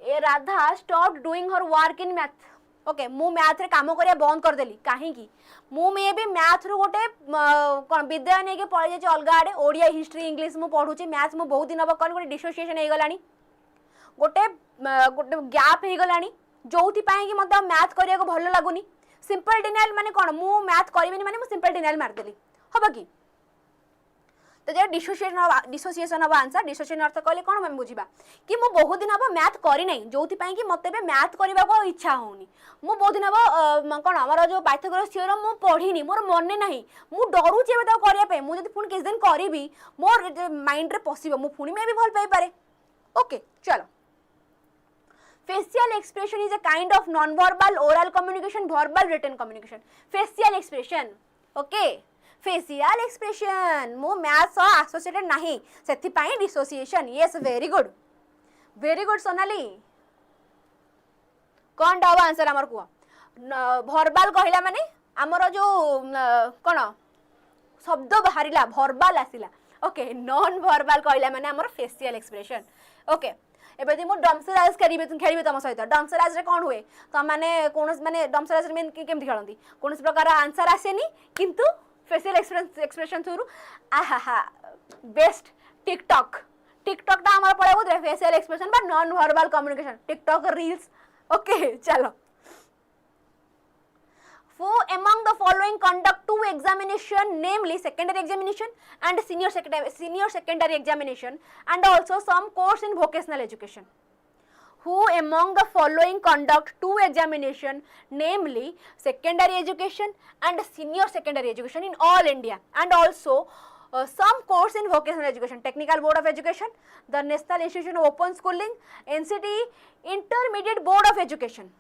A Radha stop doing her work in math okay मु मैथ रे काम करिया बंद कर देली काहे कि मु मे भी मैथ रो गोटे कोन विद्या नै के पढ़ि जाय अलगा आडे ओडिया हिस्ट्री इंग्लिश मु पढुची मैथ मु बहुत दिन अब कर गोटे डिसोसिएशन हे गलानी गोटे गोटे गैप हे गलानी जोथि पाए कि मते मैथ करिया को भलो लागुनी सिंपल डिनायल माने कोन मु मैथ करबिनी माने मु सिंपल डिनायल मार देली हबो कि तो जे डिसोसिएशन हम आंसर डिसोसिएशन अर्थ कहले कोन हम बुझिबा कि मु बहुत दिन हम मैथ करी नै जोथि पई कि मते बे मैथ करबा को इच्छा होनी मु बहुत दिन हम कोन हमर जो पाइथागोरस थ्योरम मु पढिनी मोर मने नाही मु डरू जे बता करिया पे मु जदि पुन किस दिन करबी मोर माइंड रे पसिबो मु पुनी में भी भल पाई पारे ओके चलो facial expression is a kind of non verbal oral communication verbal written communication facial expression okay facial expression मो मैथ सह एसोसिएटेड नाही सेथि पई dissociation yes very good Sonali कोन डाव आंसर हमर को verbal कहिला माने हमर जो कोन शब्द बाहरिला verbal आसिला ओके नॉन verbal कहिला माने हमर facial expression ओके एबे दि मो डमसराइज करिबे तुम खेलिबे तम सहित डमसराइज रे कोन हुए त माने कोनस माने डमसराइज रे मेन केमथि खेलंती कोनस प्रकार आंसर आसेनी किंतु फेशियल एक्सप्रेशन थ्रू आहा बेस्ट टिकटॉक टा हमर पड़ेबो फेशियल एक्सप्रेशन बा non verbal communication TikTok reels okay चलो Who among the following conduct two examination, namely secondary examination and senior secondary examination, and also some course in vocational education? Who among the following conduct two examination, namely secondary education and senior secondary education in all India, and also some course in vocational education, Technical Board of Education, the National Institution of Open Schooling, NCT, Intermediate Board of Education.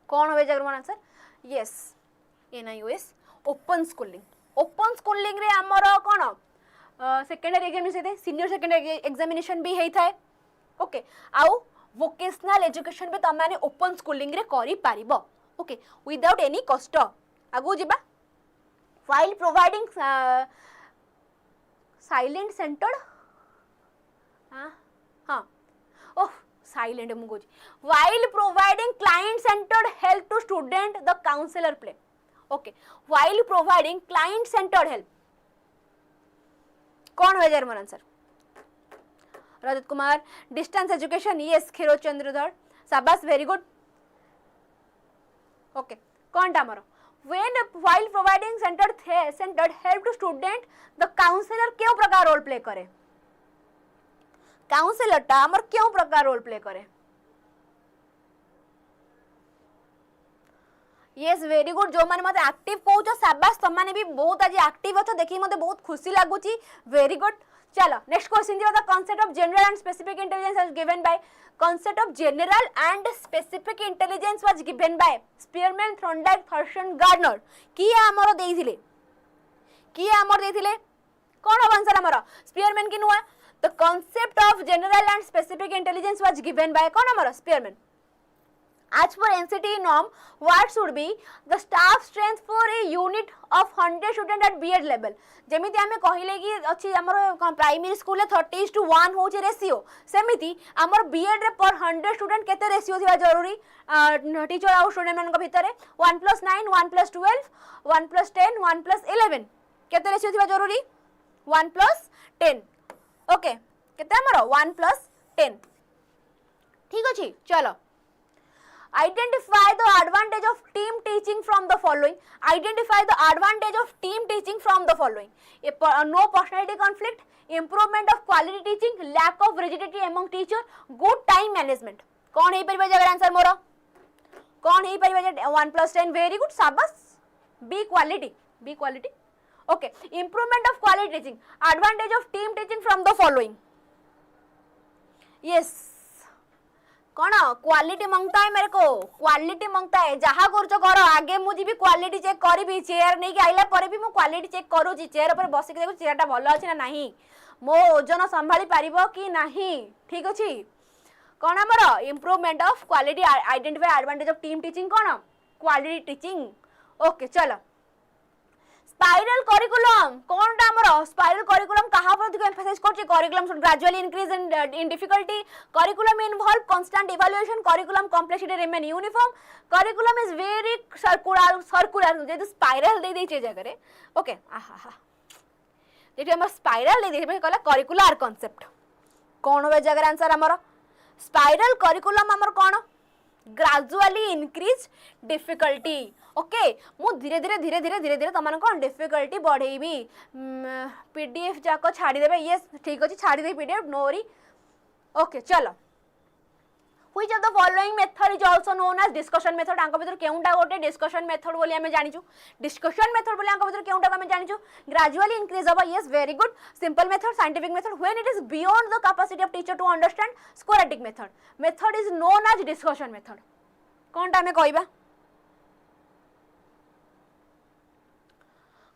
कौन हो जगह answer yes NIOS open schooling रे हमर कोन secondary examination senior secondary examination भी हेई थाए okay आउ वोकेशनल एजुकेशन भी तमाने ओपन स्कूलिंग रे करि पारिबो ओके विदाउट एनी कॉस्ट आगु जिबा व्हाइल प्रोवाइडिंग साइलेंट सेंटर्ड हां ओह silent मुगोजी while providing client centered help to student the counselor play okay while providing client centered help कौन हो जर्मन answer Rajat Kumar distance education yes Khiroj Chandradhar शाबाश very good okay कौन टा हमर when while providing centered help to student the counselor क्यों प्रकार role play करे काउंसलर टा हमर क्यों प्रकार रोल प्ले करे यस वेरी गुड जो माने मते एक्टिव कहउछ शाबाश तुम माने भी बहुत आज एक्टिव अछ देखि मते बहुत खुशी लागुची वेरी गुड चलो नेक्स्ट क्वेश्चन दियो the concept of general and specific intelligence was given by concept of general and specific intelligence was given by Spearman Thorndike Thurstone Gardner की हमर देइथिले कोन आंसर हमर स्पीयरमैन की नुआ The concept of general and specific intelligence was given by कौन हमारा Spearman. As per NCT norm, what should be the staff strength for a unit of 100 student at B.ED level? जेमिति आमे कहिले कि अछि हमर प्राइमरी स्कूल 30:1 होचे ratio सेमिति हमर B.ED रे पर 100 स्टूडेंट केते रेशियो थिबा जरूरी टीचर आ स्टूडेंट मन को भितरे 1+9 1+12 1+10 1+11 केते रेशियो थिबा जरूरी 1+10 ओके केते हमरो 1+10 ठीक अछि चलो identify the advantage of team teaching from the following no personality conflict improvement of quality teaching lack of rigidity among teacher good time management कौन हे परिबा जगह आंसर मोर कौन हे परिबा 1+10 very good शाबाश b quality okay improvement of quality teaching advantage of team teaching from the following yes कौन quality मांगता है मेरे को क्वालिटी मांगता है जहाँ करो आगे मुझे भी क्वालिटी चेक करी चेयर नहीं कि आइला पर भी मु क्वालिटी चेक करूची चेयर ऊपर बस के देखो चेयर टा भलो अछि ना नहीं मो ओजन संभाली पारिबो कि नहीं ठीक अछि कौन हमर improvement of quality identify advantage of team teaching कौन क्वालिटी टीचिंग ओके चलो स्पाइरल करिकुलम कौन टा हमर स्पाइरल करिकुलम कहा पर अधिक एम्फसाइज करछि curriculum should gradually increase in difficulty curriculum involve constant evaluation curriculum complexity remain uniform curriculum is very circular जे स्पाइरल दे दैछे जगह रे ओके आहा जेठी हमर स्पाइरल दे दैछे कहला करिकुलर कांसेप्ट कौन होबे जगह आंसर हमर स्पाइरल करिकुलम हमर कोन ग्रेजुअली इंक्रीज डिफिकल्टी ओके मु धीरे धीरे धीरे धीरे धीरे धीरे तमन कोन डिफिकल्टी बढ़ेबी पीडीएफ जाको छाड़ी देबे ये ठीक अछि छाड़ी दे पीडीएफ नोरी ओके चलो Which of the following method is also known as discussion method? आंको भीतर केउंटा गोटे discussion method बोली हमें जानिचु discussion method बोली आंको भीतर केउंटा हमें जानिचु gradually increase होबा yes very good simple method scientific method when it is beyond the capacity of teacher to understand scholastic method is known as discussion method कोनटा हमें कहबा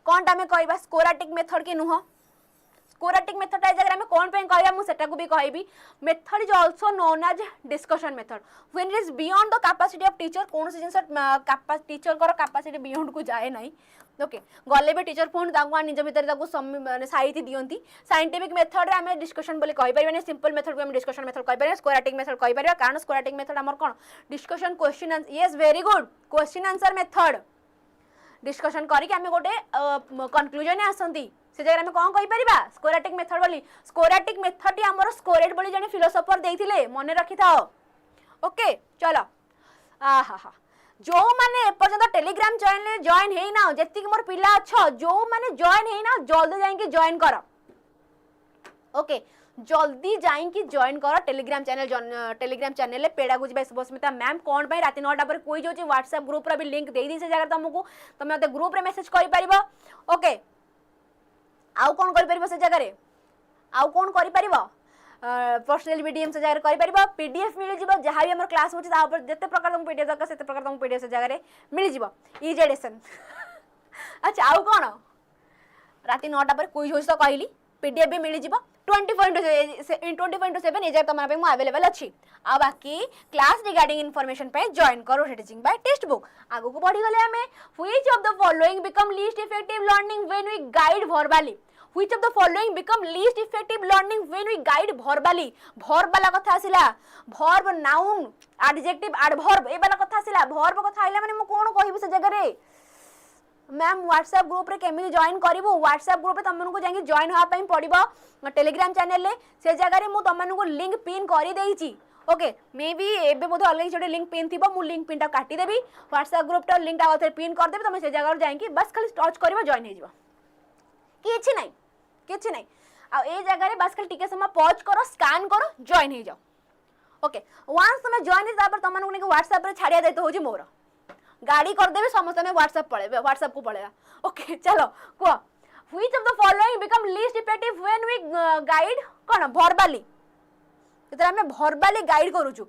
कोनटा हमें कहबा scholastic method के नुह Scholastic method is जगह में कौन पे कहबा मु सेटा को भी कहबी method is also known as discussion method when it is beyond the capacity of teacher कौन से जिंस टीचर कर कैपेसिटी बियॉन्ड को जाए नहीं ओके गले भी टीचर फोन ताको निज भीतर ताको माने साहित्य दियंती साइंटिफिक मेथड रे हमें डिस्कशन बोले कहि परिबे सिंपल मेथड को हम डिस्कशन मेथड कहि परिबे स्कोलास्टिक मेथड कहि परिबे कारण स्कोलास्टिक मेथड हमर कोन discussion question answer yes very good question answer method discussion करी के हमें गोटे कंक्लूजन आसंती से जगह में कौन कहि परिबा स्कोलास्टिक मेथड बोली स्कोलास्टिक मेथड टी हमर स्कोरेट बोली जने फिलोसोफर देथिले मने रखि थाओ ओके चलो आहा हा जो माने एपर्यंत टेलीग्राम चैनल जॉइन हेई ना जेति मोर पिला छ जो माने जॉइन हेई ना जल्दी जाई के जॉइन कर ओके जल्दी जाई कि जॉइन कर Telegram channel pedagogy by Subhasmita ma'am कोन भाई रात 9टा पर कोई जो व्हाट्सएप ग्रुप रे भी लिंक दे दी से जगह तुमको तुम मते ग्रुप रे मेसेज करि परिबो ओके आउ कोन करि परिबो से जगह रे आउ कोन करि परिबो पर्सनल मीडियम से जगह करि परिबो पीडीएफ मिल जिवो जहा भी हमर क्लास होछि ता ऊपर जते प्रकार तुम पीडीएफ दरकार सेते प्रकार तुम पीडीएफ से जगह रे मिल जिवो इजेडेशन अच्छा आउ कोन रात 9टा पर कोई होइस तो कहली पीडीएफ भी मिल जिवो 24/7 एजे तमरा पे मु अवेलेबल अछि आ बाकी क्लास रिगार्डिंग इन्फॉर्मेशन पे जॉइन करो टीचिंग बाय टेक्स्ट बुक आगो को बढ़ी गले हमें which of the following become least effective learning when we guide verbally which of the following become least effective learning when we guide verbally verb वाला कथा आसिला वर्ब नाउन एडजेक्टिव एडवर्ब ए वाला कथा आसिला वर्ब कथा आइला माने मु कोन कहिबो से जगह रे मैम व्हाट्सएप ग्रुप रे केमी जॉइन करिवो व्हाट्सएप ग्रुप रे तमन को जाके जॉइन होआ पई पड़िबो टेलीग्राम चैनल ले से जगह रे मु तमन को लिंक पिन करि देइची ओके मे बी एबे बोध अलग छोटे लिंक पिन थिबो मु लिंक पिन ता काटी देबी व्हाट्सएप ग्रुप ता लिंक ता पिन कर देबी तमे से जगह रे जाके बस खाली टच करिवो जॉइन हे जिवो किछि नै आ ए जगह रे बस खाली टिके समय पॉज करो स्कैन करो जॉइन हे जाओ ओके वंस तुम जॉइन हे तापर तमन को व्हाट्सएप रे छाड़िया देतो होजी मोर गाड़ी कर देबे समस्त में व्हाट्सएप को पड़ेगा ओके चलो को which of the following become least effective when we guide कोन वर्बली इतरा हमें वर्बली गाइड करू छु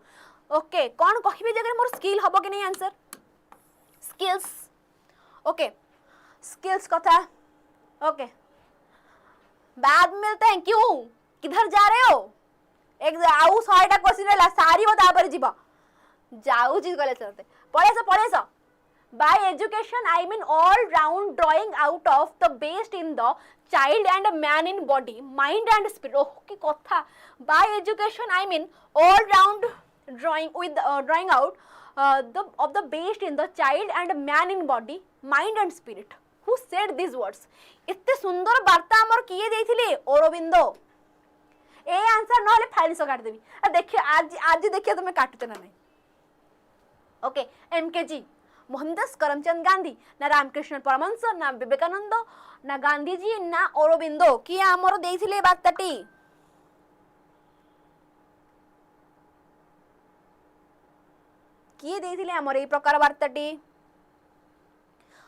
ओके कोन कहिबे जगह मोर स्किल हबो कि नहीं आंसर स्किल्स ओके स्किल्स कथा ओके बैग मिलते हैं क्यों किधर जा रहे हो एक आउ 100टा क्वेश्चन रहला सारी बता पर जीवा जाऊ जी गले चलते पढ़े सो by education I mean all round drawing out of the best in the child and man in body mind and spirit oh ki kotha by education I mean all round drawing with drawing out of the best in the child and man in body mind and spirit who said these words इत्ते सुंदर वार्ता हमर किए देथिले औरबिंदो ए answer नहले फाइल सो काट देबी देखिए आज देखिए तुम काटते ना नहीं ओके एमकेजी मोहनदास करमचंद गांधी ना रामकृष्ण परमहंस ना विवेकानंद ना गांधी जी ना औरबिंदो कि हमरो देथिले बार्ताटी किए देथिले हमर ए प्रकार बार्ताटी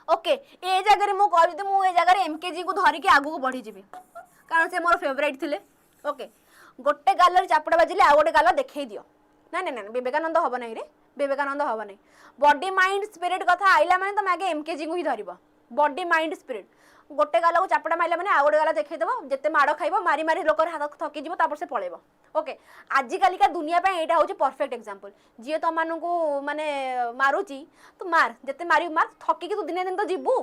ओके ए जगह रे मु कहबी त मु ए जगह रे एमकेजी को धरि के आगु को बढ़ी जिबी कारण से मोर फेवरेट थिले ओके गोटे गालर चापड़ा बाजिले आ गोटे गालर देखै दियो ना ना ना विवेकानंद हबो नै रे विवेकानंद हबो नै बॉडी माइंड स्पिरिट कथा आइला माने तुम आगे एमकेजी को ही धरिबो बॉडी माइंड स्पिरिट गोटे गाला को चापड़ा माइला माने आ गोटे गाला देखै देबो जते माड़ खाइबो मारी मारी लोकर हाथ थकी जिवो तापर से पळेबो ओके आजि काली का दुनिया पे एटा होची परफेक्ट एग्जांपल जे तो मानु को माने मारुची तो मार जते मारी मार थकी के तू दिने दिन तो जिबू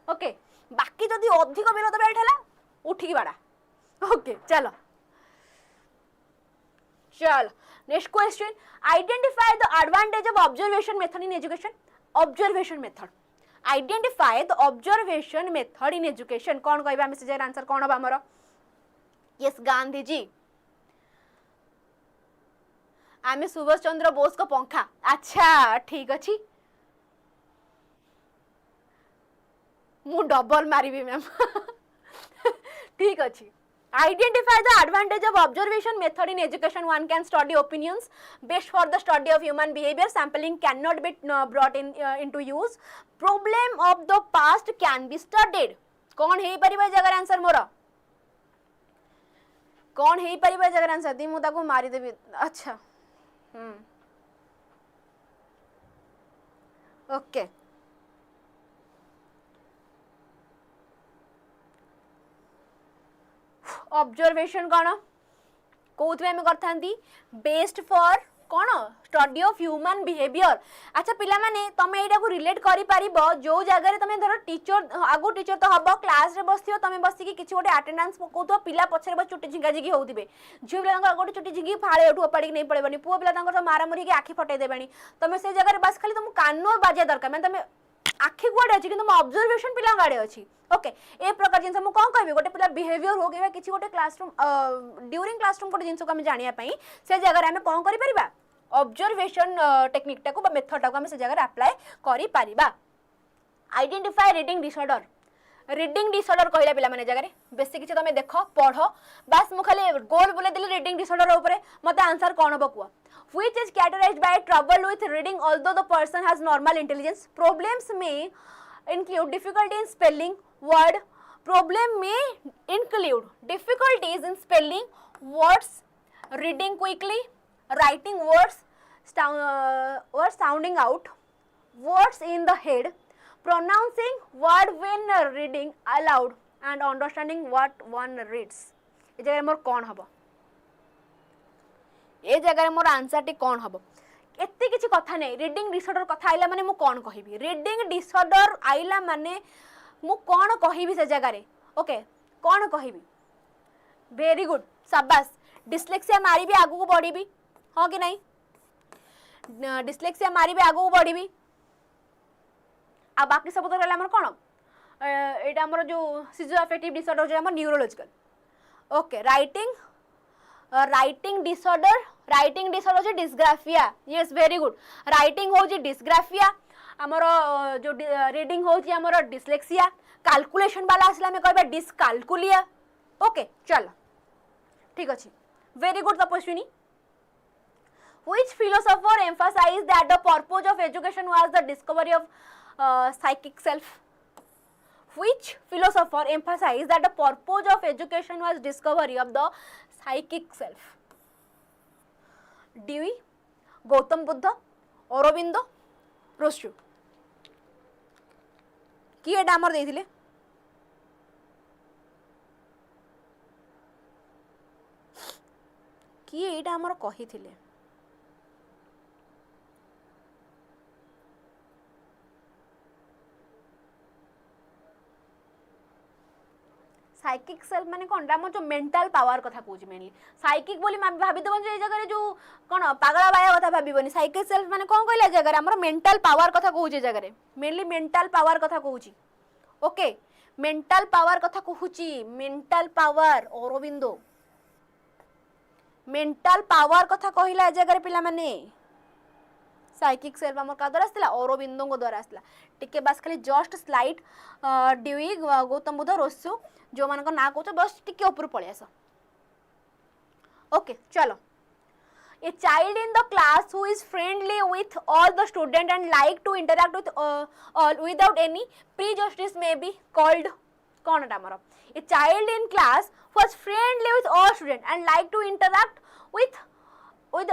ओके बाकी जदी अधिक बिरत बैठ हैला उठी की बाड़ा ओके चलो next question identify the advantage of observation method in education observation method identify the observation method in education कौन कहबा हम से आंसर कौन हम हमर यस गांधी जी आमे सुभाष चंद्र बोस को पंखा। अच्छा ठीक अच्छी मु डबल मारिबी मैम ठीक अच्छी Identify the advantage of observation method in education. One can study opinions best for the study of human behavior. Sampling cannot be brought into use. Problem of the past can be studied. कौन है परिबा जगर answer more कौन है परिबा जगर answer the मु ताको मारी देबी। अच्छा ओके ऑब्जर्वेशन कौन कौन में करता बेस्ट फॉर कौन स्टडी ऑफ ह्यूमन बिहेवियर। अच्छा पिला माने तमे एटा को रिलेट करि परिबो जो जगह तमे धर टीचर आगो टीचर तो हबो क्लास रे बसियो तमे बसी कि किछि गोटे अटेंडेंस पकोतो पिला पछरे बस चुटी झिंगा झिंगी होउतिबे झियो पिला गोटे चुटी झिंगी फाळे उठो पड़ी नहीं पड़ेबनी पुओ पिला तांकर मारा मरी के आखि फटे देबेनी तमे से जगह रे बस खाली तुम कानो बाजे दरकार माने तमे आखि गुआडे अछि किंतु ऑब्जर्वेशन पिला गाडे अछि। ओके ए प्रकार जिनस मु कोन कहबी गोटे पिला बिहेवियर हो गेबा किछि गोटे क्लासरूम ड्यूरिंग क्लासरूम गोटे जिनस को हम जानिया पई से जगह रे हम कोन करि परिबा ऑब्जर्वेशन टेक्निक टाको बा मेथड टाको हम से जगह रे अप्लाई करि परिबा। Identify reading disorder. Reading disorder कहला पिला माने जगह रे बेसी किछि तमे देखो पढो बस मु खाली गोल बोले दिले रीडिंग डिसऑर्डर ऊपर मते आंसर कोन हबो कुआ which is characterized by trouble with reading although the person has normal intelligence. Problems may include difficulty in spelling word. Problem may include difficulties in spelling words, reading quickly, writing words, or sounding out words in the head, pronouncing word when reading aloud and understanding what one reads. ए जगह मोर कौन हबो ए जगह मोर answer T कौन हम एते किछि कथा नै रीडिंग डिसऑर्डर कथा आइला माने मु कौन कहिबी रीडिंग डिसऑर्डर आइला माने मु कौन कहिबी से जगह रे। ओके कौन कहिबी वेरी गुड शाबाश डिस्लेक्सिया मारी भी आगु को बढ़ीबी हां कि नहीं डिस्लेक्सिया मारी भी आगु को बढ़ीबी आ बाकी सब तो रहला हमर कोन एटा हमर जो सिजोअफेक्टिव डिसऑर्डर जे हमर न्यूरोलॉजिकल। ओके राइटिंग डिसऑर्डर जे dysgraphia. Yes very good writing हो जे डिस्ग्राफिया हमर जो रीडिंग हो जे हमर डिस्लेक्सिया कैलकुलेशन वाला असला में कहबा डिसकैलकुलिया। ओके चलो ठीक अछि very good Tapaswini. Which philosopher emphasized that the purpose of education was the discovery of psychic self? Which philosopher emphasized that the purpose of education was discovery of the psychic self? Dewey, Gautam Buddha, Aurobindo, Rousseau कि एटा हमर देथिले कि एटा हमर कहिथिले psychic self माने कोन हम जो mental power कथा कहूँ मेनली साइकिक बोली भाभी देबन जे जगह जो कोन पागला बाया कथा भाबीबनी साइकिक सेल्फ माने कोन कहला जगह हमर मेंटल पावर कथा कहूँ जगह मेनली मेंटल पावर कथा कहूँ। ओके मेंटल पावर कथा कहूँ mental power Aurobindo mental power कथा कहला जगह पिला माने साइकिक सेल्फ हमर का द्वारा आसला औरोबिंदो को द्वारा आसला टिके बस खाली just slide Dewey Gautam Buddha Rousseau जो मान को ना कहतो बस टिके ऊपर पळे आस। ओके चलो a child in the class who is friendly with all the student and like to interact with all without any prejudice may be called कौन टा हमर a child in class who is friendly with all student and like to interact with all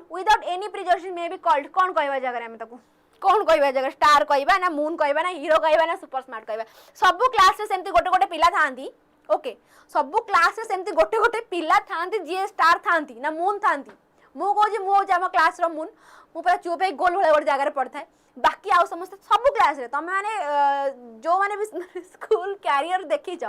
without any prejudice may be called कौन कहबा जगह हम ताको कौन कहबा जगह स्टार कहबा ना मून कहबा ना हीरो कहबा ना सुपर स्मार्ट कहबा सब क्लास रे सेमती गोटे गोटे पिला थांती। ओके सब क्लास रे सेमती गोटे गोटे पिला थांती जे स्टार थांती ना मून थांती मु कहू जे मु हो जाम क्लास रो मून मु पूरा चुप है गोल भले गोटे जगह रे पड़थाय बाकी आउ समस्त सब क्लास रे तमे माने जो माने भी स्कूल कैरियर देखि छ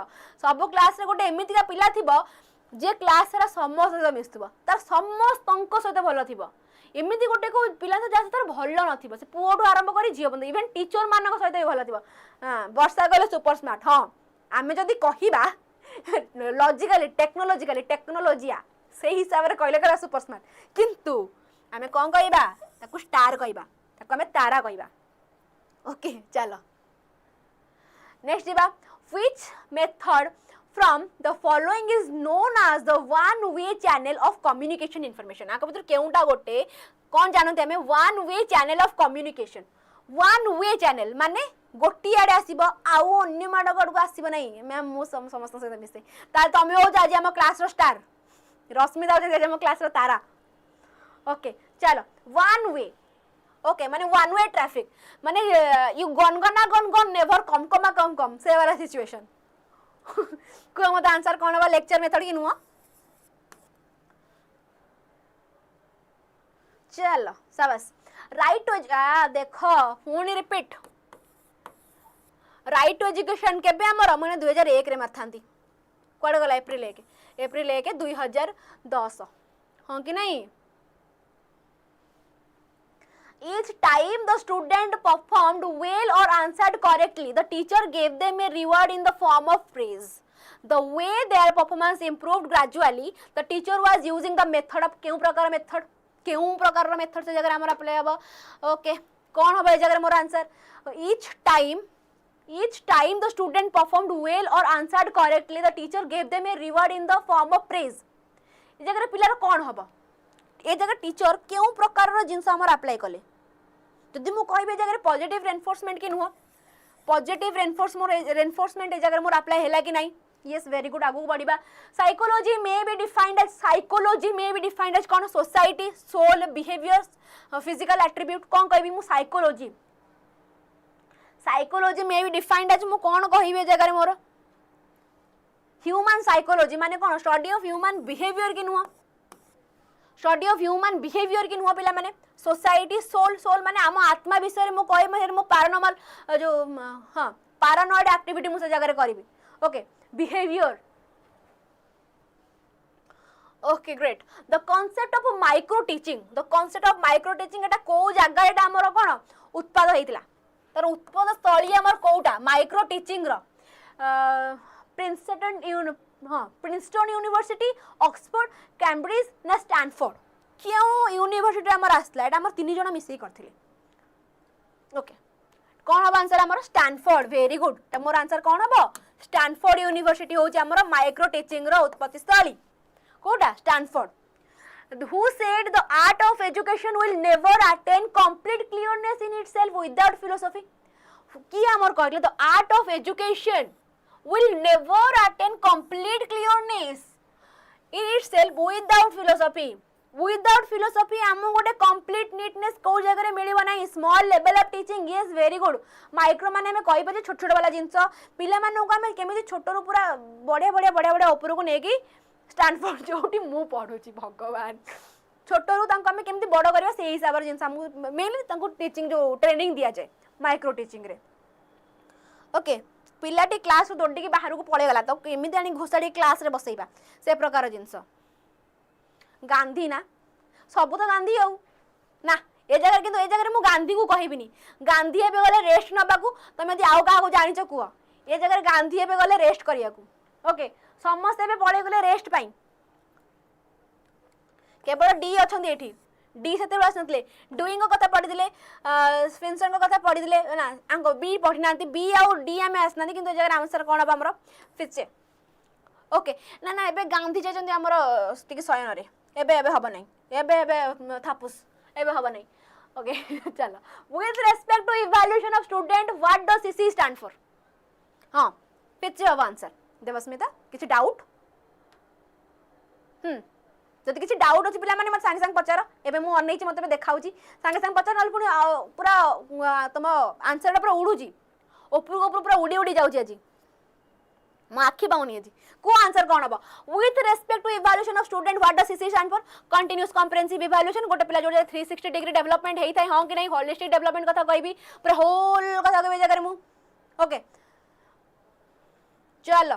सब क्लास रे गोटे एमिति का पिला थिबो जे क्लास रा समस्त सहित मिसुबो तार समस्त अंक सहित भलो थिबो एमिति गोटे को पिला तो जासे तार भलो नथिबो से पुओटो आरंभ करी जियो बंद इवन टीचर मानक सहित भी भलो थिबो। हां वर्षा कहले सुपर स्मार्ट हां आमे जदी कहिबा लॉजिकली टेक्नोलॉजिया से हिसाब रे कहले करा सुपर स्मार्ट किंतु आमे कौन कहबा ताकू स्टार कहबा ताकू आमे तारा कहबा ओके चलो नेक्स्ट दिबा which method from the following is known as the one way channel of communication information आका भीतर केउंटा गोटे कौन जानते हमें one way channel of communication one way channel माने गोटी आडे आसीबो आउ अन्य माडगड को आसीबो नै मैम मु समस्त से मिसे ताल तमे हो जा जे हम क्लास रो स्टार रश्मिता हो जे हम क्लास रो तारा ओके चलो one way ओके माने one way traffic माने यू गन नेवर कम से वाला सिचुएशन को मत आंसर कौन बा लेक्चर मेथड की नुआ चलो शाबाश राइट टू देखो पुणी रिपीट राइट टू एजुकेशन केबे हमर माने 2001 रे मारथांती कोड गला अप्रैल 1 2010 हां कि नहीं Each time the student performed well or answered correctly, the teacher gave them a reward in the form of praise. The way their performance improved gradually, the teacher was using the method of क्यों प्रकार method से जगह हमरा apply हबो okay कौन हबो ए जगह मोर answer each time the student performed well or answered correctly, the teacher gave them a reward in the form of praise. ए जगह पिलार कौन हबो ए जगह टीचर क्यों प्रकार जिनस हमरा अप्लाई कले जदि मु कहबे जगह पॉजिटिव रेनफोर्समेंट कि नुह पॉजिटिव रेनफोर्समेंट ए जगह मोर अप्लाई हैला कि नहीं यस वेरी गुड आगु बढ़िबा psychology may be defined as कौन society soul behaviour physical attribute कौन कहबी मु psychology may be defined as मु कौन कहबे जगह मोर ह्यूमन साइकोलॉजी माने कौन स्टडी ऑफ ह्यूमन बिहेवियर कि नुह स्टडी ऑफ ह्यूमन बिहेवियर कि नुह पिला माने सोसाइटी सोल माने आम आत्मा विषय मु कहि मो पैरानॉर्मल जो हां पैरानॉइड एक्टिविटी मु से जगह करबी okay behaviour okay great the concept of micro teaching एटा को जगह एटा हमर कोन उत्पाद हेतिला तर उत्पाद स्थली हमर कोउटा माइक्रो टीचिंग रो प्रिंसटन यूनिवर्सिटी ऑक्सफोर्ड कैम्ब्रिज ना स्टैनफोर्ड क्यों यूनिवर्सिटी हमर आसला एटा हमर तीन जण मिसई करथिले ओके कौन हम आंसर हमर Stanford very good more answer कौन हबो स्टैनफोर्ड यूनिवर्सिटी हो हमर माइक्रो टीचिंग रो उत्पत्ति स्थली कोटा Stanford who said the art of education will never attain complete clearness in itself without philosophy की हमर कहले the art of education will never attain complete clearness in itself without philosophy आम गोटे complete neatness को जगह मिलिबो नाही small level of teaching yes very good micro माने हमें कहि बजे छोट छोट वाला जिंस पिला मानन को हमें केमिति छोट रो पूरा बड़े ऊपर को नेकी स्टैनफोर्ड जोटी मु पढुची भगवान छोट रो तांको हमें केमिति बड़ करबा से हिसाब रे जिंस हम मेनली तांको टीचिंग जो ट्रेनिंग दिया जाए माइक्रो टीचिंग रे ओके पिलाटी क्लास रो दौड़ी बाहर को पळे गला तो केमिति आनी घोसाडी क्लास रे बसैबा से प्रकार जिंस गांधी ना सब तो गांधी आउ ना ए जगह किंतु ए जगह मु गांधी को कहबिनी गांधी एबे गले रेस्ट नबाकू तमे यदि आउ का को जानिच कुआ ए जगह गांधी एबे गले रेस्ट करियाकू ओके समस्त एबे पळे गले रेस्ट पाई केवल डी अछंदी एठी डी सेते वास नतले डूइंग को कथा पढि दिले स्पेंसर को कथा पढि दिले ना आंको बी पढि नांती बी आउ डी हमें आसनांती किंतु ए जगह आंसर कोन बा हमरो फिचे ओके ना एबे गांधी जेचंदी हमरो टिके सयन रे एबे हबो नै एबे थापुस एबे हबो नै ओके चलो with respect to evaluation of student what does CC stand for हां पिचे अब आंसर देवस्मिता किछि डाउट जदि किछि डाउट अछि पिला माने मत संगे संग पचार एबे मु अनै छि मते देखाउची संगे संग पचार नल पुनी पूरा तुम आंसर पूरा उडुची ऊपर पूरा उडी जाउची आजी म आखि पाउनी आजी को आंसर कोन हबो with respect to evaluation of student what does CC stand for continuous comprehensive evaluation गोटे पिला जो 360 डिग्री डेवलपमेंट हेई थाई हां कि नहीं होलिस्टिक डेवलपमेंट कथा कहबी पूरा होल कथा कहबे जगह मु ओके चलो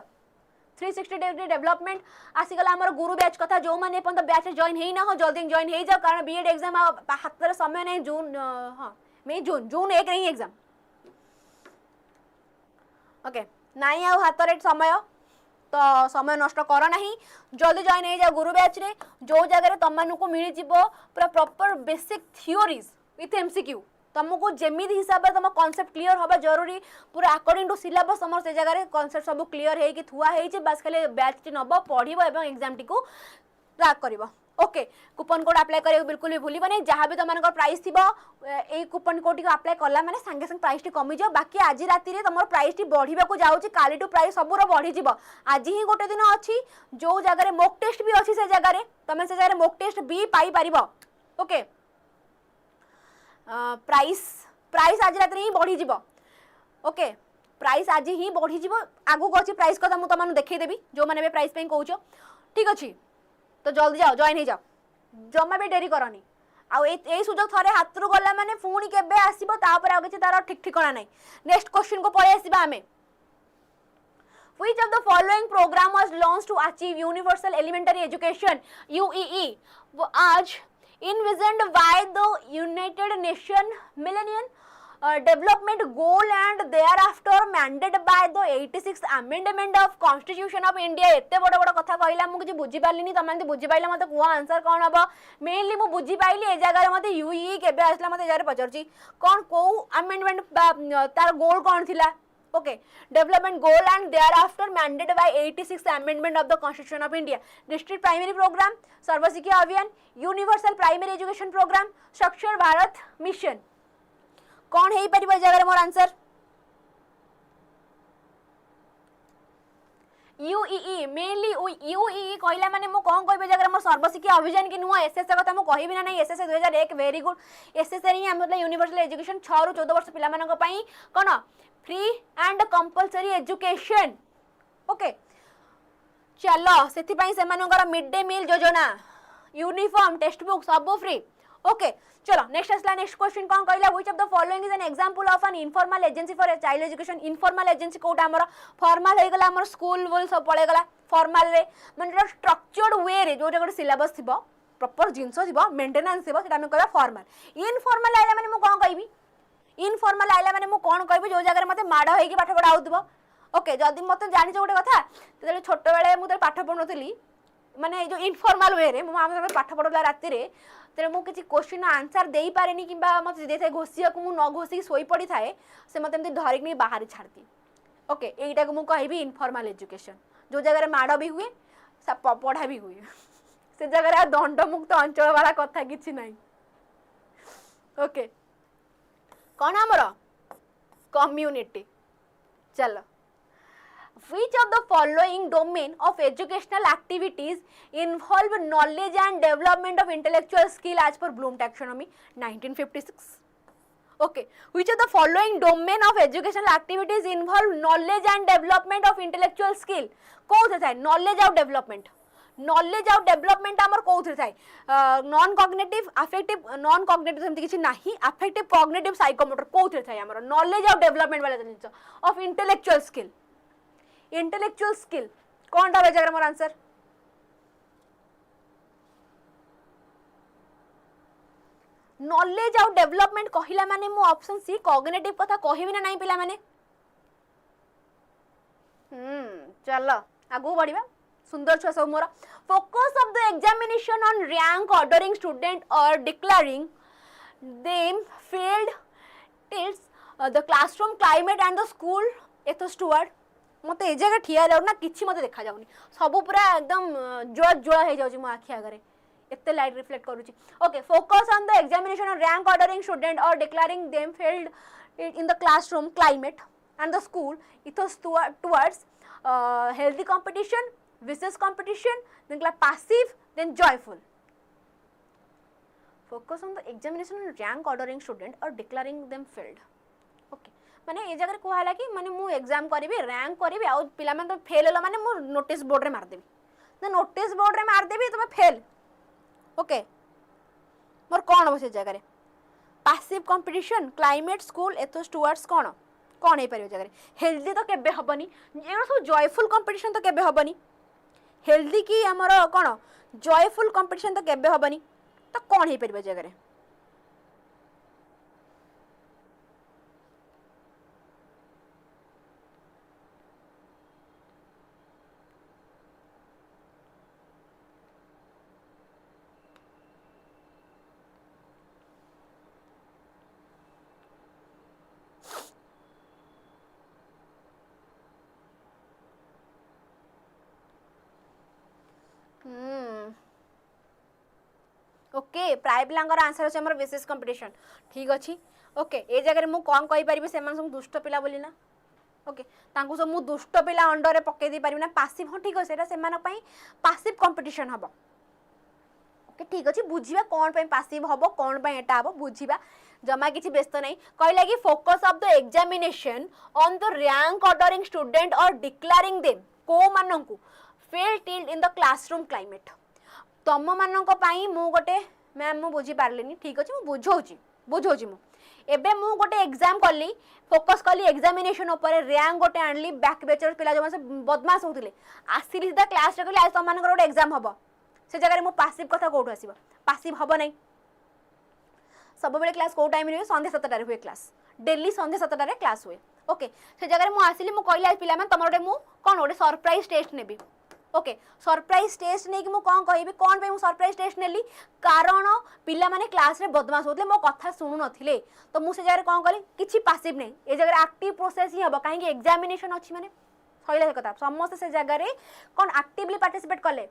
360 डिग्री डेवलपमेंट आसी गला हमर गुरु बैच कथा जो माने अपन बैच जॉइन हेई ना हो जल्दी जॉइन हेई जाओ कारण बीएड एग्जाम हाथ समय नहीं जून हां मई जून 1 नहीं एग्जाम ओके नाई आ हाथ रे समय तो समय नष्ट कर ना, जल्दी जॉइन हो जाओ गुरु बैच रे, जो जगह तुम को मिल पूरा proper basic theories with MCQ, तुमको जमी हिसाब से तुम कॉन्सेप्ट क्लियर हवा जरूरी, पूरा अकॉर्डिंग टू सिलेबस तुम से जगह कॉन्सेप्ट सब क्लियर है कि थुआ है, बस खाली बैच टी नब पढ़व और एग्जाम टी को ट्रैक कर। ओके, कूपन कोड अप्लाई करियो बिल्कुल भी भूल नहीं, जहाँ भी तुम प्राइस थी ए कूपन कोड टी अप्लाई कला मैंने संगे संगे प्राइस टी कमी जाओ। बाकी आज राति रे तुम प्राइस टी बढ़ा जाऊँगी, काली टू प्राइस सबूर बढ़ी आज ही गोटे दिन अच्छी जो जगह मोक टेस्ट भी अच्छी से जगह तुम से जगह मोक टेस्ट भी पाई पार। ओके, प्राइस प्राइस आज रात ही बढ़ी जीवो। ओके, प्राइस आज ही बढ़ी जीवो, आगु को अच्छी प्राइस कथा मुझे तुमको देखईदेवी जो मैंने प्राइस पे कौच। ठीक अच्छे, तो जल्दी जाओ जॉइन हो जाओ, जमा भी डेरी करनी। आई सुजोग थे हाथ रू गला माने पुणी केबे आसीबो तापर आ किछि तार ठीक ठिकाना नहीं। नेक्स्ट क्वेश्चन को पळे आसीबा हमें, Which of the following program was launched to achieve universal elementary education UEE आज envisioned by the United Nations Millennium Development Goal and thereafter mandated by the 86th Amendment of Constitution of India। एते बड़ बड़ कथा कहला मु किछि बुझी पालिनी, तमे बुझी पाइले मते कुआ आंसर कोन हबो। मेनली मु बुझी पाइली ए जगह मते यूई केबे आसला मते जरे पचरची कोन को अमेंडमेंट तार गोल कोन थिला। Okay, development goal and thereafter mandated by 86th Amendment of the Constitution of India। District primary programme, Sarva Shiksha Abhiyan, universal primary education programme, साक्षर भारत मिशन, कौन है परिबा जगह मोर आंसर यूईई। मेनली यूईई कहला माने मु कोन कहबे जगह मोर सर्वशिक्षा अभियान की नुआ एसएस कथा मु कहबी ना नहीं। SS 2001 very good. एसएस रे हम मतलब यूनिवर्सल एजुकेशन 6 रु 14 वर्ष पिला मानक पई कोन free and compulsory education. Okay, चलो सेथि पई से मानकर मिड डे मील योजना, यूनिफॉर्म, टेक्स्ट बुक सब फ्री। ओके, चलो नेक्स्ट असला। नेक्स्ट क्वेश्चन कौन कहला, which of the following is an example of an informal agency for child education. Informal agency कोटा हमर फॉर्मल हे गला, हमर स्कूल बोल सब पळे गला फॉर्मल रे, मतलब स्ट्रक्चर्ड वे रे जो जगह सिलेबस थिबो, प्रॉपर जिंस थिबो, मेंटेनेंस थिबो, सेटा हम कहबा फॉर्मल। इनफॉर्मल आइला माने मु कोन कहबी, इनफॉर्मल आइला माने मु कोन कहबी जो जगह मते माड होई कि पाठ पढा होतबो। ओके, जदी मते जानि छ गोटे कथा, ते छोट बेले मु पाठ पढनथली माने जो इनफॉर्मल वे रे मु हम पाठ पढला राति रे, तेरे मु किसी क्वेश्चन आंसर दे पारेनी कि मत दे घोषिया को न घोषिक शोई पड़ी थाए, से मत एमती धरिक नहीं बाहर छाड़ती। ओके, एटा को मु कहबी इनफॉर्मल एजुकेशन, जो जगह माड़ भी हुए पढ़ा भी हुए से जगह दंडमुक्त अंचल वाला कथा किछि नहीं। ओके, कौन हमर कम्युनिटी। चलो, which of the following domain of educational activities involve knowledge and development of intellectual skill as per Bloom taxonomy 1956। okay, which of the following domain of educational activities involve knowledge and development of intellectual skill। कोथे थाए knowledge और development, knowledge और development हमर कोथे थाए non cognitive affective non cognitive सेमति किछि नाही, affective cognitive psychomotor कोथे थाए हमर knowledge और development वाला जिंस of intellectual skill। Intellectual skill कौन टा जगह मोर आंसर नॉलेज और डेवलपमेंट कहला माने मु ऑप्शन सी कॉग्निटिव कथा कहबी ना नहीं पिला माने। चलो आगु बढ़िबा, सुंदर छुआ सब मोरा। Focus of the examination on rank ordering student और declaring them failed tilts the classroom climate and the school ethos toward. मत ए जगह ठिया जाऊ ना किछि मते देखा जाउनी, सब पूरा एकदम जुआ जुआ हे जाउची मो आखि आगरे, एते लाइट रिफ्लेक्ट करूची। Okay, focus on the examination on rank ordering student और declaring them failed in the classroom climate and the school ethos towards healthy competition, विशेष competition, then passive, then joyful। focus on the examination on rank ordering student or declaring them failed। Okay, माने ए जगह कहला कि माने मु exam करिवि, rank करिवि, आ पिला माने तो फेल होला माने मु नोटिस बोर्ड रे मार देबी, ना नोटिस बोर्ड रे मार देबी तुम फेल। ओके, मोर कोन बसे जगह रे passive competition, climate, school ethos towards कोन कोन हे परियो जगह रे। हेल्दी तो केबे हबनी, एगो सब जॉयफुल कंपटीशन तो केबे हबनी, हेल्दी की हमर कोन जॉयफुल कंपटीशन तो केबे हबनी, तो कोन हे परियो जगह रे। ओके प्राय पिलांगर आंसर अछि हमर विशेष कंपटीशन ठीक अछि ओके ए जगह मु कोन कहि परिबे से मन सब दुष्ट पिला बोली ना ओके तांको सब मु दुष्ट पिला अंडर रे पके दी परिबे ना पासिव हो ठीक अछि सेटा से मन पई पासिव कंपटीशन हबो ओके ठीक अछि बुझिबा कोन पई पासिव हबो कोन पई एटा हबो बुझिबा जमा किछि व्यस्त नहीं कहला कि focus of the examination on the rank ordering student और डिक्लेयरिंग देम को माननकु fail tilts in the classroom climate तम माननक पई मु गोटे मैम मु बुझी पारलेनी ठीक अछि मु बुझौची मु एबे मु गोटे एग्जाम करली फोकस करली एग्जामिनेशन ऊपर रैंक गोटे आनली बैक बेचर पिला जो से बदमाश होतिले आसीली सीधा क्लास रे कहली आज तम मानकर गोटे एग्जाम हबो से जगह मु पासिव कथा कोठो आसीबो पासिव हबो नै सब बेले क्लास को टाइम रे संध्या 7 टा रे हुए क्लास डेली संध्या 7 टा रे क्लास हुए ओके से जगह मु आसीली मु कहली आज पिला में तमर गोटे मु कोन गोटे सरप्राइज टेस्ट नेबी ओके सरप्राइज टेस्ट नहीं कि मु कोन कहबी कोन पे मु सरप्राइज टेस्ट नेली कारण पिला माने क्लास रे बदमाश होतले मो कथा सुनु नथिले तो मु से जगह कोन करी किछि पासिव नहीं ए जगह एक्टिव प्रोसेस ही हबो काहे कि एग्जामिनेशन अछि माने सइला कथा समस्त से जगह रे कोन एक्टिवली पार्टिसिपेट करले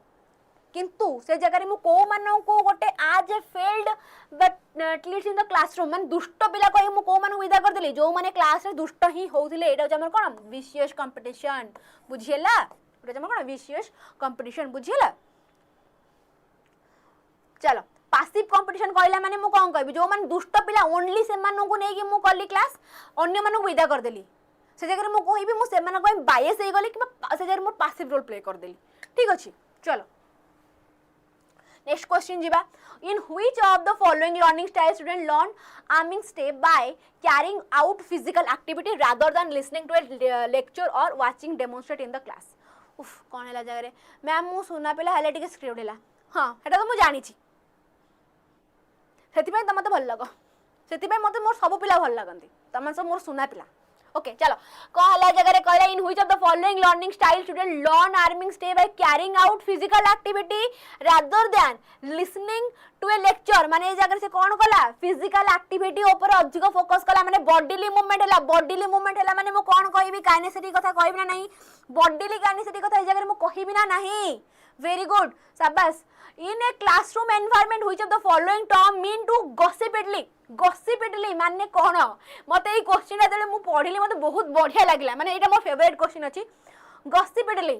किंतु से जगह रे मु को मानन को गोटे आज ए failed but at least in the classroom माने दुष्ट पिला कहि मु को मानन विदा कर देली जो माने क्लास रे दुष्ट ही होउथिले एटा हमर कोन विशेष कंपटीशन बुझियला एटा हमर कोन विशेष कंपटीशन बुझियला चलो पासिव कंपटीशन कहला माने मु कोन कहबी जो माने दुष्ट पिला ओनली से मानन को नै कि मु करली क्लास अन्य मानन को विदा कर देली से जगह रे मु कहिबी मु से मानन को बायस हे गली कि से जगह रे मु पासिव रोल प्ले कर देली ठीक अछि चलो नेक्स्ट क्वेश्चन जीवा in which of the following learning style student learn arming step by carrying out physical activity rather than listening to a lecture और watching demonstrate in the class उफ कोन हला जगह रे मैम मु सुना पेला हले टिके स्क्रिप्ट देला हां एटा तो मु जानि छी सेति पय त मते भल लागो सेति पय मते मोर सब पिला भल लागंती तमन सब मोर सुना पिला ओके चलो कहला जगह रे कहला इन which of the following learning style student learn arming stay by carrying out physical activity rather than listening to a lecture माने ए जगह से कोन कला फिजिकल एक्टिविटी ऊपर अधिक फोकस कला माने बॉडीली मूवमेंट हला माने मु कोन कहिबी काइनेसिटिक कथा कहिबी ना नहीं बॉडीली काइनेसिटिक कथा ए जगह मु कहिबी ना नहीं वेरी गुड शाबाश in a classroom environment which of the following term mean to gossipingly माने कोन मते ई क्वेश्चन देले मु पढिली मते बहुत बढ़िया लागला माने एटा मोर फेवरेट क्वेश्चन अछि गॉसिपिडली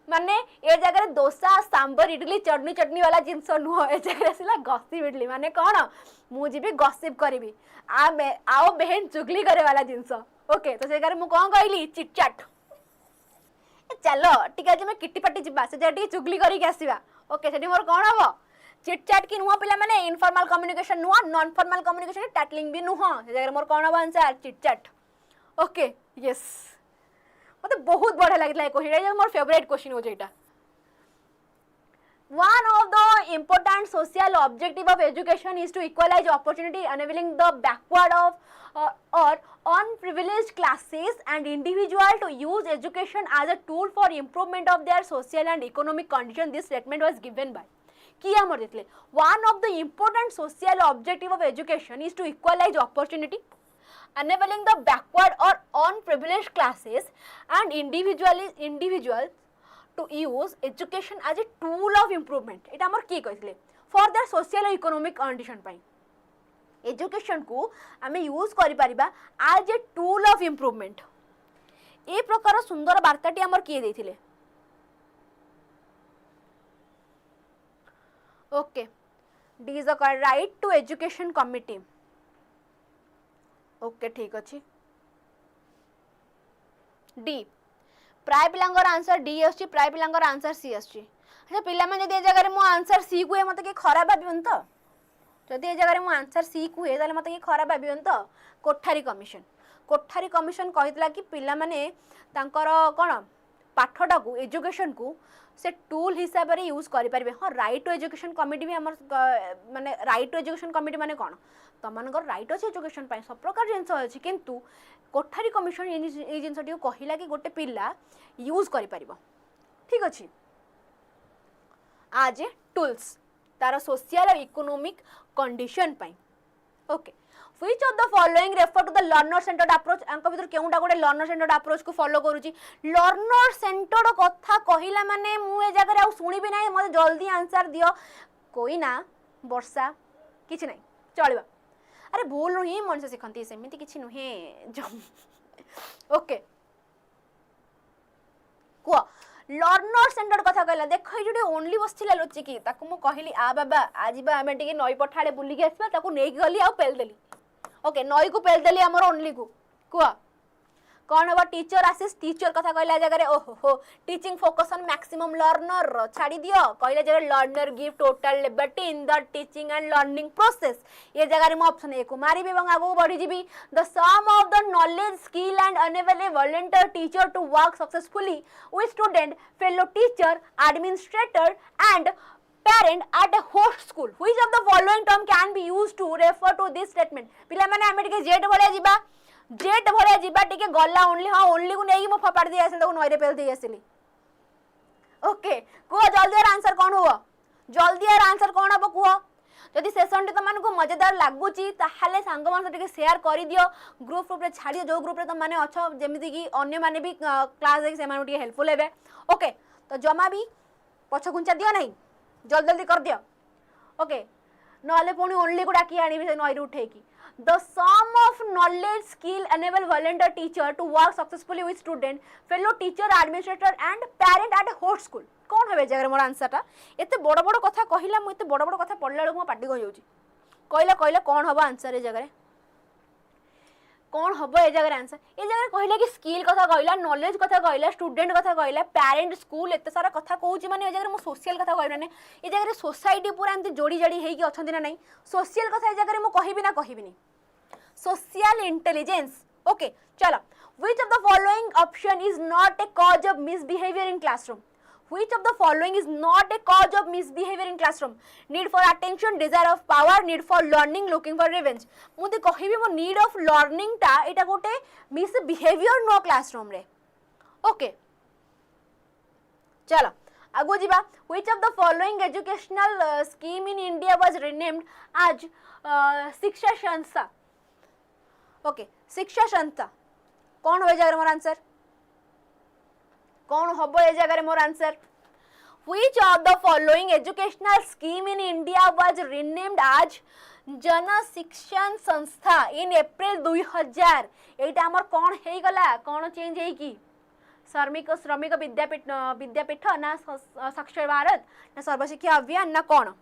माने ए जगह डोसा सांबर इडली चटनी वाला जिंस नुह ए जगह सिला गॉसिपिडली माने कोन मु जीबी गॉसिप करबी आओ बहन चुगली करे वाला जिंस ओके तो से जगह मु कोन कहली चिटचाट चलो ठीक है मैं किट्टी पट्टी जीवा से जटी चुगली करी के आसीबा ओके सेठी मोर कोन हबो चिटचाट की नुआ पिला माने इनफॉर्मल कम्युनिकेशन नुआ नॉन फॉर्मल कम्युनिकेशन टैटलिंग भी नुह से जगह मोर कोन हबो आंसर चिटचाट ओके यस मते बहुत बढ़िया लागला ए क्वेश्चन ए मोर फेवरेट क्वेश्चन हो जेटा One of the important social objective of education is to equalize opportunity, enabling the backward or unprivileged classes and individual to use education as a tool for improvement of their social and economic condition. This statement was given by किया मर देतले one of the important social objective of education is to equalize opportunity, enabling the backward or unprivileged classes and individuals to use education as a tool of improvement. एटा हमर की कहले for their social and economic condition पई education को हमें use करि परिबा as a tool of improvement. ए प्रकार सुंदर वार्ताटी हमर किए देथिले okay D is the right to education committee okay ठीक अछि डी प्राय पिलांगर आंसर डी आछि प्राय पिलांगर आंसर सी आछि अच्छा पिला मन जदि ए जगह रे मो आंसर सी कुए मते के खराब भाबियन तो जदि ए जगह रे मो आंसर सी कुए ताले मते के खराब भाबियन तो कोठारी कमिशन कहितला कि पिला माने तांकर कोन पाठटा को एजुकेशन को से टूल हिसाब रे यूज करि परबे हां राइट टू एजुकेशन कमिटी भी हमर माने राइट टू एजुकेशन कमिटी माने कोन तमनकर राइट अछि एजुकेशन पय सब प्रकार जिंस अछि किंतु कोठारी कमिशन ए जिंसटी कहिला कि गोटे पिल्ला यूज करि परिबो ठीक अछि आज टूल्स तार सोशल और इकोनॉमिक कंडीशन पय okay Which of the following refer to the learner centered approach अंक भीतर केउटा गोटे learner centered approach को follow करूची learner centered कथा कहिला माने मु ए जगह रे आ सुनी भी नाही मते जल्दी आंसर दियो कोई ना वर्षा किछि नहीं चलवा अरे भूल नुहे मनुष्य शिखती सेमती किछि नुहे ओके कुह लर्नर सेंटर कथा कहला देख ये ओनली बसला लुचिकी ताकू मु कहली आ बाबा आज आम टे नई पठाड़े बुलिकी आसवा ताकू नहीं गली आ पेलदेली ओके नई को पेलदेली आमर ओनली को कुह कौन हम टीचर आसीस टीचर कथा कहला जगह ओहो teaching focus on maximum learner छाड़ी दियो कहला जगह learner give total liberty in the teaching and learning process ये जगह मैं ऑप्शन ए को मारिबी এবং आगो बढ़ी जीबी the sum of the knowledge skill and enable a volunteer teacher to work successfully with student fellow teacher administrator and parent at a host school which of the following term can be used to refer to this statement पिला माने आमे टिके jet भलिया जीबा jet भलिया जीबा टिके गल्ला only हां only को नेकी मो फपाड़ दे आसे तो नई रे पेल दे आसेली ओके को जल्दी यार आंसर कोन हो जल्दी यार आंसर कोन हो को जदि सेशन टी तमन को मजेदार लागुची ताहाले सांग मान टिके शेयर करि दियो ग्रुप रे छाड़ी जो ग्रुप रे त माने अछ जेमिति की अन्य माने भी क्लास देख से माने टिके हेल्पफुल हेबे ओके तो जमा भी पछ गुंचा दियो नहीं जल्दी जल्दी कर दियो ओके नले पुणी ओनली को डाकी आनी से नई उठे की the sum of knowledge skill enable volunteer teacher to work successfully with student fellow teacher administrator and parent at a host school कौन है जगह मोर आंसर टा एते बड़ बड़ कथा कहला मु एते बड़ बड़ कथा पढ़ला बेलू मो पाटी गई जाउची कहला कहला कौन हबो आंसर ए जगह कौन हम ए जगह आंसर ये जगह कहला कि स्किल कथा कहला नॉलेज कथा कहला स्टूडेंट कथा कहला पेरेंट स्कूल एत सारा कथा कहूँ माने ए जगह मो सोशल कथा कहना ये जगह सोसाइटी पूरा एमती जोड़ी जड़ी होगी अच्छा ना नहीं सोशल कथा जगह मो कहबी ना कहबी सोशल इंटेलिजेंस ओके चलो which of the following option is not A cause of misbehaviour in classroom Which of the following is not a cause of misbehavior in classroom? Need for attention, desire of power, need for learning, looking for revenge. मुझे कहिबी मो need of learning टा एटा गोटे misbehavior no classroom रे. Okay. चलो आगो जीवा. Which of the following educational scheme in India was renamed as शिक्षा संस्था? Okay, शिक्षा संस्था. कौन हो जाएगा मोर आंसर? कौन हबो ए जगह मोर answer which of the following educational scheme in India was renamed as Jan शिक्षण संस्था इन अप्रैल 2000 एटा हमर कौन हे गला कौन चेंज हे की श्रमिक श्रमिक विद्यापीठ ना साक्षर भारत ना सर्वशिक्षा अभियान ना कौन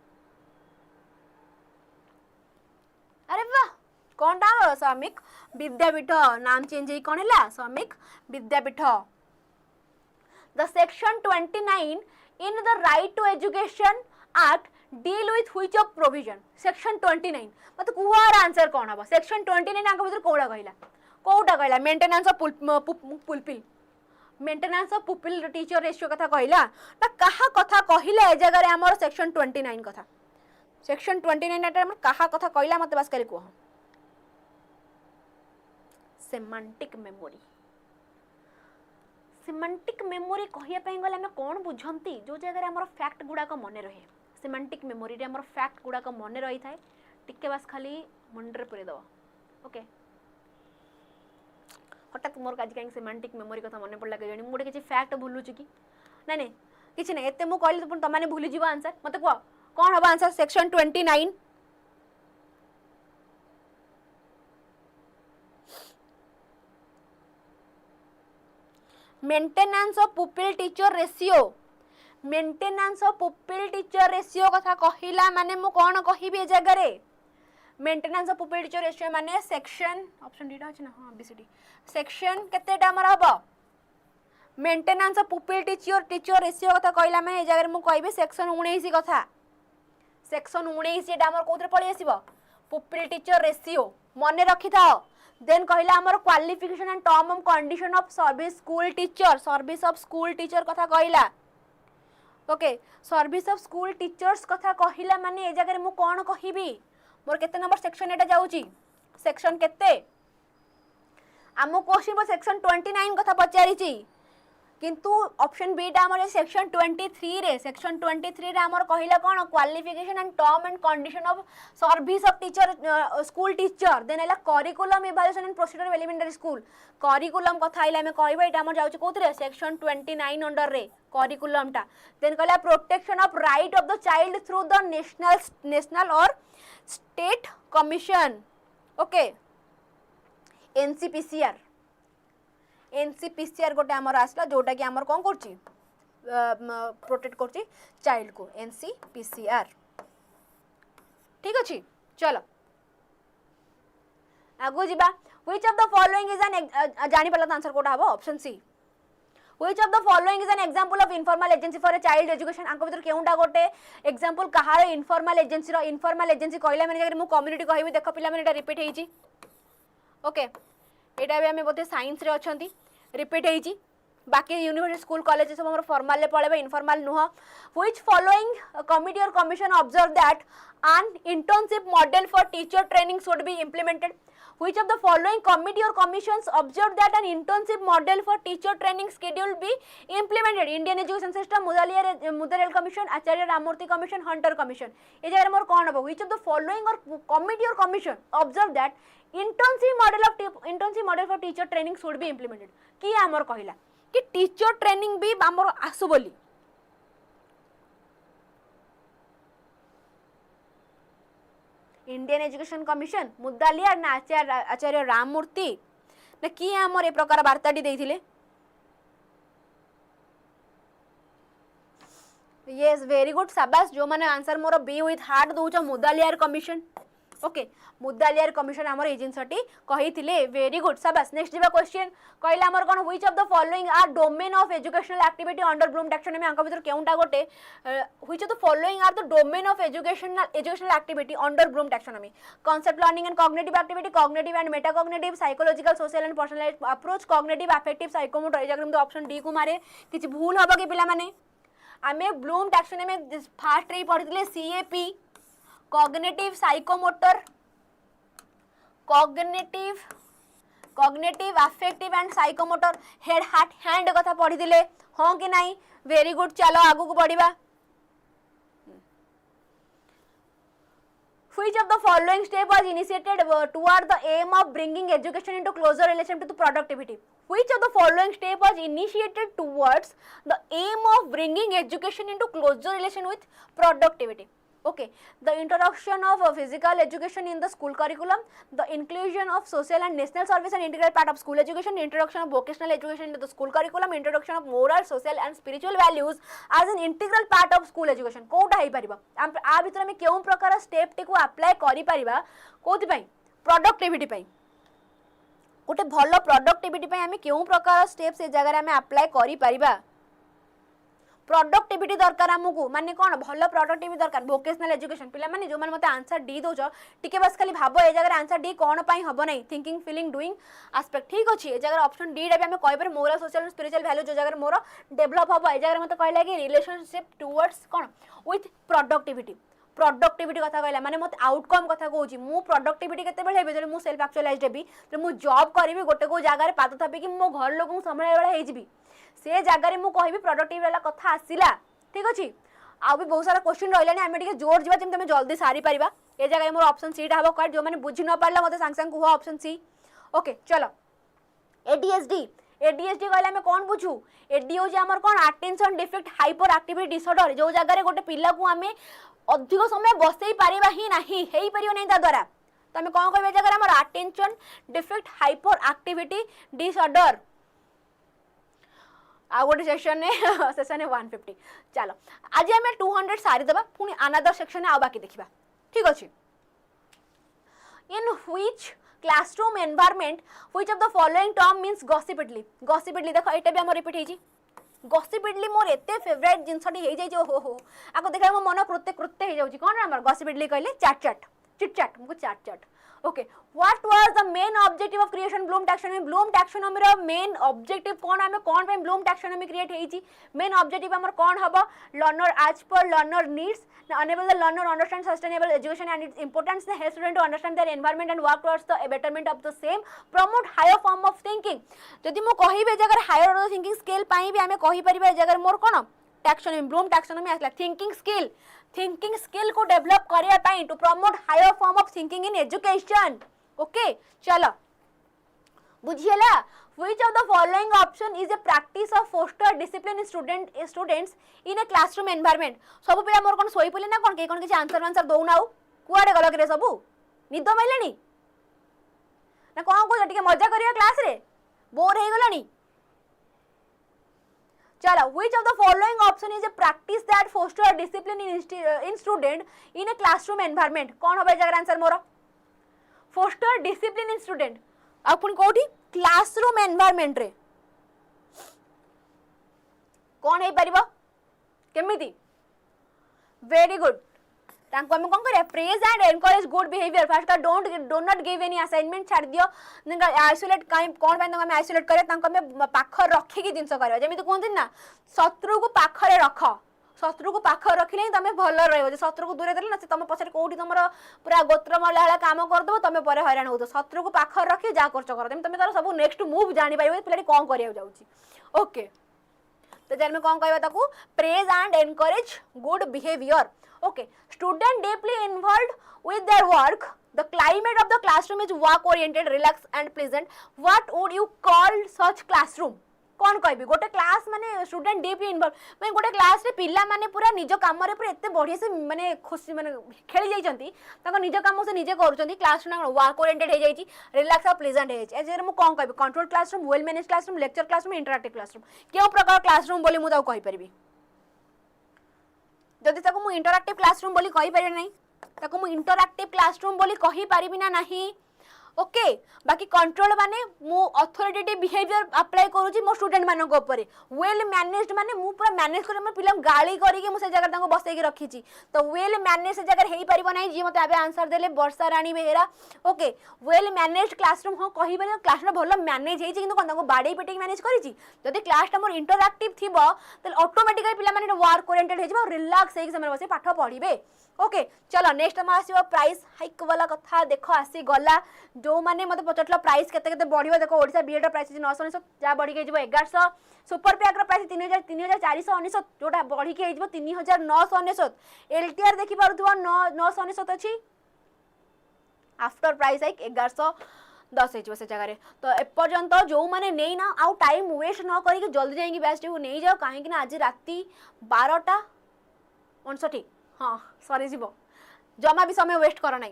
अरे वाह कौन टा श्रमिक विद्यापीठ नाम चेंज हे कौन हैला श्रमिक विद्यापीठ The section 29 in the Right to Education Act deal with which of provision? Section 29 मत कुहार आंसर कौन हबो section 29 आंक भीतर कोडा कहला maintenance of pupil maintenance of pupil teacher ratio कथा कहला ना कहा कथा कहिला ए जगह रे हमर section 29 कथा section 29 एटा हमर कहा कथा कहला मत बस करी को सेमांटिक मेमोरी सिमेंटिक मेमोरी कहिया पे गले हम कौन बुझंती जो जगह हमर फैक्ट गुडाक मन रहे सिमेंटिक मेमोरी रे हमर फैक्ट गुडाक मन रही थाए टिके बस खाली मुंडरे पुरे दवा ओके हटात मोर काज काई सिमेंटिक मेमोरी कथा मन पड़ला के जणी मुडे किछि फैक्ट भूलु छि की नै नै किछि नै एते मु कहली त तमाने भूली जीवा आंसर मते को कौन हबा answer section 29 maintenance of pupil teacher ratio maintenance of pupil teacher ratio कथा कहिला माने मु कोन कहिबे जगह रे maintenance of pupil teacher ratio माने सेक्शन ऑप्शन डीटा अछि ना हां बीसीडी सेक्शन केतेटा हमर हबो maintenance of pupil teacher ratio कथा कहिला माने ए जगह रे मु कहबे सेक्शन 19 कथा सेक्शन 19 एटा हमर कोथरे पळि आसीबो पुपिल टीचर रेशियो मने रखि थाओ देन कहला हमर qualification and term of condition of service school teacher कथा कहला okay service of school teachers कथा कहला माने ए जगह रे मु कोन कहिबी मोर केते नंबर सेक्शन एटा जाउची सेक्शन केते आमो क्वेश्चन पर सेक्शन 29 कथा पचारी छी किंतु ऑप्शन बी टा हमर सेक्शन 23 रे हमर कहिला कोन qualification and term and condition of service of teacher school teacher then हैला curriculum evaluation and procedure of elementary school curriculum कथा आइला हमें कहबा एटा हमर जाउछ कोथरे सेक्शन 29 अंडर रे करिकुलम टा देन कहला protection of right of the child through the national और स्टेट कमीशन ओके एनसीपीसीआर गोटे आमर आसला जोटा कि आमर कौन करछि प्रोटेक्ट करछि चाइल्ड को एनसीपीसीआर ठीक अछि चलो आगो जिबा which of the following is an जानि पला आंसर कोटा हबो option C which of the following is an example of informal agency for a child education आंको भीतर केउंडा गोटे एग्जांपल कहार इनफॉर्मल एजेंसी कहला माने जगर मु कम्युनिटी कहबी देखो पिला माने एटा रिपीट हेछि ओके एटा भी हमें बोथे साइंस रे अछंती रिपीट हेछि बाकी यूनिवर्सिटी स्कूल कॉलेज सब हमर फॉर्मल ले पळेबे इनफॉर्मल नुह व्हिच फॉलोइंग कमिटी और commission observe that an internship model for teacher training should be implemented which of the following committee or commissions observed that an internship model for teacher training schedule be implemented Indian education system Mudaliar commission Acharya Ramurthy commission Hunter commission ए जगह मोर कोन हबो which of the following or committee or commission observed that internship model for teacher training should be implemented कि हमर कहिला कि teacher training भी हमर आसु बोली इंडियन एजुकेशन कमिशन मुदालियार ना आचार्य राममूर्ति ना कि हमर ए प्रकार वार्ताटी देइथिले यस वेरी गुड शाबाश जो माने आंसर मोर बी विथ हार्ट दोच Mudaliar commission okay Mudaliar commission हमर एजेंसी कहिथिले वेरी गुड शाबाश नेक्स्ट दिबा क्वेश्चन कहला हमर कोन which of the following are domain of educational activity under Bloom taxonomy आंका भीतर केउंटा गोटे which of the following are the domain of educational activity under Bloom taxonomy concept learning and cognitive activity cognitive and metacognitive psychological social and personalised approach cognitive affective psychomotor ए जगह option D को मारे किछि भूल हबो कि पिला माने आमे ब्लूम टैक्सोनॉमी फास्ट रे पढितले CAP cognitive psychomotor cognitive affective and psychomotor head heart hand कथा पढ़ी दिले हां कि नहीं वेरी गुड चलो आगु को पढ़िबा Which of the following step was initiated toward the aim of bringing education into closer relation to the productivity? Which of the following step was initiated towards the aim of bringing education into closer relation with productivity? Okay, the introduction of physical education in the school curriculum, the inclusion of social and national service and integral part of school education, introduction of vocational education into the school curriculum, introduction of moral, social and spiritual values as an integral part of school education. Kota हेई परिबा आ भितर हम केउ प्रकार step T को apply करि परिबा कोथि पई productivity पई गोटे भलो प्रोडक्टिविटी पई हम केउ प्रकार स्टेप से जगह हम अप्लाई करि परिबा प्रोडक्टिविटी दरकार हमको माने कौन भलो प्रोडक्टिविटी दरकार वोकेशनल एजुकेशन पिला माने जो माने मते आंसर डी दोछ टिके बस खाली भाबो ए जगह आंसर डी कोन पई हबो नै थिंकिंग फीलिंग डूइंग एस्पेक्ट ठीक अछि ए जगह ऑप्शन डी रे हमें कहबे moral social and spiritual value जो जगह मोर डेवलप हबो ए जगह मते कहला कि relationship towards cone with productivity कथा कहला माने मते आउटकम कथा कहूची मु प्रोडक्टिविटी केते बेले हेबे जले मु सेल्फ एक्चुअलाइज्ड हेबी तो मु जॉब करबी गोटे को जगह रे पाद थापी कि मो घर लोगन संभाळे वाला हे जिबी से जगह रे मु कहबी प्रोडक्टिव वाला कथा आसिला ठीक अछि आ भी बहुत सारा क्वेश्चन रहलानी हमें टिके जोर जिबा जेम तमे जल्दी सारी परिबा ए जगह मोर ऑप्शन सी टा हबो कर जो माने बुझी न पारला मते सांग सांग हुआ ऑप्शन सी ओके चलो एडीएचडी कहला हमें कोन बुझू एडी हो जे हमर कोन attention defect hyper activity disorder जो जगह रे गोटे पिल्ला को हमें अधिक समय बसई पारिबा ही नाही हेई परियो नै ता द्वारा तो हमें कोन कहबे जगह हमर attention defect hyper activity disorder आ गोटे सेक्शन ने 150 चलो आज हमें 200 सारी दबा पुनी अनदर सेक्शन ने आ बाकी देखिबा ठीक अछि in which classroom environment which of the following term means gossipingly देखो एटा भी हम रिपीट हेजी गॉसिपिडली मोर एते फेवरेट जिंसटी हे जाई हो हो आको देखा मो मन कृत्य हे जाउची कोन हमर गॉसिपिडली कहले चैट चिट चैट हमको chat okay what was the main objective of creation Bloom taxonomy Bloom taxonomy रो मेन ऑब्जेक्टिव कोन हमें कोन पे ब्लूम टैक्सोनॉमी क्रिएट हेची मेन ऑब्जेक्टिव हमर कोन हबो learner as per learner needs enable the learner understand sustainable education and its importance help student to understand their environment and work towards the betterment of the same promote higher form of thinking जदि मो कहिबे जगर higher order thinking scale पाई भी हमें कहि परिबे जगर मोर कोन टैक्सोनॉमी ब्लूम टैक्सोनॉमी आसला थिंकिंग स्किल को डेवलप करिया पाई to promote higher form of thinking in education okay चलो बुझियला which of the following option is a practice of foster discipline in students in a classroom environment सब पिला मोर कोन सोई पले ना कोन के कोन के आंसर दौ नाउ कुआडे गलो के सब निद मैलेनी ना कोन को टिके मजा करिया क्लास रे बोर हे गलानी चलो which of the following option is a practice that foster discipline in student in a classroom environment कौन होबे जगर answer more foster discipline in student अपन कोठी क्लासरूम एनवायरनमेंट रे कौन है परिबो केमिति वेरी गुड तांको हम कोन करे praise and encourage good behaviour first का do not give any assignment छाड़ दियो आइसोलेट काई कोन पे हम आइसोलेट करे तांको हम पाखर रखी की जिंस करबा जेमिति कोन ना शत्रु को पाखरे रख शत्रु को पाख रखिले तमे भल रहबो जे शत्रु को दूरे देले ना से तमे पछरे कोठी तमरो पूरा गोत्र मलाला काम कर दबो तमे परे हैरान होतो शत्रु को पाख रखि जा करछ कर तमे तार सब नेक्स्ट मूव जानि पाइबो पिलाडी कोन करिया जाउची ओके तो जर में कोन कहबा ताकू praise and encourage good behaviour okay student deeply involved with their work the climate of the classroom is work oriented relaxed and pleasant what would you call such classroom कौन कहबी गोटे क्लास माने student deeply involve मैं गोटे class रे पिला माने पूरा निज काम रे पूरा एते बढ़िया से माने खुशी माने खेली जाई चंती ताको निज काम से निजे करूचंती क्लास ना वर्क ओरिएंटेड हे जाईची रिलैक्स और प्लेजेंट हे जाईची एजे मु कोन कहबी control classroom well manage classroom lecture classroom interactive classroom केउ प्रकार क्लासरूम बोली मु ताको कहि परबी जदि ताको मु इंटरैक्टिव क्लासरूम बोली कहि परबी नै ताको मु इंटरैक्टिव क्लासरूम बोली कहि परबी ना नाही ओके बाकी कंट्रोल माने मु अथॉरिटेटिव बिहेवियर अप्लाई करूची मो स्टूडेंट मानक ऊपर वेल मैनेज्ड माने मु पूरा मैनेज करे म पिलम गाली करी के मु से जगह ताको बसै के रखीची तो वेल मैनेज से जगह हेई परिबो नै जी मते आबे आंसर देले Varsha Rani Behera okay well managed classroom हो कहि बने क्लास रे भलो मैनेज हेची किंतु कोन ताको बाडे पेटी मैनेज करिची जदी क्लास टा मोर इंटरैक्टिव थिबो त ऑटोमेटिकली पिला माने वर्क ओरिएंटेड हे जिवो रिलैक्स हेई समय बसे पाठ पढिबे ओके चलो नेक्स्ट हम आसीबो प्राइस हाइक वाला कथा देखो आसी गला जो माने मते पचटला प्राइस केते केते बढ़िबो देखो ओडिसा B.ED रो प्राइस 999 जा बढ़ी के जिवो 1100 सुपर पैक रो प्राइस 3499 जोटा बढ़ी के जिवो 3999 एलटीआर देखि पारुथबो 999 अछि आफ्टर प्राइस हाइक 1110 हे से जगह रे तो ए पर्यंत जो माने नै ना आउ टाइम वेस्ट न करी के जल्दी जाएंगी बैच को नै जाओ काहे कि ना आज राती 12टा 59 हाँ सॉरी जीवो जमा भी समय वेस्ट कर ना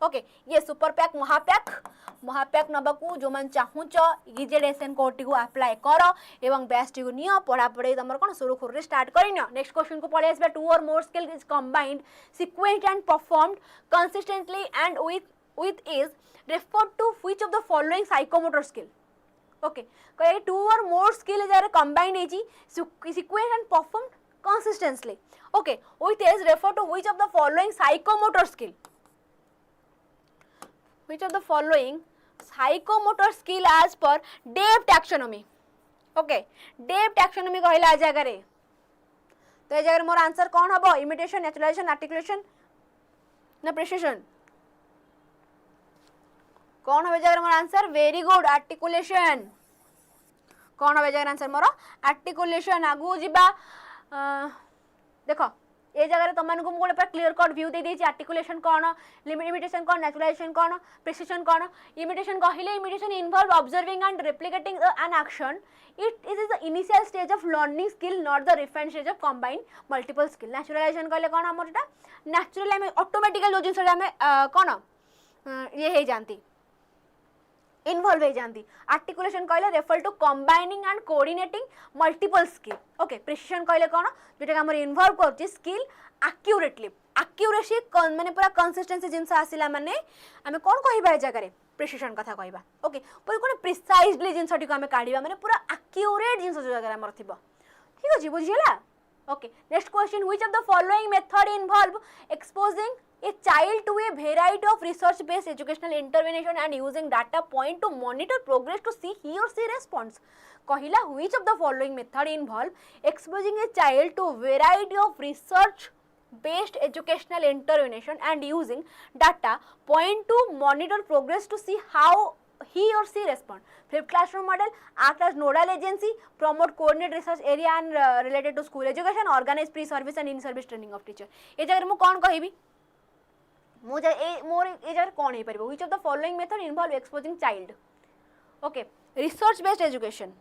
ओके ये सुपर पैक महापैक नबाकू जो मन चाहूच इजेडेसन कोड को अप्लाई कर एवं बैच को नियो पढ़ा पढ़े तमर कोन सुरखुर रे स्टार्ट करिनो नेक्स्ट क्वेश्चन को पढ़े आसबा 2 or more skill is combined sequenced and performed consistently and with is referred to which of the following psychomotor skill okay कहे 2 or more skill is combined है जी sequenced and performed consistently okay with is referred to which of the following psychomotor skill which of the following psychomotor skill as per Dave taxonomy okay Dave taxonomy कहला आ जगह रे तो ए जगह मोर answer कोन हबो imitation naturalisation articulation ना precision कौन हबे जगह मोर आंसर वेरी गुड आर्टिकुलेशन कौन हबे जगह आंसर मोर आर्टिकुलेशन आगु जिबा देखो ए जगह तुम को गोटे पूरा क्लियर कट व्यू दे देछि आर्टिकुलेशन कौन इमिटेशन कौन नेचुरलाइजेशन कौन प्रिसिजन कौन इमिटेशन कहले imitation involve observing and replicating an action it is the initial stage of learning skill not the refined stage of combined multiple skill naturalisation कहले कौन हमर एटा natural में ऑटोमेटिकल जो जिंस में कौन ये हे जानती इन्वॉल्व हो जाती आर्टिकुलेशन कहले refer to combining and coordinating multiple skill okay precision कहले कौन जोटा हमर इन्वॉल्व करछि स्किल एक्यूरेटली एक्यूरेसी माने पूरा कंसिस्टेंसी जिंस आसिला माने हमें कौन कहबा ए जगह रे प्रिसिजन कथा कहबा ओके पूरा कोन प्रिसाइजली जिंसटी को हमें काढिबा माने पूरा एक्यूरेट जिंस जो जगह हमर थिबो ठीक अछि बुझियला Okay, next question, which of the following method involve exposing a child to a variety of research based educational intervention and using data point to monitor progress to see he or she responds? कहला which of the following method involve exposing a child to variety of research based educational intervention and using data point to monitor progress to see how he or she respond? Flipped classroom model, act as nodal agency, promote coordinate research area and related to school education, organize pre-service and in-service training of teacher. ये जगह मु कौन कहिबी मोर ये जगह कौन हे परिबो? Which of the following method involve exposing child? Okay, research based education.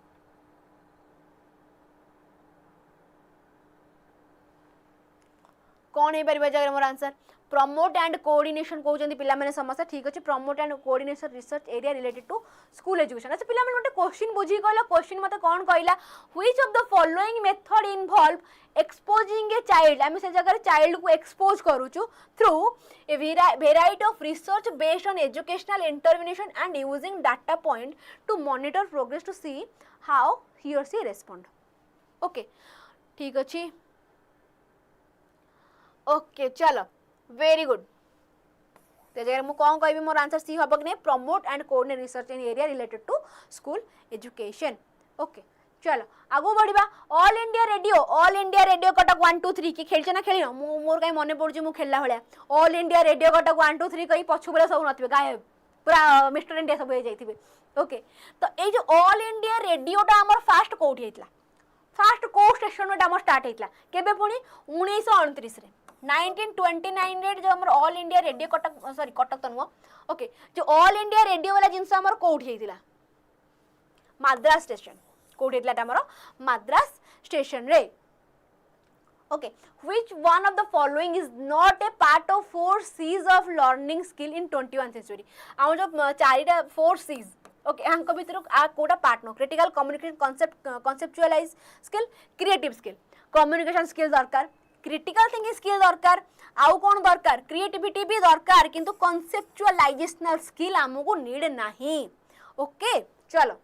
कौन हे परिबो जगह मोर आंसर? प्रमोट एंड कोऑर्डिनेशन कहउछन्ती पिला माने समस्या ठीक अछि promote and coordination research area related to school education. अच्छा पिला माने गोटे क्वेश्चन बुझी कहला क्वेश्चन मते कोन कहला which of the following method involve exposing a child आमे से जगह चाइल्ड को एक्सपोज करूछु through a variety of research based on educational intervention and using data point to monitor progress to see how he और she respond. Okay ठीक अछि. Okay चलो very good. जगह मु कौन कहि मोर आंसर सी हम कि promote and coordinate research in area related to school education. Okay चलो आगु बढ़िबा. ऑल इंडिया रेडियो कटक 1 2 3 की खेलछ ना खेलिनो मोर कहीं मन पड़ुची मु खेलला भलिया. ऑल इंडिया रेडियो कटक 1 2 3 कही पछु बेला सब नथिबे गायब पूरा मिस्टर इंडिया सब हो जाइथिबे. ओके तो ए जो ऑल इंडिया रेडियोटा हमर फास्ट कोठी हेतला फास्ट को स्टेशन में हमर स्टार्ट हेतला केबे पुनी 1929 रे 1929 रे जो हमर all India Radio Cuttack sorry Cuttack तो नुआ. ओके जो ऑल इंडिया रेडियो वाला जिंस हमर कोठी हेतिला मद्रास स्टेशन कोठी हेतिला हमर मद्रास स्टेशन रे. Okay which one of the following is not a part of 4 C's of learning skill in 21st century? हम जो चारिटा 4 C's ओके हमको भीतर आ कोटा पार्ट नो critical communication conceptualize skill creative skill communication skill दरकार क्रिटिकल थिंकिंग स्किल दरकार आउ कोन दरकार क्रिएटिविटी भी दरकार किंतु कॉन्सेप्चुअलाइजेशनल स्किल हमको नीड नहीं. ओके चलो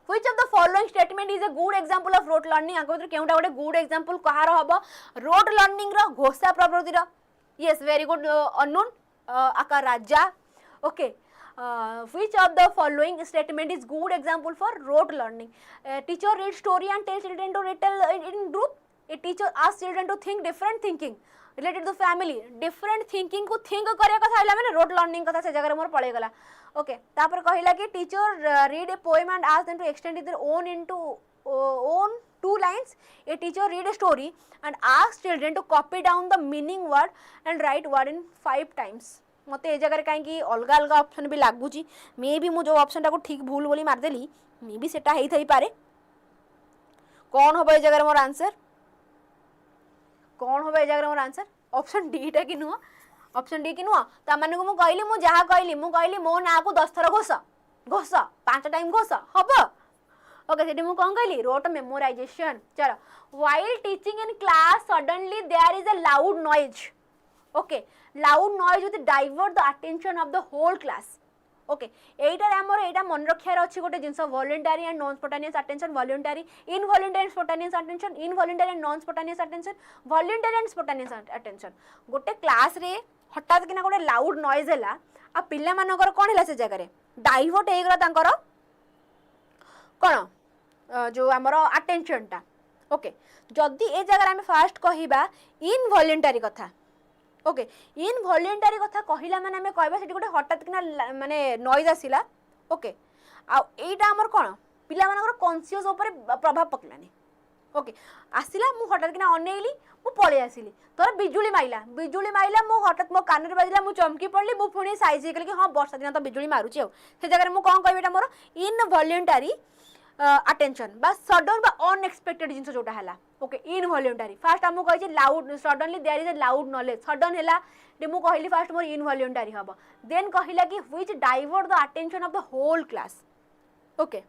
which of the following statement is a good example of rote learning? आको भीतर केउटा गोटे गुड एग्जांपल कहार हबो रोट लर्निंग रो घोषा प्रवृत्ति रो. यस वेरी गुड अनून आका राजा. Okay which of the following statement is good example for rote learning? Teacher read story and tell children to retell in group. A teacher asks children to think different thinking related to family. Different thinking को think करे कथा हैला माने rote learning कथा से जगह मोर पळे गला. ओके तापर कहिला कि teacher read a poem and ask them to extend their own into own 2 lines. A teacher read a story and asks children to copy down the meaning word and write word in 5 times. मते ए जगह काहे कि अलगा अलगा option भी लागुची may be मु जो option टा को ठीक भूल बोली मार देली मे बी सेटा हेई थई पारे. कोन होबे ए जगह मोर आंसर कौन होबे ए जगह मोर आंसर ऑप्शन डी टा कि नुआ ऑप्शन डी कि नुआ ता माने को मु कहली मु कहली मो ना को 10 थर घोष 5 टाइम घोष हबो. ओके सेठी मु कोन कहली रोट मेमोराइजेशन. चलो while teaching in class suddenly there is a loud noise. Okay loud noise with divert the attention of the whole class. Okay एटा हमर एटा मन रखियार अछि गोटे जिंस voluntary and non spontaneous attention voluntary involuntary and spontaneous attention involuntary and non spontaneous attention voluntary and spontaneous attention. गोटे class रे हठात किना गोटे लाउड नॉइज हैला आ पिल्ला मानकर कोन हैला से जगह रे डाइवर्ट हे गला तांकर कोन जो हमर अटेंशन टा. ओके जदी ए जगह हम फास्ट कहिबा इनवॉलंटरी कथा. ओके इनवॉलंटरी कथा कहिला माने हमें कहबा सेठी गोटे हठात किना माने नॉइज आसिला. ओके आ एटा हमर कोन पिला मानकर कॉन्शियस ऊपर प्रभाव पकलानी. ओके आसिला मु हठात किना अनेइली मु पळे आसिली तोर बिजुली माइला मु हठात मो कान रे बाजिला मु चमकी पड़ली मु पुणी साइज हे कि हां वर्षा दिन तो बिजुली मारुची से जगह मु कोन कहबेटा मोर इनवॉलंटरी अटेंशन बा सडन बा अनएक्सपेक्टेड जिंस जोटा हैला. ओके इनवॉलंटरी फास्ट हमु कहि loud suddenly there is a loud knowledge sudden हैला दे मु कहली फास्ट मोर इनवॉलंटरी हबो. देन कहिला कि which divert the attention of the whole class. Okay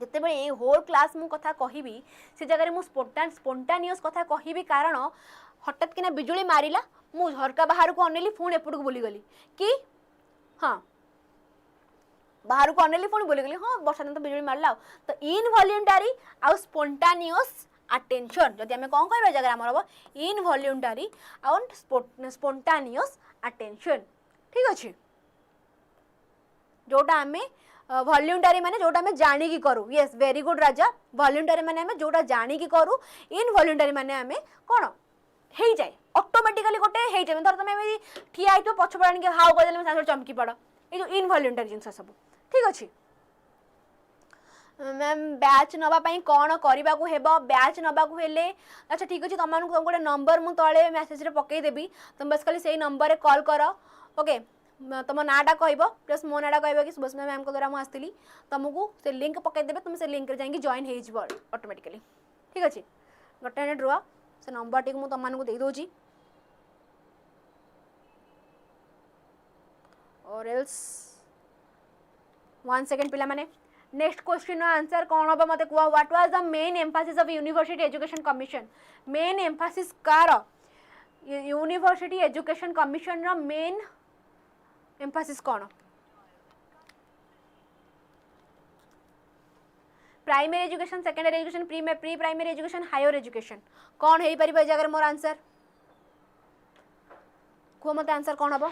जते बेले ए होल क्लास मु कथा कहिबी से जगह मु स्पॉन्टेनियस कथा कहिबी कारण हठात किना बिजुली मारिला मु झरका बाहर को अनेली फोन एपट को बोली गली कि हां बाहर को अनेली फोन बोली गली हां वर्षा दिन तो बिजुली मारला. तो इनवॉलंटरी आ स्पॉन्टेनियस attention जदि आमे कोन कहबा जगह हमर हो involuntary and spontaneous attention ठीक अछि जोटा आमे वॉलंटरी माने जोटा आमे जानि की करू यस वेरी गुड राजा वॉलंटरी माने आमे जोटा जानि की करू इनवॉलंटरी माने आमे कोन हेई जाय ऑटोमेटिकली गोटे हेई जाय धर तमे एमि ठिया आइतो पछ पड़ानी के हाउ कदेले साथ चमकी पड़ ए जो इनवॉलंटरी जिंस सब ठीक अछि मैम बैच नबा पई कोन करबा को हेबो बैच नबा को हेले अच्छा ठीक अछि तमन को गोटे नंबर मु तळे मेसेज रे पकई देबी तुम बस खाली सेही नंबर रे कॉल करो ओके तुम नाटा कहब प्लस मो नाटा कहब कि सुभस्मिता मैम को द्वारा मुझे आसती तुमको से लिंक पकईदेवे तुम से लिंक जाकि जॉइन हो ऑटोमेटिकली ठीक अच्छे गोटे मिनट रुह से नंबर टी मुझे तुम दे दूँ और एल्स 1 सेकेंड पिला माने नेक्स्ट क्वेश्चन आंसर कौन हम मत कह what was the main emphasis of University Education Commission main emphasis कार यूनिवर्सिटी एजुकेशन कमिशन रो मेन एम्फासिस कौन primary education secondary education pre primary education higher education कौन हो पार जगह मोर आंसर कह मत आंसर कौन हम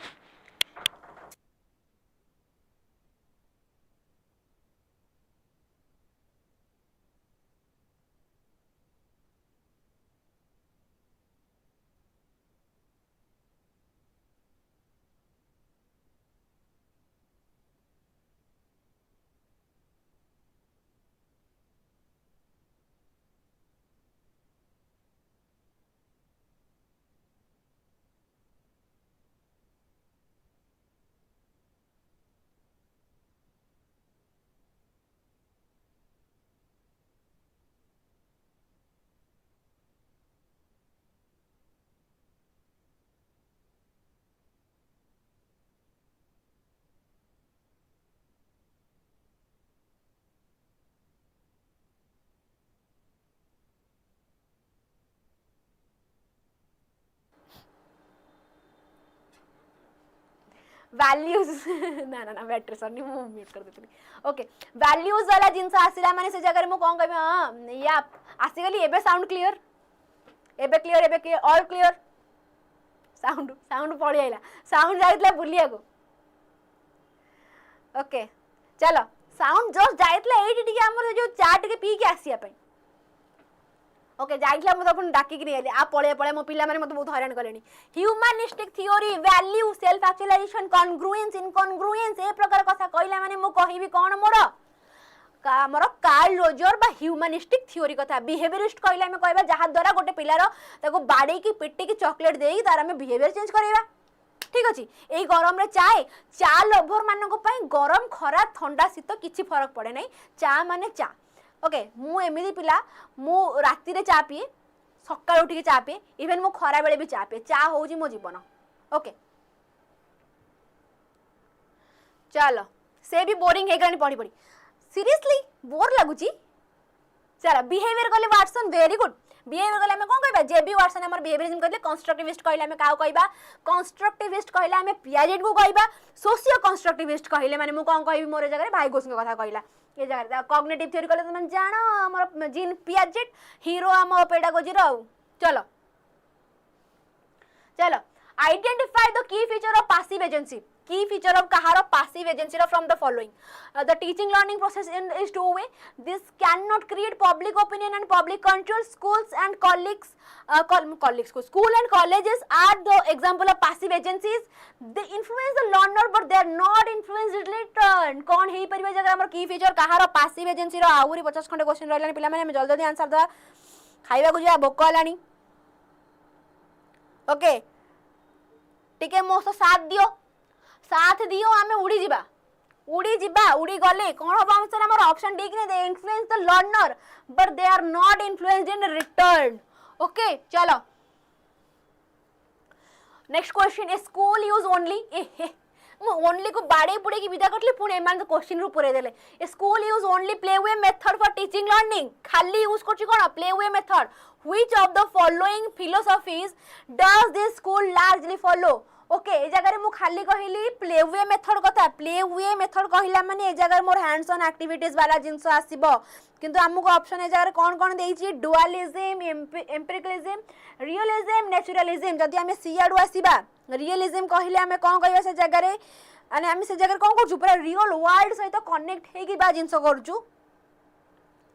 वैल्यूज ना ना ना बैटरी सर नहीं मैं म्यूट कर देती ओके वैल्यूज वाला जिनस आसिला माने से जगह मु कोन कहबे हां या आसी गली एबे साउंड क्लियर एबे ऑल क्लियर साउंड पड़ी आइला साउंड जाइतला बुलिया को ओके चलो साउंड जस्ट जाइतला एठी टिके हमर जो चा टिके पी के आसिया पई ओके जाइला मत अपन डाकी कि नहीं आ पळे पळे मो पिला माने मत बहुत हैरान कलेनी humanistic theory value self actualization congruence incongruence ए प्रकार कथा कहला माने मो कहिबी कोन मोर कार्ल रोजर बा ह्यूमनिस्टिक थ्योरी कथा बिहेवियरिस्ट कहला में कहबा जहा द्वारा गोटे पिलार ताको बाडी की पिट्टी की चॉकलेट देई तार हमें बिहेवियर चेंज करैबा ठीक अछि एई गरम रे चा लवर मानन को पई गरम खरा ठंडा शीत किछि फरक पड़े नै चा माने चा ओके मु एमिदी पिला मु राति रे चा पिए सकाळ उठी के चा पिए इवन मु खरा बेले भी चा पिए चा होउजी मो जीवन ओके चलो से भी बोरिंग हे गनी पड़ी सीरियसली बोर लागुची चलो बिहेवियर कहले वाटसन वेरी गुड बिहेवियर कहले हमें कोन कहबा जेबी वाटसन हमर बिहेवियरिज्म कहले कंस्ट्रक्टिविस्ट कहले हमें काउ कहबा कंस्ट्रक्टिविस्ट कहले हमें पियाजेट को कहबा सोशियो कंस्ट्रक्टिविस्ट कहले माने मु कोन कहबी मोर जगह भाई गोस के कथा कहला ये जगह कॉग्निटिव थ्योरी कहले तुम जानो हमर जीन पियाजेट हीरो हम पेडागोजी रो चलो चलो identify the key feature of passive agency key feature of kahar passive agency from the following the teaching learning process is two way this cannot create public opinion and public control schools and school and colleges are the example of passive agencies they influence the learner but they are not influenced return kon hei pariba jaga amar key feature kahar passive agency ro auri 50 खंडे question रहलानी पिला माने जल्दी जल्दी answer दवा खाइबा को जा भोक हलानी ओके टिके मोस साथ दियो आमे उड़ी जिबा उड़ी गले कोन हो आंसर हमर ऑप्शन डी कि they influence the learner but they are not influenced in return okay चलो next question a school use only only को बाड़े पुड़े की विदा करले पुणे मान क्वेश्चन रु पुरे देले a school use only play way method for teaching learning खाली यूज करछि कोन play way method which of the following philosophies does this school largely follow okay ए जगह मु खाली कहली प्ले वे मेथड कथा प्ले वे मेथड कहला माने ए जगह मोर हैंड्स ऑन एक्टिविटीज वाला जिंस आसीबो किंतु हमको ऑप्शन ए जगह कौन कौन देछि डुअलिज्म एम्पिरिकलिज्म रियलिज्म नेचुरलिज्म जदि हमें सी आडू आसीबा रियलिज्म कहले हमें कौन कहबा से जगह रे माने हम से जगह कौन करछु पूरा रियल वर्ल्ड सहित कनेक्ट हे कि बा जिंस करछु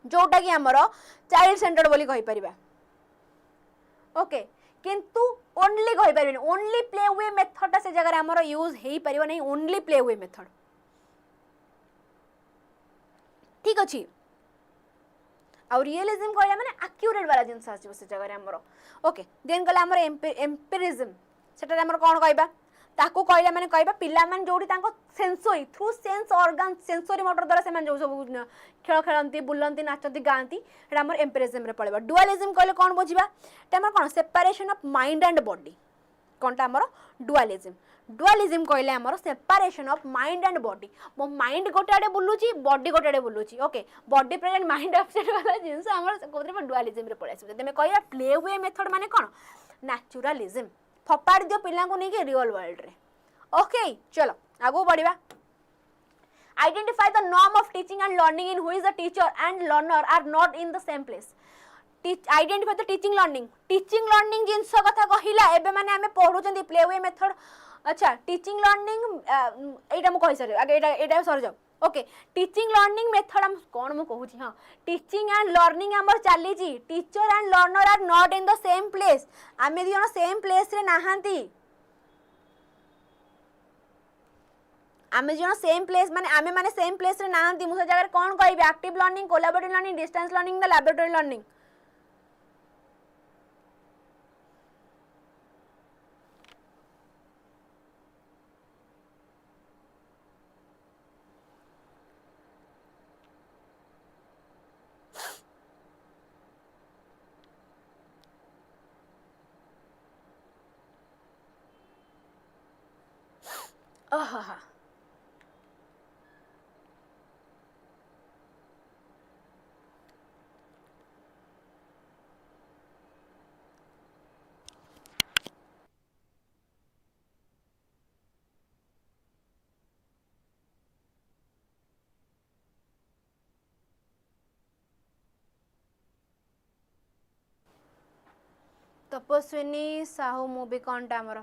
जोटा कि हमरो चाइल्ड सेंटर्ड बोली कहि परिबा ओके किंतु ओनली कहि परिबे ओनली प्ले वे मेथड से जगह हमरो यूज हेई परिबो नहीं ओनली प्ले वे मेथड ठीक अछि और रियलिज्म कहला माने एक्यूरेट वाला जिंस आसी से जगह हमरो ओके देन कहला हमरो एम्पिरिज्म सेटा हमरो कोन कहबा ताको कहला माने कहबा पिला मान जोडी ताको sensory through sense organ sensory motor द्वारा से मान जो सब खेल खेलंती बुलंती नाचती गांती एटा हमर एम्पिरिज्म रे पड़ेबा डुअलिज्म कहले कोन बुझिबा एटा हमर कोन separation of mind and body कोनटा हमर डुअलिज्म कहले हमर separation of mind and body मो माइंड गोटे आडे बुलुची बॉडी गोटे आडे बुलुची okay body present mind absent वाला जिंस हमर कोतरे डुअलिज्म रे पड़े आसी तमे कहया प्ले वे मेथड माने कोन नेचुरलिज्म फपाड़ दियो पिला को नहीं के रियल वर्ल्ड रे ओके चलो आगो बढ़िबा identify the norm of teaching and learning in which the teacher and learner are not in the same place identify the teaching learning जिंस कथा कहिला एबे माने हमें पढु चंदी प्ले वे मेथड अच्छा टीचिंग लर्निंग एटा मु कहि सरे आगे एटा सर जाओ ओके टीचिंग लर्निंग मेथड हम कोन मु कहूची हां टीचिंग एंड लर्निंग हमर चाली जी teacher and learner are not in the same place आमे दियो सेम प्लेस रे नाहांती आमे जो सेम प्लेस माने आमे माने सेम प्लेस रे नाहांती मु से जगह कोन कहबे active learning collaborative learning distance learning ना लैबोरेटरी लर्निंग आहा तपस्विनी साहू मूवी कौनटा आमर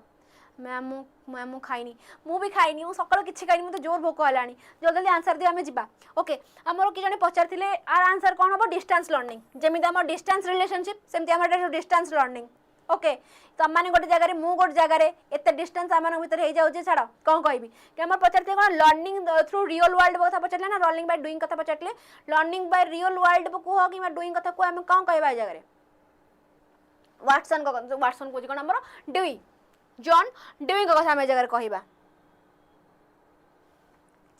मैम खाइनी मु भी खाइनी मु सकाळ किछि खाइनी मते जोर भोक हलानी जल्दी जल्दी आंसर दियो हमें जिबा ओके हमरो कि जने पचारथिले आर आंसर कोन हो डिस्टेंस लर्निंग जेमिति हमर डिस्टेंस रिलेशनशिप सेमति हमर डिस्टेंस लर्निंग ओके तो माने गोटे जगह रे मु गोटे जगह रे एते डिस्टेंस हमन भीतर हे जाउ जे छाड़ कोन कहबी कि हमर पचारथिले कोन लर्निंग थ्रू रियल वर्ल्ड कथा पचारले ना लर्निंग बाय डूइंग कथा पचारले लर्निंग बाय रियल वर्ल्ड को हो कि मा डूइंग कथा को हम कोन कहबा जगह रे वाटसन को कोन हमर डूइंग जॉन डूइंग कथा हम जगह कहबा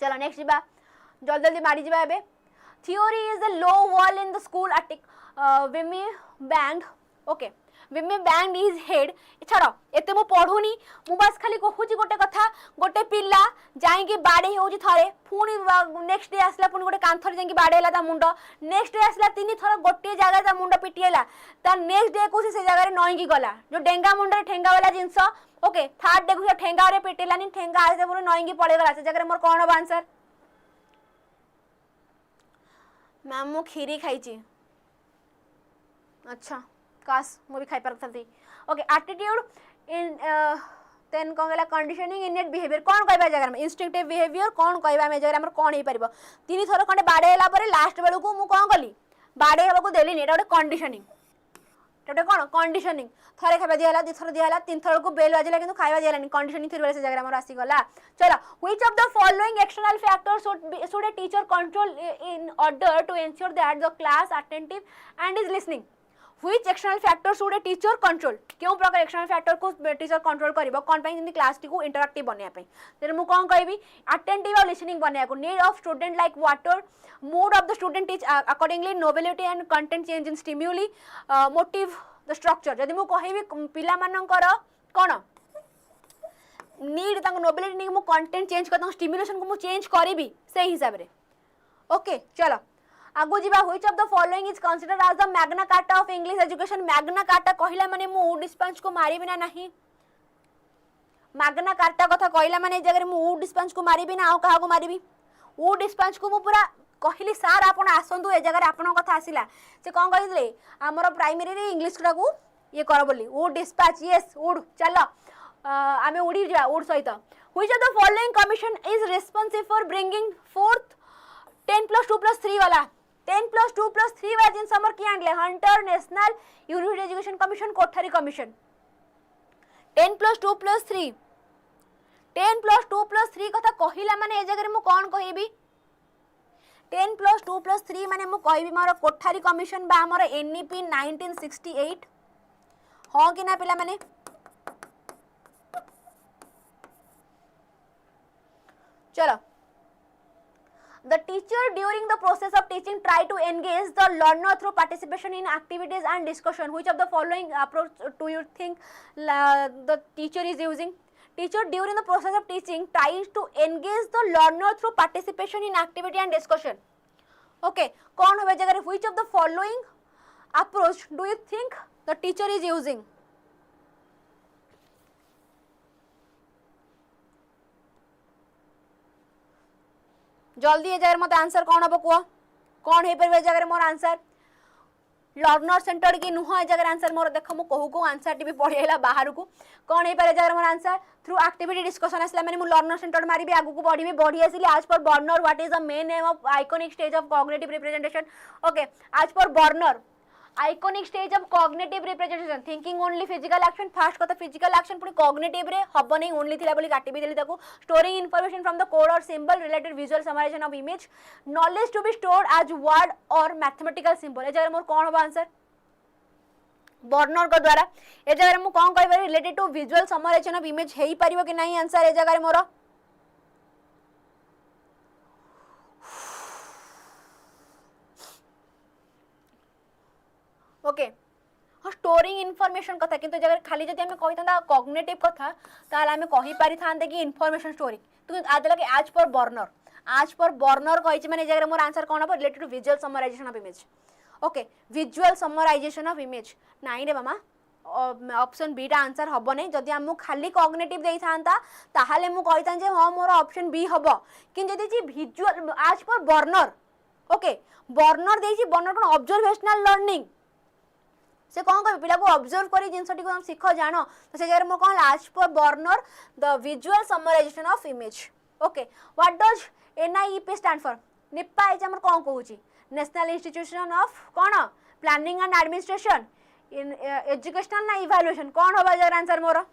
चलो नेक्स्ट जीबा जल्दी जल्दी मारी जीबा एबे theory is the low wall in the school attic विमी बैंड ओके विमी बैंड इज हेड छाड़ो एते मु पढुनी मु बस खाली कहूची गोटे कथा गोटे पिल्ला जाई के बाडे होउची थारे पुनी नेक्स्ट डे आसला पुनी गोटे कांथर जाई के बाडेला ता मुंडो नेक्स्ट डे आसला तीन थर गोटे जगह ता मुंडो पिटिएला ता नेक्स्ट डे को से जगह रे नई की गला जो डेंगा मुंडो रे ठेंगा वाला जिंस ओके थर्ड डे को ठेंगा रे पिटिएला नि ठेंगा आसे पुनी नई की पड़े गला से जगह रे मोर कोन हो आंसर मैम मु खीरी खाइची अच्छा काश मु भी खाई परथि ओके एटीट्यूड इन देन कोन गला कंडीशनिंग इनेट बिहेवियर कोन कहबा जगह में इंस्टिंक्टिव बिहेवियर कोन कहबा में जगह हमर कोन हे परबो तीन थर कोन बाडे हैला पर लास्ट बेलू को मु कोन कली बाडे हेबा को देली नि एटा गोटे कंडीशनिंग एटा कोन कंडीशनिंग थरे खाबा दियाला दि थर दियाला तीन थर को बेल बाजिला किंतु खाइबा दियाला नि कंडीशनिंग थ्री से जगह हमर आसी गला चलो which of the following external factors should a teacher control in order to ensure that the class attentive and is listening which external factor should a teacher control क्यों प्रकार external factor को teacher control करिवो कोन पई जंदी class T को interactive बनिया पई तेरे मु कोन कहबी अटेंटिव और लिसनिंग बनिया को need of student like water mood of the student is accordingly nobility and content change in stimuli motive the structure जदी मु कहबी पिला मानकर कोन नीड तांको नोबिलिटी नी मु कंटेंट चेंज करता स्टिम्युलेशन को मु चेंज करबी से हिसाब रे ओके चलो आगु जीवा which of the following is considered as the magna carta of English education magna carta कहिला माने मु डिस्पेंस को मारी बिना नहीं मागना कार्टा कथा कहला माने जगह मु उ डिस्पेंस को मारिबी ना आ कहा को मारिबी उ डिस्पेंस को मु पूरा कहली सार आपण आसंतु ए जगह आपण कथा आसिला से कोन कहितले हमर प्राइमरी रे इंग्लिश को ये कर बोली उ डिस्पैच यस उड चलो आमे उडी जा उड सहित which of the following commission is responsible for bringing forth 10+2+3 वाला 10+2+3 वाला जिन समर की आंडले Hunter National University Education Commission Kothari Commission 10+2+3 10+2+3 कथा कहिला माने ए जगह मु कोन कहिबी 10+2+3 माने मु कहिबी मोर कोठारी कमीशन बा हमर एनईपी 1968 हां कि ना पिला माने चलो The teacher during the process of teaching try to engage the learner through participation in activities and discussion. Which of the following approach do you think the teacher is using? Teacher during the process of teaching tries to engage the learner through participation in activity and discussion. Okay, कौन होवे जगह which of the following approach do you think the teacher is using? जल्दी ए जगह मत answer कौन हम कह कौन हो पारे जगह मोर आंसर लर्नर सेंटर की नुह ए जगह आंसर मोर देख मु कहू को आंसर टी भी पढ़ेला बाहर को कौन हो पारे जगह मोर आंसर थ्रू एक्टिविटी डिस्कशन आसला माने मु लर्नर सेंटर मारिबी आगु को पढ़ी बढ़ी आसिली आज पर burner what is the main name of iconic stage of cognitive representation okay आज पर burner iconic stage of cognitive representation thinking only physical action fast कथा फिजिकल एक्शन पुनी कॉग्निटिव रे हबो नहीं ओनली थिला बोली काटी भी देली ताको storing information from the code or symbol related visual summarization of image knowledge to be stored as word or mathematical symbol ए जगह मोर कोन हो आंसर बर्नर को द्वारा ए जगह मु कोन कहबे related to visual summarization of image हेई परिबो कि नहीं आंसर ए जगह मोर ओके हाँ स्टोरिंग इनफॉरमेशन कथा किंतु जगह खाली जदि हमें कहिता कॉग्निटिव कथा ताले हमें कहि पारि थांते कि इनफॉरमेशन स्टोरिंग तो आदे लगे आज पर बर्नर कहि माने जगह मोर आंसर कोन हो related to visual summarization of image okay visual summarization of image नहीं रे मामा ऑप्शन बी टा आंसर हबो नहीं जदि हम खाली कॉग्निटिव देई थांता ताहाले मु कहिता जे हां मोर ऑप्शन बी हबो किन जदि जी विजुअल आज पर बर्नर ओके बर्नर देई छी बर्नर कोन ऑब्जर्वेशनल लर्निंग से कौन कह पिला को ऑब्जर्व करी जिनसटी को हम सीख जानो तो से जगह मो कहला आज पर Bruner the visual summarization of image okay what does NIEP stand for NIEPA is हमर कोन कहूची नेशनल इंस्टीट्यूशन ऑफ कोन Planning and Administration in Educational ना इवैल्यूएशन कोन होबा जगह आंसर मोर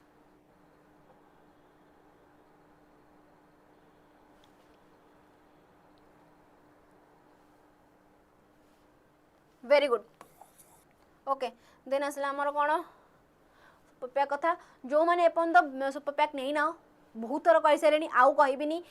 वेरी गुड ओके देन असला हमर कोन सुपर कथा जो माने एपन द सुपर पैक नहीं ना बहुत थर कहि सारेनी आउ कहबिनी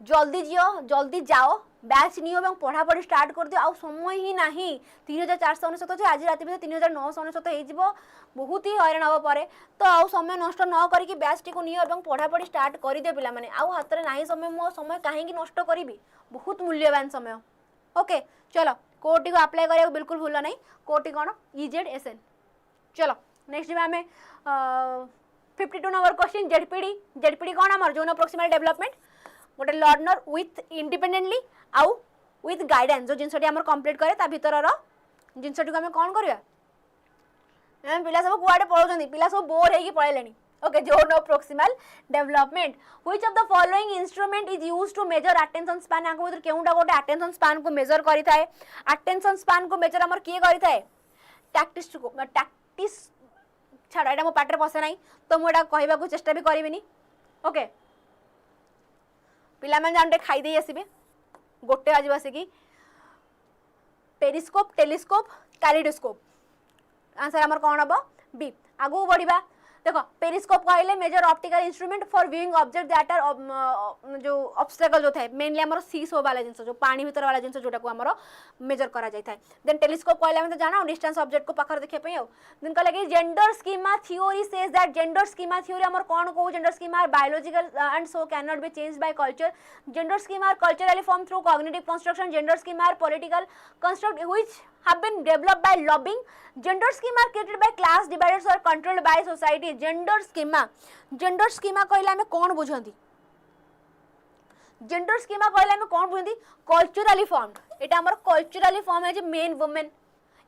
जल्दी जियो जल्दी जाओ बैच नियो एवं पढ़ा पढ़ी स्टार्ट कर दियो आउ समय ही नाही 3499 जे आज राति 3999 हे जिवो बहुत ही हैरान हबो पारे तो आउ समय नष्ट न करी कि बैच टी को नियो एवं पढ़ा पढ़ी स्टार्ट करि दे पिला माने आउ हाथ रे नाही समय मो समय काहे कि नष्ट करिवि बहुत मूल्यवान समय ओके चलो कोटी को अप्लाई करिया बिल्कुल भूल नहीं कोटी कौन EZSN चलो नेक्स्ट में हमें 52 नंबर क्वेश्चन जेडपीडी कौन आमर जोन प्रोक्सिमल डेवलपमेंट गोटे लर्नर विथ इंडिपेंडेंटली आउ विथ गाइडेंस जो जिनसटी आमर कंप्लीट करे ता भीतर रो जिनसटी को हमें कौन करिया हम पिला सब कुआडे पळौछन पिला सब बोर हेकी पळेलेनी okay zone of proximal development which of the following instrument is used to measure attention span आको उधर केउटा गोटे अटेंशन स्पैन को मेजर करि थाए अटेंशन स्पैन को मेजर हमर किए करि थाए टैक्टिस छाड़ा एटा मो पाटर पसे नाही तो मो एटा कहबा को चेष्टा भी करिबिनी ओके पिला मन जानटे खाई देई आसीबे गोटे आज बसे की पेरिस्कोप टेलीस्कोप कैलिडोस्कोप आंसर हमर कोन हबो बी आगु बढ़िबा देखो पेरिस्कोप कहले major optical instrument for viewing object that are जो ऑब्स्टेकल जो थाए मेनली हमर सीसो वाला जिंस जो पानी भीतर वाला जिंस जोटा को हमर मेजर करा जाय थाए देन टेलीस्कोप कहले हम तो जाना डिस्टेंस ऑब्जेक्ट को पाखर देखिया पई देन कहले कि gender schema theory says that gender schema theory हमर कोन को gender schema are biological and so can not be changed by culture gender schema are culturally form through cognitive construction gender schema are political construct which have been developed by lobbying. Gender schema created by class dividers or controlled by society. Gender schema कहले हमें कौन बुझंती? Gender schema कहले हमें कौन बुझंती? Culturally formed. एटा हमर culturally form है जे main women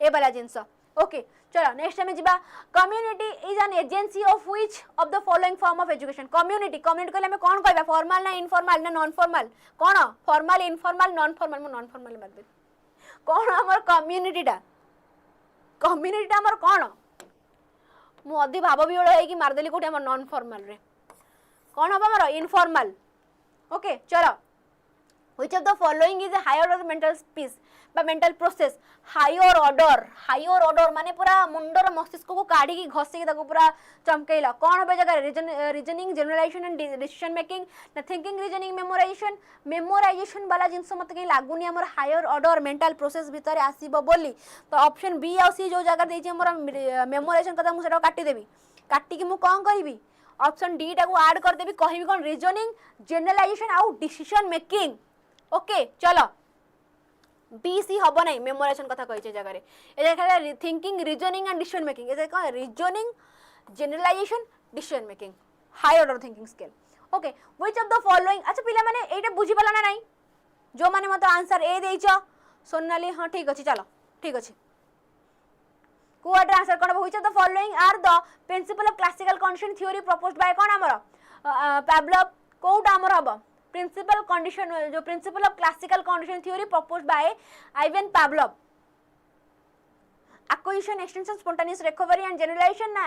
ए वाला जिंस. ओके चलो नेक्स्ट टाइम जीबा. Community is an agency of which of the following form of education. Community कहले हमें कौन कहबा? फॉर्मल ना इनफॉर्मल ना नॉन फॉर्मल? कौन? Formal informal non formal. मु नॉन फॉर्मल मार दे. कौन हमर कम्युनिटीटा हमर कौन? मु अधि भाव विहल है कि मारदेली कोठी हमर नॉन फॉर्मल रे. कौन हम हमर? इनफॉर्मल. ओके चलो. Which of the following is a higher order mental space बा mental process? higher order माने पूरा मुंडर मस्तिष्क को काढ़ी की घसी की ताको पूरा चमकेला. कौन होबे जगह? Reasoning generalization and decision making ना थिंकिंग रीजनिंग मेमोराइजेशन वाला जिंस मत कहीं लागुनी हमर हायर ऑर्डर मेंटल प्रोसेस भीतर आसीबो बोली. तो ऑप्शन बी आ सी जो जगह देछि हमर मेमोराइजेशन कथा मु सेटा काटी देबी. काटी कि मु कोन करबी? ऑप्शन डी टा को ऐड कर देबी. कहबी कोन? रीजनिंग जनरलाइजेशन आउ डिसीजन मेकिंग. ओके चलो बी सी हबो नहीं. मेमोराइजेशन कथा कहिचे जगह रे ए जगह thinking reasoning and decision making. ए जगह reasoning generalization decision making high order thinking skill. Okay which of the following. अच्छा पिला माने एटा बुझी पला ना नहीं? जो माने मत आंसर ए देइछो सोनाली. हां ठीक अछि चलो ठीक अछि. कोड आंसर कोन? Which of the following are the principle of classical condition theory proposed by कोन हमर? पावलोव. कोउटा हमर हबो? प्रिंसिपल कंडीशन जो principle of classical condition theory proposed by Ivan Pavlov. acquisition extension spontaneous recovery and generalization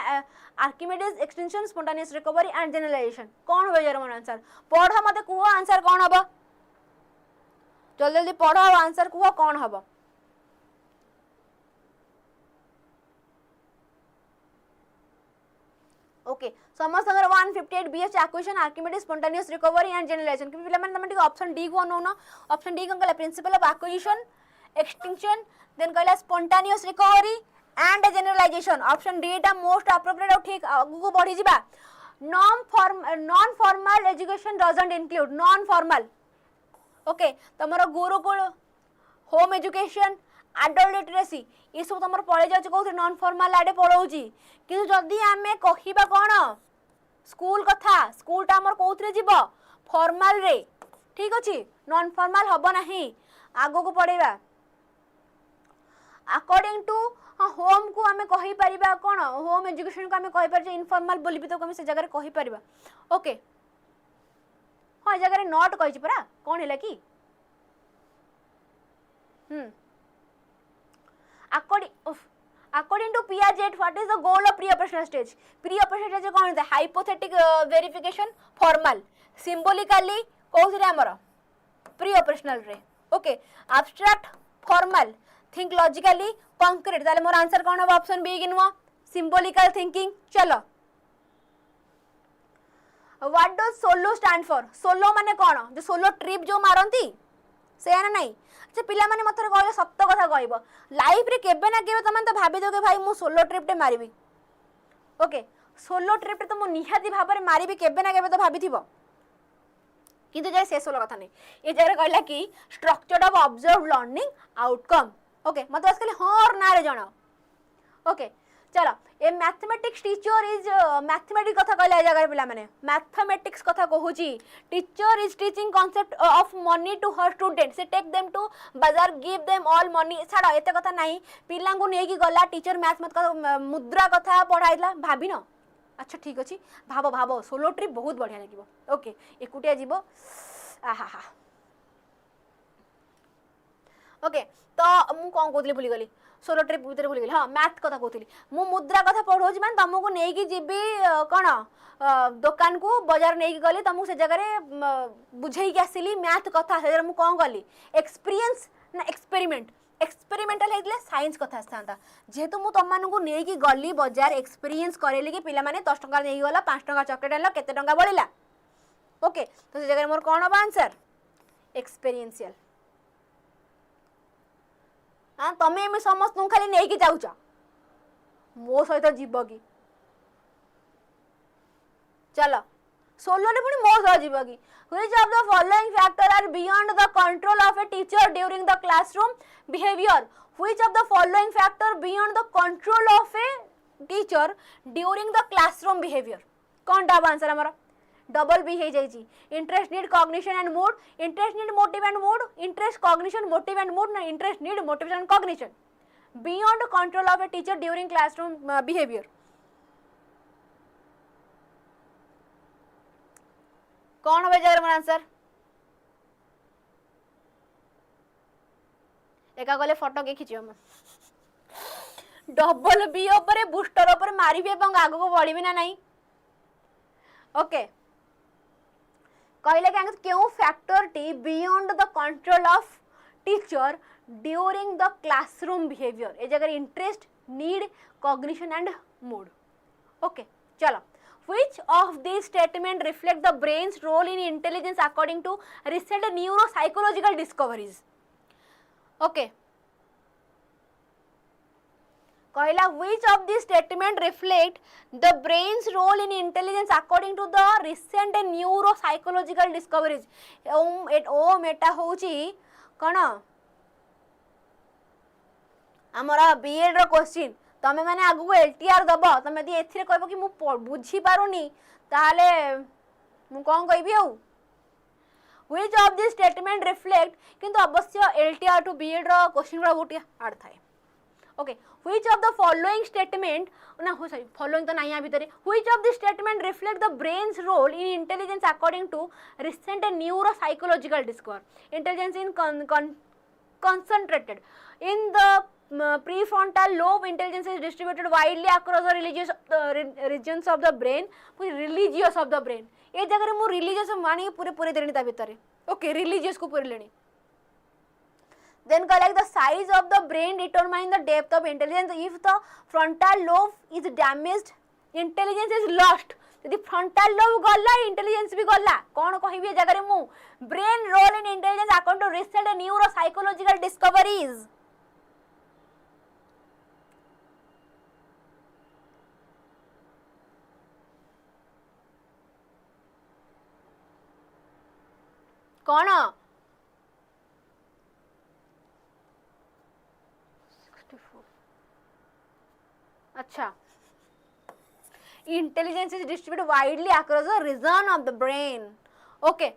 Archimedes extension spontaneous recovery and generalization. कौन हो यार मोर answer? पढ़ो मते कुहो आंसर कौन हबो? जल्दी जल्दी पढ़ो आंसर कुहो कौन हबो? ओके समस्त अगर 158 BH acquisition Archimedes spontaneous recovery and generalization. कि पिला माने तमे ऑप्शन डी को नो ना. ऑप्शन डी कहला principle of acquisition extinction then कहला spontaneous recovery and generalization. Option D टा मोस्ट एप्रोप्रिएट और ठीक आगु को बढ़ी जिबा. Non formal education doesn't include non formal. Okay तमरो gurukul home education adult literacy ये सब तमर पळे जाउछ कोथि नॉन फॉर्मल आडे पळौची. किंतु जदी आमे कहिबा कोन स्कूल कथा स्कूल टा हमर कोथरे जिवो फॉर्मल रे. ठीक अछि नॉन फॉर्मल हबो नाही. आगो को पढेबा अकॉर्डिंग टू होम को आमे कहि परिबा कोन होम एजुकेशन को आमे कहि पर जे इनफॉर्मल बोली भी तो आमे से जगह रे कहि परिबा. ओके हां जगह रे नॉट कहि छि परा कोन हैला की according to Piaget what is the goal of pre-operational stage? Pre-operational stage कौन है? hypothetic verification formal symbolically कौन से हमर pre-operational रे. Okay abstract formal think logically concrete. ताले मोर आंसर कौन है? ऑप्शन बी गिनवा symbolical thinking. चलो what does solo stand for? solo माने कौन? जो solo trip जो मारंती से ना नहीं. अच्छा पिला माने मत कहले सत्य कथा कहबो. लाइफ रे केबे ना केबे तमन तो भाबी दो के भाई मु सोलो ट्रिप टे मारिबी. ओके सोलो ट्रिप टे तो मु निहाती भाबरे मारिबी केबे ना केबे तो भाबी थिबो. किंतु जे से सोलो कथा नहीं. ए जरे कहला कि structure of observe learning outcome. Okay मत बस खाली हां और ना रे जणो. ओके चलो a mathematics teacher is mathematics कथा कहला जगह पिला माने मैथमेटिक्स कथा कहूची. Teacher is teaching concept of money to her student. से take them to bazaar give them all money. छाड़ एते कथा नहीं. पिला को नेकी गला टीचर मैथ मत मुद्रा कथा पढ़ाइला भाबी न. अच्छा ठीक अछि भाबो भाबो सोलो ट्रिप बहुत बढ़िया लागिबो. ओके एकुटिया जीवो आहा हा. ओके तो मु कोन कोतली भूली गली सोलो ट्रिप भीतर भूली गली. हाँ मैथ कथा कहती मु मुद्रा कथा पढ़ौछि मान तुमको नेकी जीबी कौन दुकान को बाजार नेकी गली तुमको से जगह बुझे के आसिली मैथ कथा से मु कौन गली एक्सपीरियंस ना एक्सपेरिमेंट. एक्सपेरिमेंटल हेतले साइंस कथा आस्था जेहेतु मु तुम मानू नेकी गली बाजार एक्सपीरियंस करेली कि पिला माने 10 टका नेकी गला 5 टका चॉकलेट आनला केते टका बळिला. ओके तो से जगह मोर कौन हो आंसर एक्सपीरियंशियल. हाँ तमें एम समस्त खाली नहीं कि जाऊच मो सहित जीव कि. चलो 16 रे पुनी मो सह जीव कि which of the following factor are beyond the control of a teacher during the classroom behavior which of the following factor beyond the control of a teacher during the classroom behavior कौन टा answer हमारा double B हो जाइए interest need cognition and mood interest need motive and mood interest cognition motive and mood ना interest need motivation and cognition beyond control of a teacher during classroom behaviour कौन हो जाएगा मोर answer एका गले photo के खिचियो हम डबल बी ऊपर booster ऊपर मारिबे एवं आगो को बढ़िबे ना नहीं ओके कहले कि क्यों फैक्टर टी beyond the control of teacher during the classroom behaviour ए जगह interest need cognition and mood okay चलो which of these statement reflect the brain's role in intelligence according to recent neuropsychological discoveries okay कहला which of these statement reflect the brain's role in intelligence according to the recent neuropsychological discoveries ओम एटा होची कौन हमरा BEd रो question तमे माने आगु LTR दबो तमे यदि एथिरे कहबो कि मु बुझी पारुनी ताले मु कोन कहबी हौ which of these statement reflect किंतु अवश्य एलटीआर टू बीएड रो क्वेश्चन रो गोटिया आड थाए okay which of the following statement ना हो सॉरी following तो नहीं आ भीतर which of the statement reflect the brain's role in intelligence according to recent neuropsychological discovery intelligence in concentrated in the prefrontal lobe intelligence is distributed widely across the religious regions of the brain religious of the brain ए जगह रे मु religious मानी पूरे पूरे देनी ता भीतर okay religious को पूरे लेनी then collect the size of the brain determine the depth of intelligence if the frontal lobe is damaged intelligence is lost यदि frontal lobe गला intelligence भी गला कौन कहिबे जगह रे मु brain role in intelligence according to recent neuropsychological discoveries कौन अच्छा intelligence is distributed widely across the region of the brain okay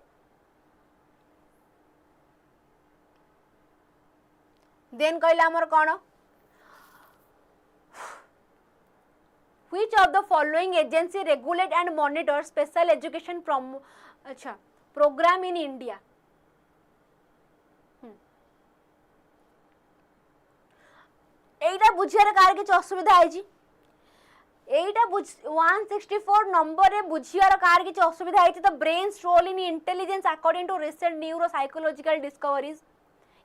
then कहला हमर कौन which of the following agency regulate and monitor special education अच्छा program in India Etah बुझियार car के असुविधा है जी एटा 164 number रे बुझियार कार के असुविधा है तो brain's role in intelligence according to recent neuropsychological discoveries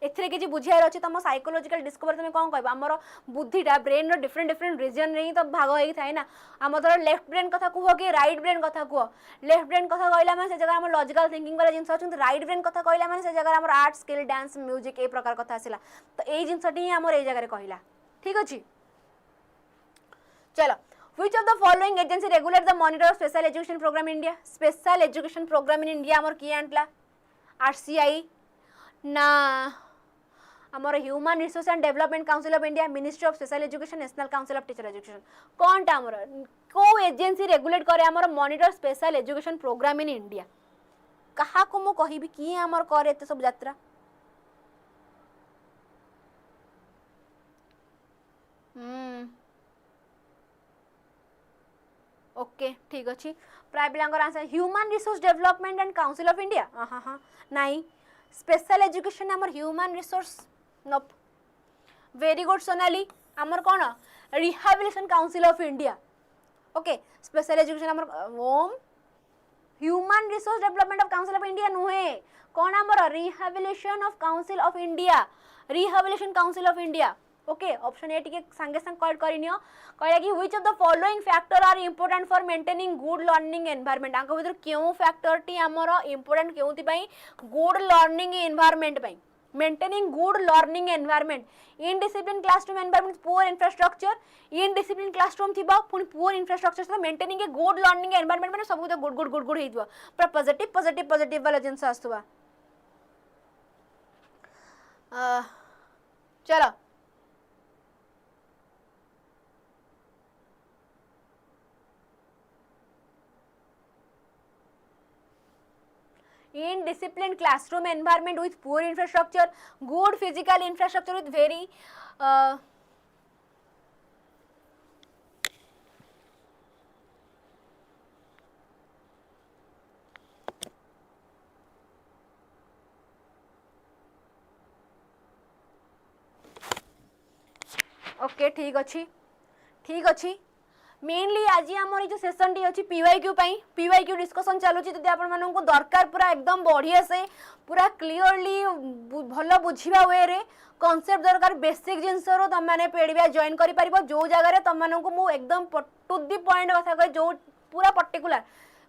एथरे के जी बुझियार अछि तम साइकोलॉजिकल डिस्कवरी तमे कोन कहबा हमर बुद्धिटा ब्रेन रो डिफरेंट डिफरेंट रीजन रे तो भाग होई थाए ना हम तो लेफ्ट ब्रेन कथा कुहो कि राइट ब्रेन कथा कुहो लेफ्ट ब्रेन कथा कहला माने से जगह हम लॉजिकल थिंकिंग वाला जिंस अछि राइट ब्रेन कथा कहला माने से जगह हम आर्ट स्किल डांस म्यूजिक ए प्रकार कथा आसिला तो ए जिंसटी हमर ए जगह रे कहला ठीक अछि चलो which of the following agency regulate the monitor of special education program in India special education program in India हमर की आंटला आरसीआई ना हमर human resource and development council of India ministry of special education national council of teacher education कौन टा हमर को agency regulate करे हमर monitor special education program in India कहा को मु कहिबी की हमर करे एते सब यात्रा ओके ठीक अछि प्राय पिलांगर answer human resource development and council of India हां नाही स्पेशल एजुकेशन हमर human resource nope very good Sonali हमर कोन rehabilitation council of India okay special education हमर um human resource development of council of India नुहे कोन हमर rehabilitation of council of India rehabilitation council of India okay option A टिके संगे संग call करिनियो कहला कि which of the following factor are important for maintaining good learning environment आंको भीतर क्यों फैक्टर टी हमर इंपोर्टेंट केउति पई गुड लर्निंग एनवायरनमेंट पई maintaining good learning environment, indisciplined classroom environment, poor infrastructure, indisciplined classroom थिबा पुनी poor infrastructure से maintaining a good learning environment माने सब good हेइतबा पूरा positive वाला जिंस आस्तबा चलो in disciplined classroom environment with poor infrastructure, good physical infrastructure with very okay ठीक अच्छी मेनली आज आम जो सेसन टी अच्छी पीवाईक्यू डिस्कसन चलुची जदि आपण मानक दरकार पूरा एकदम बढ़िया से पूरा क्लीयरली भल बुझा वे रे कॉन्सेप्ट दरकार बेसिक जिनस तुम मैंने पेड़िया जॉइन कर पार जो जगह तुम मानक एकदम टू दी पॉइंट कथा कहे जो पूरा पर्टिकुलर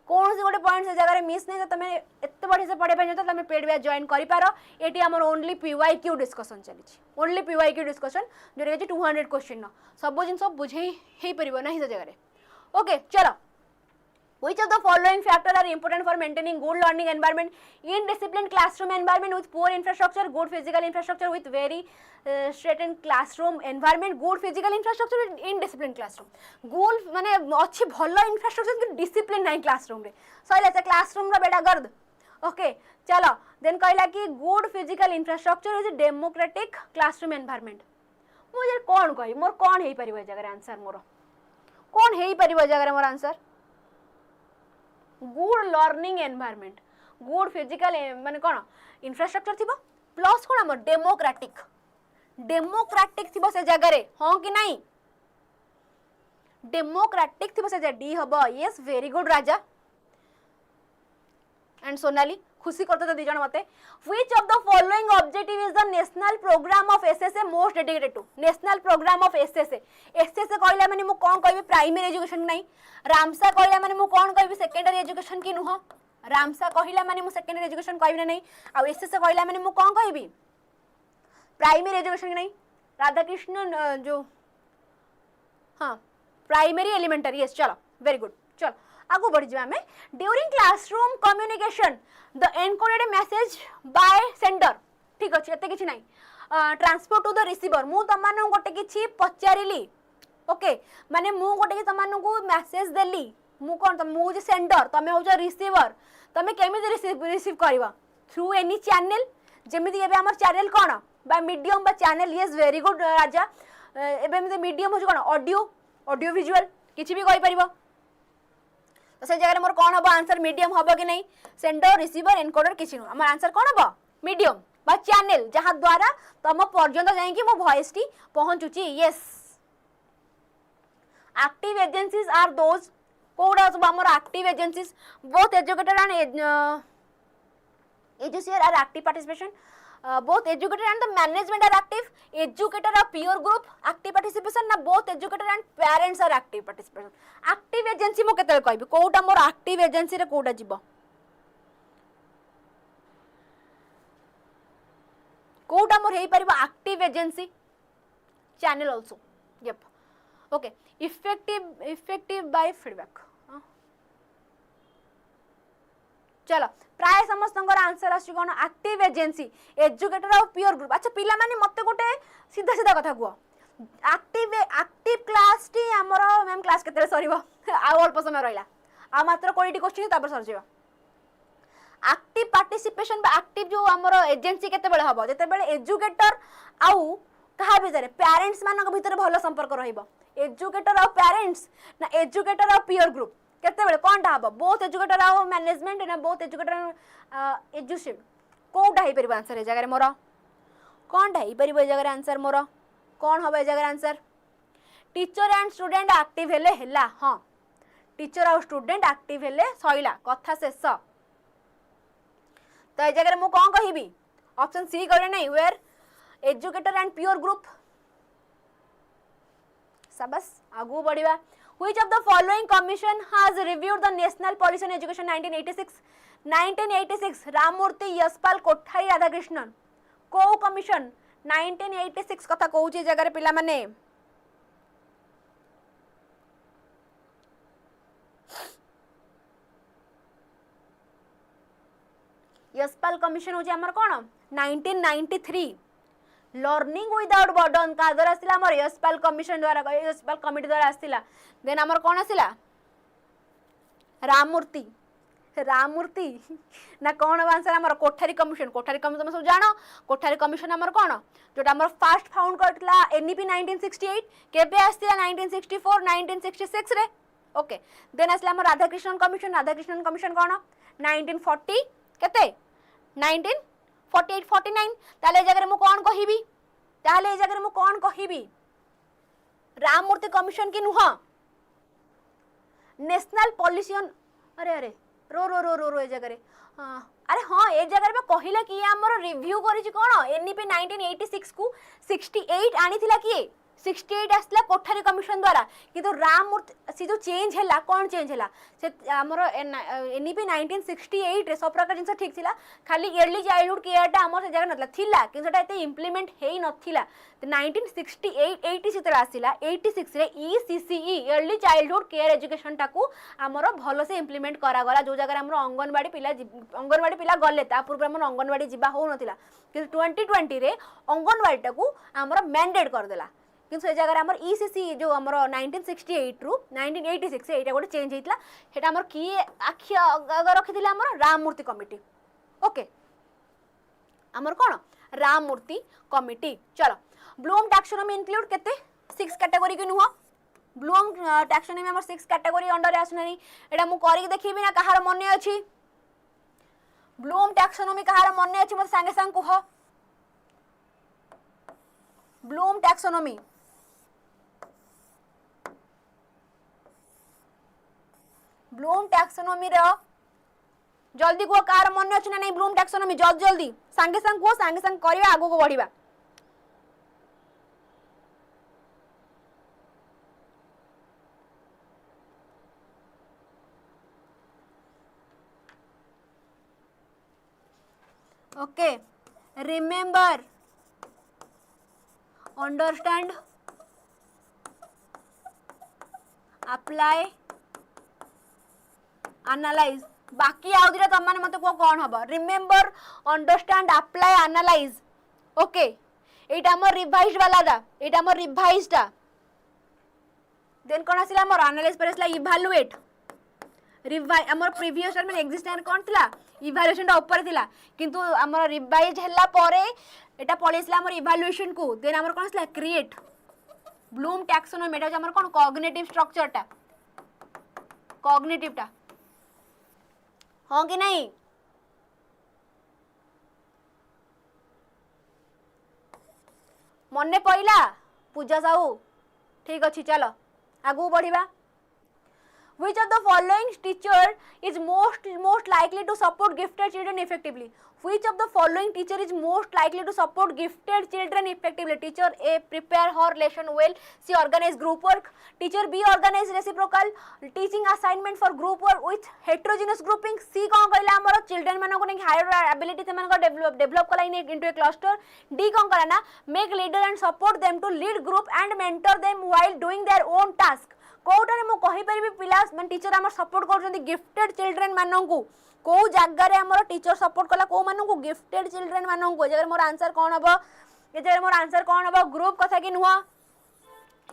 कौन से गोटे पॉइंट से जगह मिस नहीं तुम एत बढ़िया से पढ़े पार तुम पेड़िया जॉइन कर पार ये आम ओनली पीवाईक्यू डिस्कसन चली ओनली पीवाईक्यू डिस्कसन जो 200 क्वेश्चन सब जिन बुझे हो पार ना से जगह ओके चलो Which of the following factors are important for maintaining good learning environment? Indisciplined classroom environment with poor infrastructure, good physical infrastructure with very straightened classroom environment, good physical infrastructure with indisciplined classroom. Good माने अच्छी भलो infrastructure कि discipline नहीं classroom रे. So let's classroom रा बेटा गर्द. Okay, चलो. Then कहला कि good physical infrastructure is a democratic classroom environment. मुझे कौन कही मोर कौन हेई परिबो ए जगह आंसर मोर कौन हेई परिबो ए जगह मोर answer good learning environment good physical माने कोन इंफ्रास्ट्रक्चर थिबो प्लस कोन हमर डेमोक्रेटिक थिबो से जगह रे हां कि नहीं डेमोक्रेटिक थिबो से जगह डी हबो yes very good Raja and Sonali खुशी करते तो दिजण मते which of the following objective is the national program of SSA most dedicated to national program of SSA कहला माने मु कोन कहबी प्राइमरी एजुकेशन नहीं रामसा कहला माने मु कोन कहबी सेकेंडरी एजुकेशन की नुह रामसा कहला माने मु सेकेंडरी एजुकेशन कहबी नहीं आ एसएसए कहला माने मु कोन कहबी प्राइमरी एजुकेशन नहीं राधाकृष्ण जो हां प्राइमरी एलिमेंटरी यस चलो वेरी गुड चलो आगु बढ़ जाए हमें during classroom communication the encoded message bye sender ठीक अच्छे एते किछि नहीं ट्रांसफर टू द रिसीवर मु तमान गोटे किछि पचारिली ओके माने मु गोटे कि तमान को मैसेज देली मु कोन त मु जे सेंडर तमे हो जे रिसीवर तमे केमिति रिसीव करबा थ्रू एनी चैनल जेमिति एबे हमर चैनल कोन बा मीडियम बा चैनल यस वेरी गुड राजा एबे मीडियम हो कोन ऑडियो विजुअल किछि भी कहि परिबो से जगह मोर कौन हम आंसर मीडियम हम कि नहीं सेंडर रिसीवर एनकोडर किसी नु हमर आंसर कौन हम मीडियम बा चैनल जहां द्वारा तुम पर्यंत जाई मो वॉइस टी पहुंचुची yes active agencies are those कोडा सब हमर active agencies both educated and एजुसियर are active participation both educator and the management are active educator or peer group active participation na both educator and parents are active participation active agency mo ketel कहबी कोटा मोर active agency रे कोटा जीवो कोटा मोर हेई परिबो active agency channel also yep okay effective by feedback चलो प्राय समस्त answer आसी कोन active agency educator और peer group अच्छा पिला माने मते गोटे सीधा सीधा कथा कुआ एक्टिव क्लास टी हमरो मैम क्लास केते सरीबो आ अल्प समय रहला आ मात्र 20 क्वेश्चन तापर सर जेबा एक्टिव पार्टिसिपेशन बा एक्टिव जो हमरो एजेंसी केते बेले हबो जते बेले एजुकेटर आउ कहा भीतर पेरेंट्स मानक भीतर भलो संपर्क रहइबो एजुकेटर और पेरेंट्स ना एजुकेटर और पियर ग्रुप केते बेले कोनटा हबो बोथ एजुकेटर और मैनेजमेंट ना बोथ एजुकेटर एजुसिव कोडा हे परिबो आंसर ए जगह मोर कोनटा हे परिबो ए जगह आंसर मोर कोन हबो ए जगह answer teacher and student active हेले हेला हां टीचर और स्टूडेंट एक्टिव हेले सइला कथा शेष तो ए जगह मु कोन कहिबी ऑप्शन सी करे नहीं where educator and peer group सबस आगु बढ़िबा Which of the following commission has reviewed the national policy on education 1986 Ramamurthy Yashpal Kothari Radhakrishnan को कमिशन 1986 कथा कहूची जगह पिला माने यशपाल कमिशन होची हमर कोन 1993 लर्निंग विदाउट बर्डन का द्वारा आसिला हमर यशपाल कमिशन द्वारा यशपाल कमिटी द्वारा आसिला देन हमर कोन आसिला राममूर्ति राममूर्ति ना कौन आंसर हमर कोठारी कमिशन तुम सब जानो कोठारी कमिशन हमर कोन जोटा हमर फास्ट फाउंड करतला एनईपी 1968 केबे आसिला 1964 1966 रे ओके देन आसिला हमर राधाकृष्णन कमिशन कोन 1940 केते 1948 49 ताले ए जगह मु कोन कहिबी ताले ए जगह मु कोन कहिबी राममूर्ति कमिशन की नुह नेशनल पॉलिसी ऑन अरे अरे रो रो रो रो रो ए जगह अरे हाँ ए जगह में कहला कि हमर रिव्यू करिछि कोन एनईपी 1986 को 68 आनी थिला कि 68 आसला कोठारी कमिशन द्वारा किंतु राममूर्ति सी जो चेंज हैला कोन चेंज हैला से हमर एनईपी 1968 रे सब प्रकार जिंस ठीक थिला खाली इयरली चाइल्डहुड केयर टा हमर से जगह नथला थिला किंतु सेटा एते इंप्लीमेंट हेई नथिला 1968 80 सितरा आसिला 86 रे ECCE yearly childhood care education टा को हमर भलो से इंप्लीमेंट करा गला जो जगह हमर अंगनवाड़ी पिला गले ता पूर्व हमर अंगनवाड़ी जिबा हो नथिला किंतु 2020 रे अंगनवाड़ी टा को हमर मैंडेट कर देला किंतु ए जगह हमर ईसीसी जो हमर 1968 रु 1986 एटा गोटे चेंज हेतला हेटा हमर की आखि रखिथिला हमर राममूर्ति कमिटी ओके हमर कोन राममूर्ति कमिटी चलो ब्लूम टैक्सोनॉमी इंक्लूड केते 6 कैटेगरी के नुह ब्लूम टैक्सोनॉमी हमर 6 कैटेगरी अंडर आसननी एटा मु करी देखिबी ना कहार मने अछि ब्लूम टैक्सोनॉमी कहार मने अछि मत संगे संग कह ब्लूम टैक्सोनॉमी ब्लूम टैक्सोनॉमी रो जल्दी को कार मन अछि ना नहीं ब्लूम टैक्सोनॉमी जल्दी जल्दी संगे संग करबा आगो को बढ़िबा okay remember understand apply analyse बाकी आउ दिरा तुम माने मते को कोन हबो remember understand apply analyse okay एटा हमर रिवाइज वाला दा एटा हमर रिवाइज दा देन कोन आसिला हमर एनालाइज पर आसिला इवैल्यूएट रिवाइज हमर प्रीवियस टर्म एक्जिस्टेंट कोन थिला इवैल्यूएशन दा ऊपर थिला किंतु हमर रिवाइज हल्ला परे एटा पळेसला हमर इवैल्यूएशन को देन हमर कोन आसिला क्रिएट ब्लूम टैक्सोनॉमी एटा हमर कोन कॉग्निटिव स्ट्रक्चर टा कॉग्निटिव टा हाँ कि नहीं मन्ने पइला पूजा साहू ठीक अच्छी चलो आगू बढ़िबा Which of the following teacher is most likely to support gifted children effectively? Which of the following teacher is most likely to support gifted children effectively? Teacher A prepare her lesson well. C organize group work. Teacher B organize reciprocal teaching assignment for group work with heterogeneous grouping. C कौन कहला हमर children मानो को higher ability से मानो develop कला into a cluster. D कौन कहला ना make leader and support them to lead group and mentor them while doing their own task. Kotare मो कहि परिबी पिला मन टीचर हमर सपोर्ट करजंती गिफ्टेड चिल्ड्रन माननकू को जगह रे हमर टीचर सपोर्ट कला को माननकू गिफ्टेड चिल्ड्रन माननकू जगह मोर आंसर कोन हबो ए जगह मोर आंसर कोन हबो ग्रुप कथा कि नुवा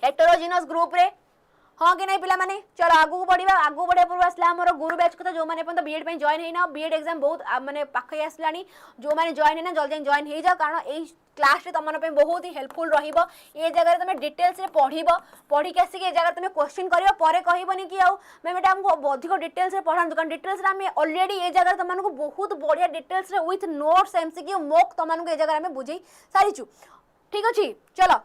हेटेरोजेनस ग्रुप रे हाँ कि नहीं पिला माने चलो आगू बढ़िबा आगू बढ़िया पूर्व आसला हमर गुरु बैच को जो माने अपन बीएड पे जॉइन हेना बीएड एग्जाम बहुत माने पाखै आसलानी जो माने जॉइन हेना जल्दी जॉइन हे जा कारण ए क्लास रे तमन पे बहुत ही हेल्पफुल रहिबो ए जगह रे तमे डिटेल्स रे पढिबो पढि के आसी के जगह तमे क्वेश्चन करियो परे कहिबोनी कि आउ मैम हमको अधिक डिटेल्स रे पढान कारण डिटेल्स रे हम ऑलरेडी ए जगह तमन को बहुत बढ़िया डिटेल्स रे विथ नोट्स एमसीक्यू मॉक तमन को ए जगह में बुझी सारिछु ठीक अछि चलो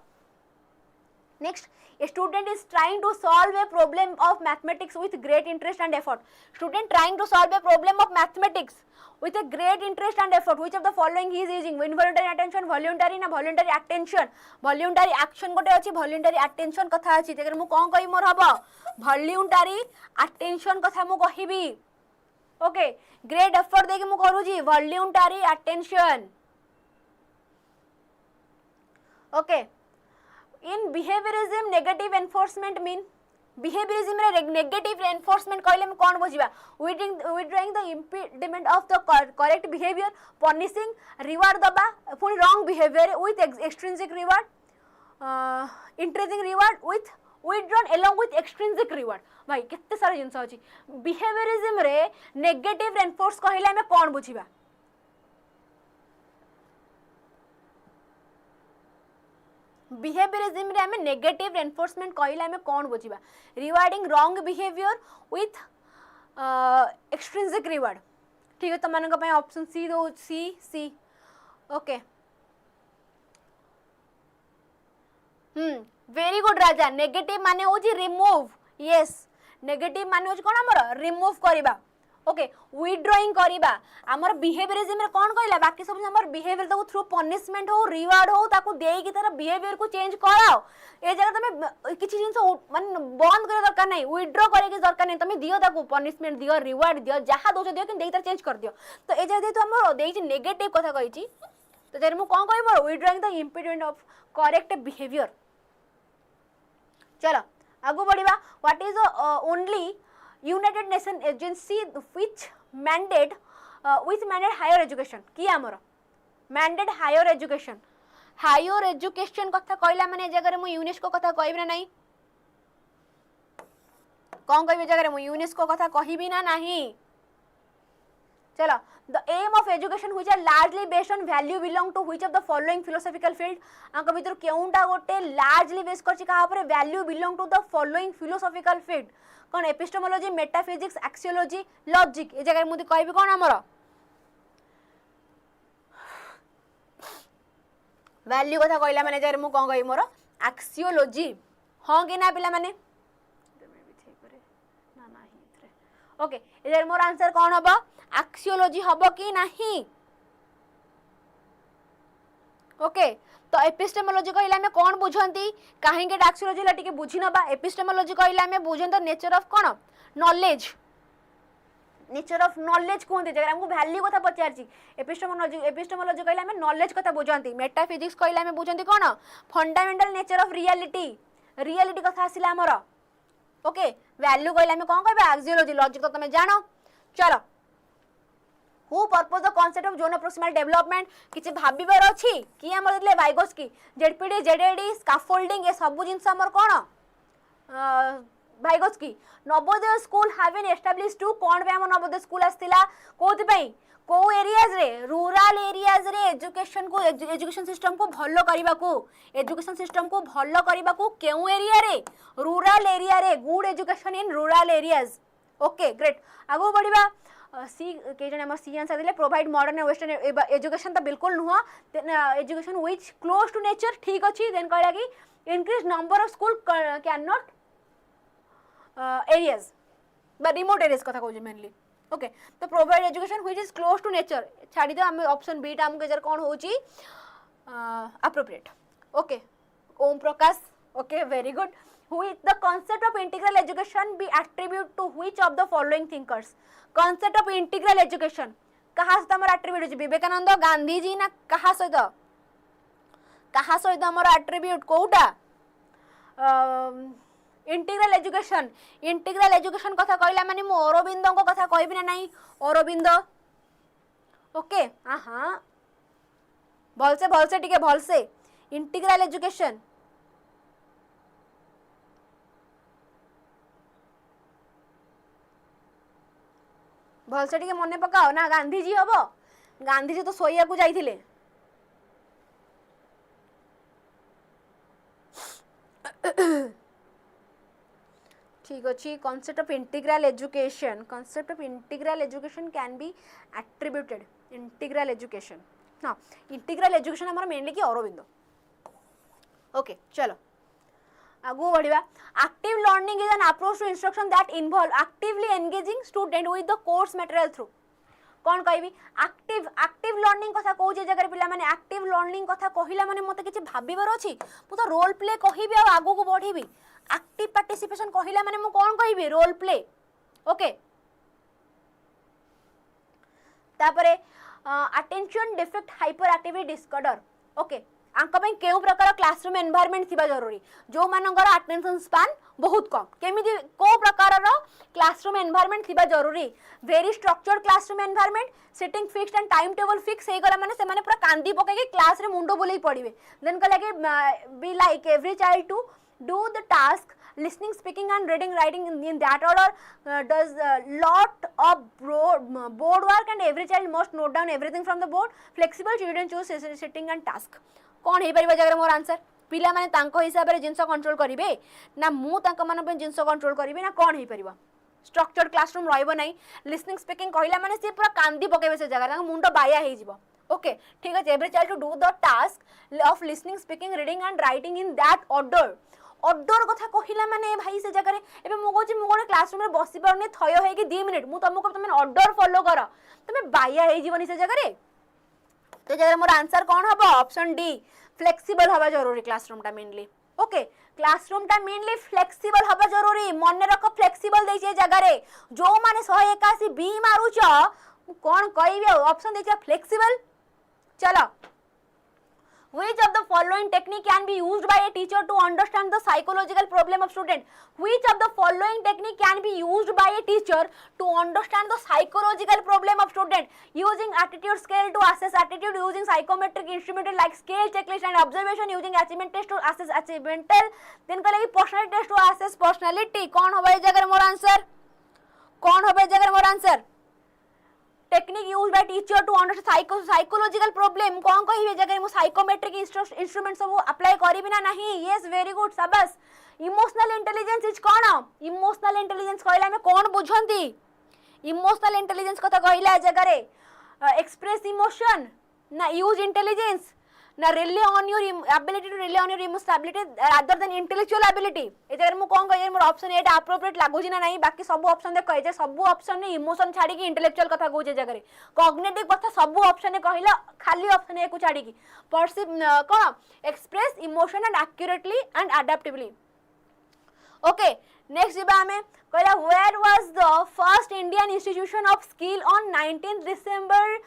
next A student is trying to solve a problem of mathematics with great interest and effort. Student trying to solve a problem of mathematics with a great interest and effort. Which of the following he is using? Involuntary attention, voluntary ना voluntary attention. Voluntary action गोटे अछि, voluntary attention कथा अछि. जेकर मु कोन कहि मोर हबो voluntary attention कथा मु कहिबी. Okay, great effort देके मु करूजी voluntary attention. Okay in behaviourism negative enforcement mean behaviourism रे नेगेटिव एनफोर्समेंट कहले हम कोन बुझिबा withdrawing the impediment of the correct behaviour punishing reward दबा पुनी wrong behaviour with extrinsic reward intrinsic reward with withdrawn along with extrinsic reward भाई केते सारा जिंस अछि बिहेवियरिज्म रे नेगेटिव एनफोर्स कहले हम कोन बुझिबा बिहेवियरिज्म रे हमें नेगेटिव एनफोर्समेंट कहले हमें कौन बुझिबा rewarding wrong behaviour with extrinsic reward ठीक है तमन को ऑप्शन सी दो सी ओके वेरी गुड राजा नेगेटिव माने हो जी रिमूव यस नेगेटिव माने हो कोन हमर रिमूव करबा ओके विथड्रॉइंग करबा हमर बिहेवियरिज्म रे कोन कहला बाकी सब हमर बिहेवियर तो थ्रू पनिशमेंट हो रिवार्ड हो ताको देई कि तार बिहेवियर को चेंज कराओ ए जगह तमे किछि जिंस माने बंद करे दरकार नै विथड्रॉ करे के दरकार नै तमे दियो ताको पनिशमेंट दियो रिवार्ड दियो जहा दोछ दियो कि देई तार चेंज कर दियो तो ए जगह तो हमर देई छि नेगेटिव कथा कहि छि तो जेर मु कोन कहबो withdrawing the impediment of correct behaviour चलो आगु बढ़िबा what is only United Nation agency which mandate higher education की आमर mandate higher education कथा कहला माने जगह मु यूनेस्को कथा कहबी ना नहीं कौन कहबी जगह मु यूनेस्को कथा कहबी ना नहीं चलो the aim of education which are largely based on value belong to which of the following philosophical field आंक भीतर केउंटा गोटे largely बेस करछि कहा पर value belong to the following philosophical field कौन एपिस्टेमोलॉजी मेटाफिजिक्स एक्सियोलॉजी लॉजिक ए जगह मुझे कहबी कौन हमर वैल्यू कथा कहला माने जगह मु कोन कहबी मोर एक्सियोलॉजी हां कि ना पिला माने ओके ए जगह मोर आंसर कौन हबो एक्सियोलॉजी हबो कि नहीं ओके तो एपिस्टेमोलॉजी कहला में कौन बुझंती काहे के एक्सियोलॉजी ला टिके बुझी नबा एपिस्टेमोलॉजी कहला में बुझन नेचर ऑफ कोन नॉलेज कोन जगह हमको वैल्यू कथा पचार छी एपिस्टेमोलॉजी कहला में नॉलेज कथा बुझंती मेटाफिजिक्स कहला में बुझंती कोन फंडामेंटल नेचर ऑफ रियलिटी कथा आसिला हमर ओके वैल्यू कहला में कोन कहबे एक्सियोलॉजी लॉजिक तो तमे जानो चलो Who purpose the concept of zone of proximal development किछि भाबिबार अछि कि हमर दिले वाइगोस्की जेडपीडी जेडएडी स्कैफोल्डिंग ए सब जिंस हमर कोन Vygotsky Navodaya school have been established to कोन बे हमर नवोदय स्कूल आस्तिला कोथि पई को एरियाज रे रूरल एरियाज रे एजुकेशन सिस्टम को भलो करबा को केउ एरिया रे रूरल एरिया रे good education in rural areas okay great आगो बढ़िबा सी के जने हमर सी आंसर दिले provide modern and western education त बिल्कुल नुह education which close to nature ठीक अछि देन कहला कि increase number of school can not areas but remote areas कथा कहू मेनली ओके तो provide education which is close to nature छाडी दे हम ऑप्शन बी टा हमके जर कोन होची appropriate okay Om Prakash okay very good which the concept of integral education be attribute to which of the following thinkers concept of integral education कहा से हमर attribute अछि विवेकानंद गांधी जी ना कहा सहित हमर attribute कोउटा इंटीग्रल एजुकेशन कथा कहला माने मो अरविंद को कथा कहबी ना नहीं अरविंद ओके हां भलसे टिके भलसे इंटीग्रल एजुकेशन भलसे टिके मने पकाओ ना गांधी जी हबो गांधी जी तो सोइया को जाइथिले ठीक अछि concept of integral education can be attributed integral education हां इंटीग्रल एजुकेशन हमर मेनली कि अरविंद ओके चलो आगु बढ़िबा active learning is an approach to instruction that involve actively engaging student with the course material through कौन कहबी एक्टिव लर्निंग कथा कहू जे जगह पिला माने एक्टिव लर्निंग कथा कहिला माने मते किछि भाबिबार अछि मु तो रोल प्ले कहिबी आ आगु को बढ़िबी एक्टिव पार्टिसिपेशन कहिला माने मु कोन कहबी रोल प्ले ओके तापरे attention defect hyper activity disorder okay आंक पई केउ प्रकार क्लासरूम एनवायरनमेंट थिबा जरूरी जो मानकर अटेंशन स्पान बहुत कम केमिति को प्रकार रो क्लासरूम एनवायरनमेंट थिबा जरूरी very structured classroom environment sitting fixed and time table fix हे गला माने से माने पूरा कांदी पके क्लास रे मुंडो बुलाई पड़िबे देन कहला कि be like every child to do the task listening speaking and reading writing in that order does lot of board work and every child must note down everything from the board flexible children choose sitting and task कौन हे परिबा जगह मोर answer पिला माने तांको हिसाब रे जिंस कंट्रोल करिवे ना मु तांको मन पे जिंस कंट्रोल करिवे ना कौन हे परिबा स्ट्रक्चर्ड क्लासरूम रहइबो नै लिसनिंग स्पीकिंग कहिला माने से पूरा कांदी पकेबे से जगह मुंडो बाया हे जिवो ओके ठीक है every child to do the task of listening speaking reading and writing in that order कथा कहिला माने भाई से जगह एबे मु कहछि मु गोटे क्लासरूम रे बसी परने थय हे कि 2 मिनिट मु तुमको तुम ऑर्डर फॉलो कर तुमे बाया हे जीवनी से जगह रे तो जगह मोर आंसर कौन हबो ऑप्शन डी फ्लेक्सिबल हबा जरूरी क्लासरूम टा मेनली ओके क्लासरूम टा मेनली फ्लेक्सिबल हबा जरूरी मन रख फ्लेक्सिबल देछि जगह रे जो माने 181 बी मारुछ कौन कहबे ऑप्शन देछि फ्लेक्सिबल चलो Which of the following technique can be used by a teacher to understand the psychological problem of student? Which of the following technique can be used by a teacher to understand the psychological problem of student? Using aptitude scale to assess attitude, using psychometric instrument like scale, checklist and observation, using achievement test to assess achievemental, then कहेगी personality test to assess personality. कौन होगा इस जगह मोर answer? कौन होगा इस जगह मोर answer? Technique use by teacher to understand psychological problem कौन कहिबे जगह मु साइकोमेट्रिक इंस्ट्रूमेंट सब अप्लाई करिबि ना नहीं यस वेरी गुड शाबाश इमोशनल इंटेलिजेंस इज कौन इमोशनल इंटेलिजेंस कहला में कौन बुझंती इमोशनल इंटेलिजेंस कथा कहला जगह रे एक्सप्रेस इमोशन ना यूज इंटेलिजेंस ना rely on your ability to rely on your emotional ability rather than intellectual ability ए जगह मु कोन कहि मोर ऑप्शन एटा एप्रोप्रिएट लागु छी ना नहीं बाकी सब ऑप्शन दे कहि जे सब ऑप्शन ने इमोशन छाडी की इंटेलेक्चुअल कथा कहू जे जगह रे कॉग्निटिव कथा सब ऑप्शन ने कहिला खाली ऑप्शन ए को छाडी की परसीव कोन express emotion and accurately and adaptively okay next जीबा हमें कहला where was the first Indian institution of skill on 19 December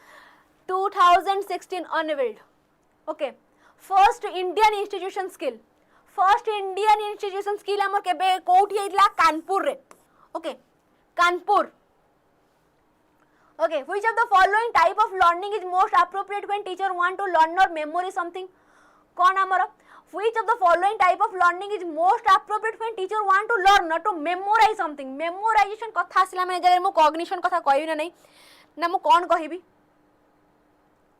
2016 unveiled okay first Indian institution skill हमर केबे कोठी हेतला कानपुर रे okay Kanpur okay which of the following type of learning is most appropriate when teacher want to learn और memory something कौन हमर which of the following type of learning is most appropriate when teacher want to learn not to memorize something memorization कथा आसिला माने जरे मु cognition कथा कहबी ना नहीं ना मु कौन कहबी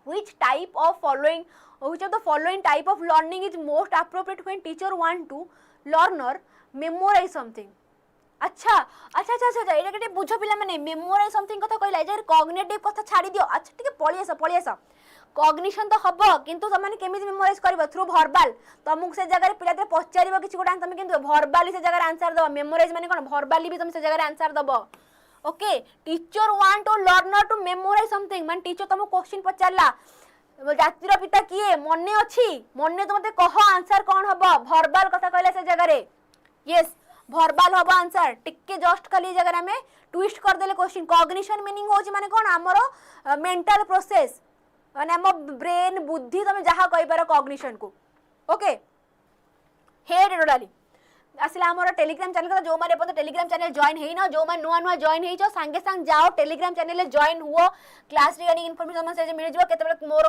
which of the following type of learning is most appropriate when teacher want to learner memorize something अच्छा अच्छा अच्छा अच्छा एटा केटे बुझ पिला माने मेमोराइज समथिंग कथा कहला जे कॉग्निटिव कथा छाडी दियो अच्छा ठीक है पळी आसा कॉग्निशन तो हबो किंतु तमाने केमिति मेमोराइज करबो थ्रू वर्बल तमुक से जगह रे पिला ते पचारिबो किछि गोटा तमे किंतु वर्बली से जगह आंसर दबो मेमोराइज माने कोन वर्बली भी तुम से जगह आंसर दबो okay teacher want to learner to memorize something मान टीचर तुम क्वेश्चन पचारला जातिर पिता किए मने अछि मने तो मते कह आंसर कोन हबो वर्बल कथा कहले से जगह रे यस वर्बल हबो आंसर टिके जस्ट खाली जगह में ट्विस्ट कर देले क्वेश्चन कॉग्निशन मीनिंग होची माने कोन हमरो मेंटल प्रोसेस माने हम ब्रेन बुद्धि तुम जहा कहि पारो कॉग्निशन को ओके हेड रोडाली आसिला हमर टेलीग्राम चैनल का जो माने अपन टेलीग्राम चैनल जॉइन हेई ना जो माने नुआ नुआ जॉइन हेई छ संगे संग जाओ टेलीग्राम चैनल ले जॉइन हुओ क्लास रिगार्डिंग इंफॉर्मेशन से मिल जिवो केते मोर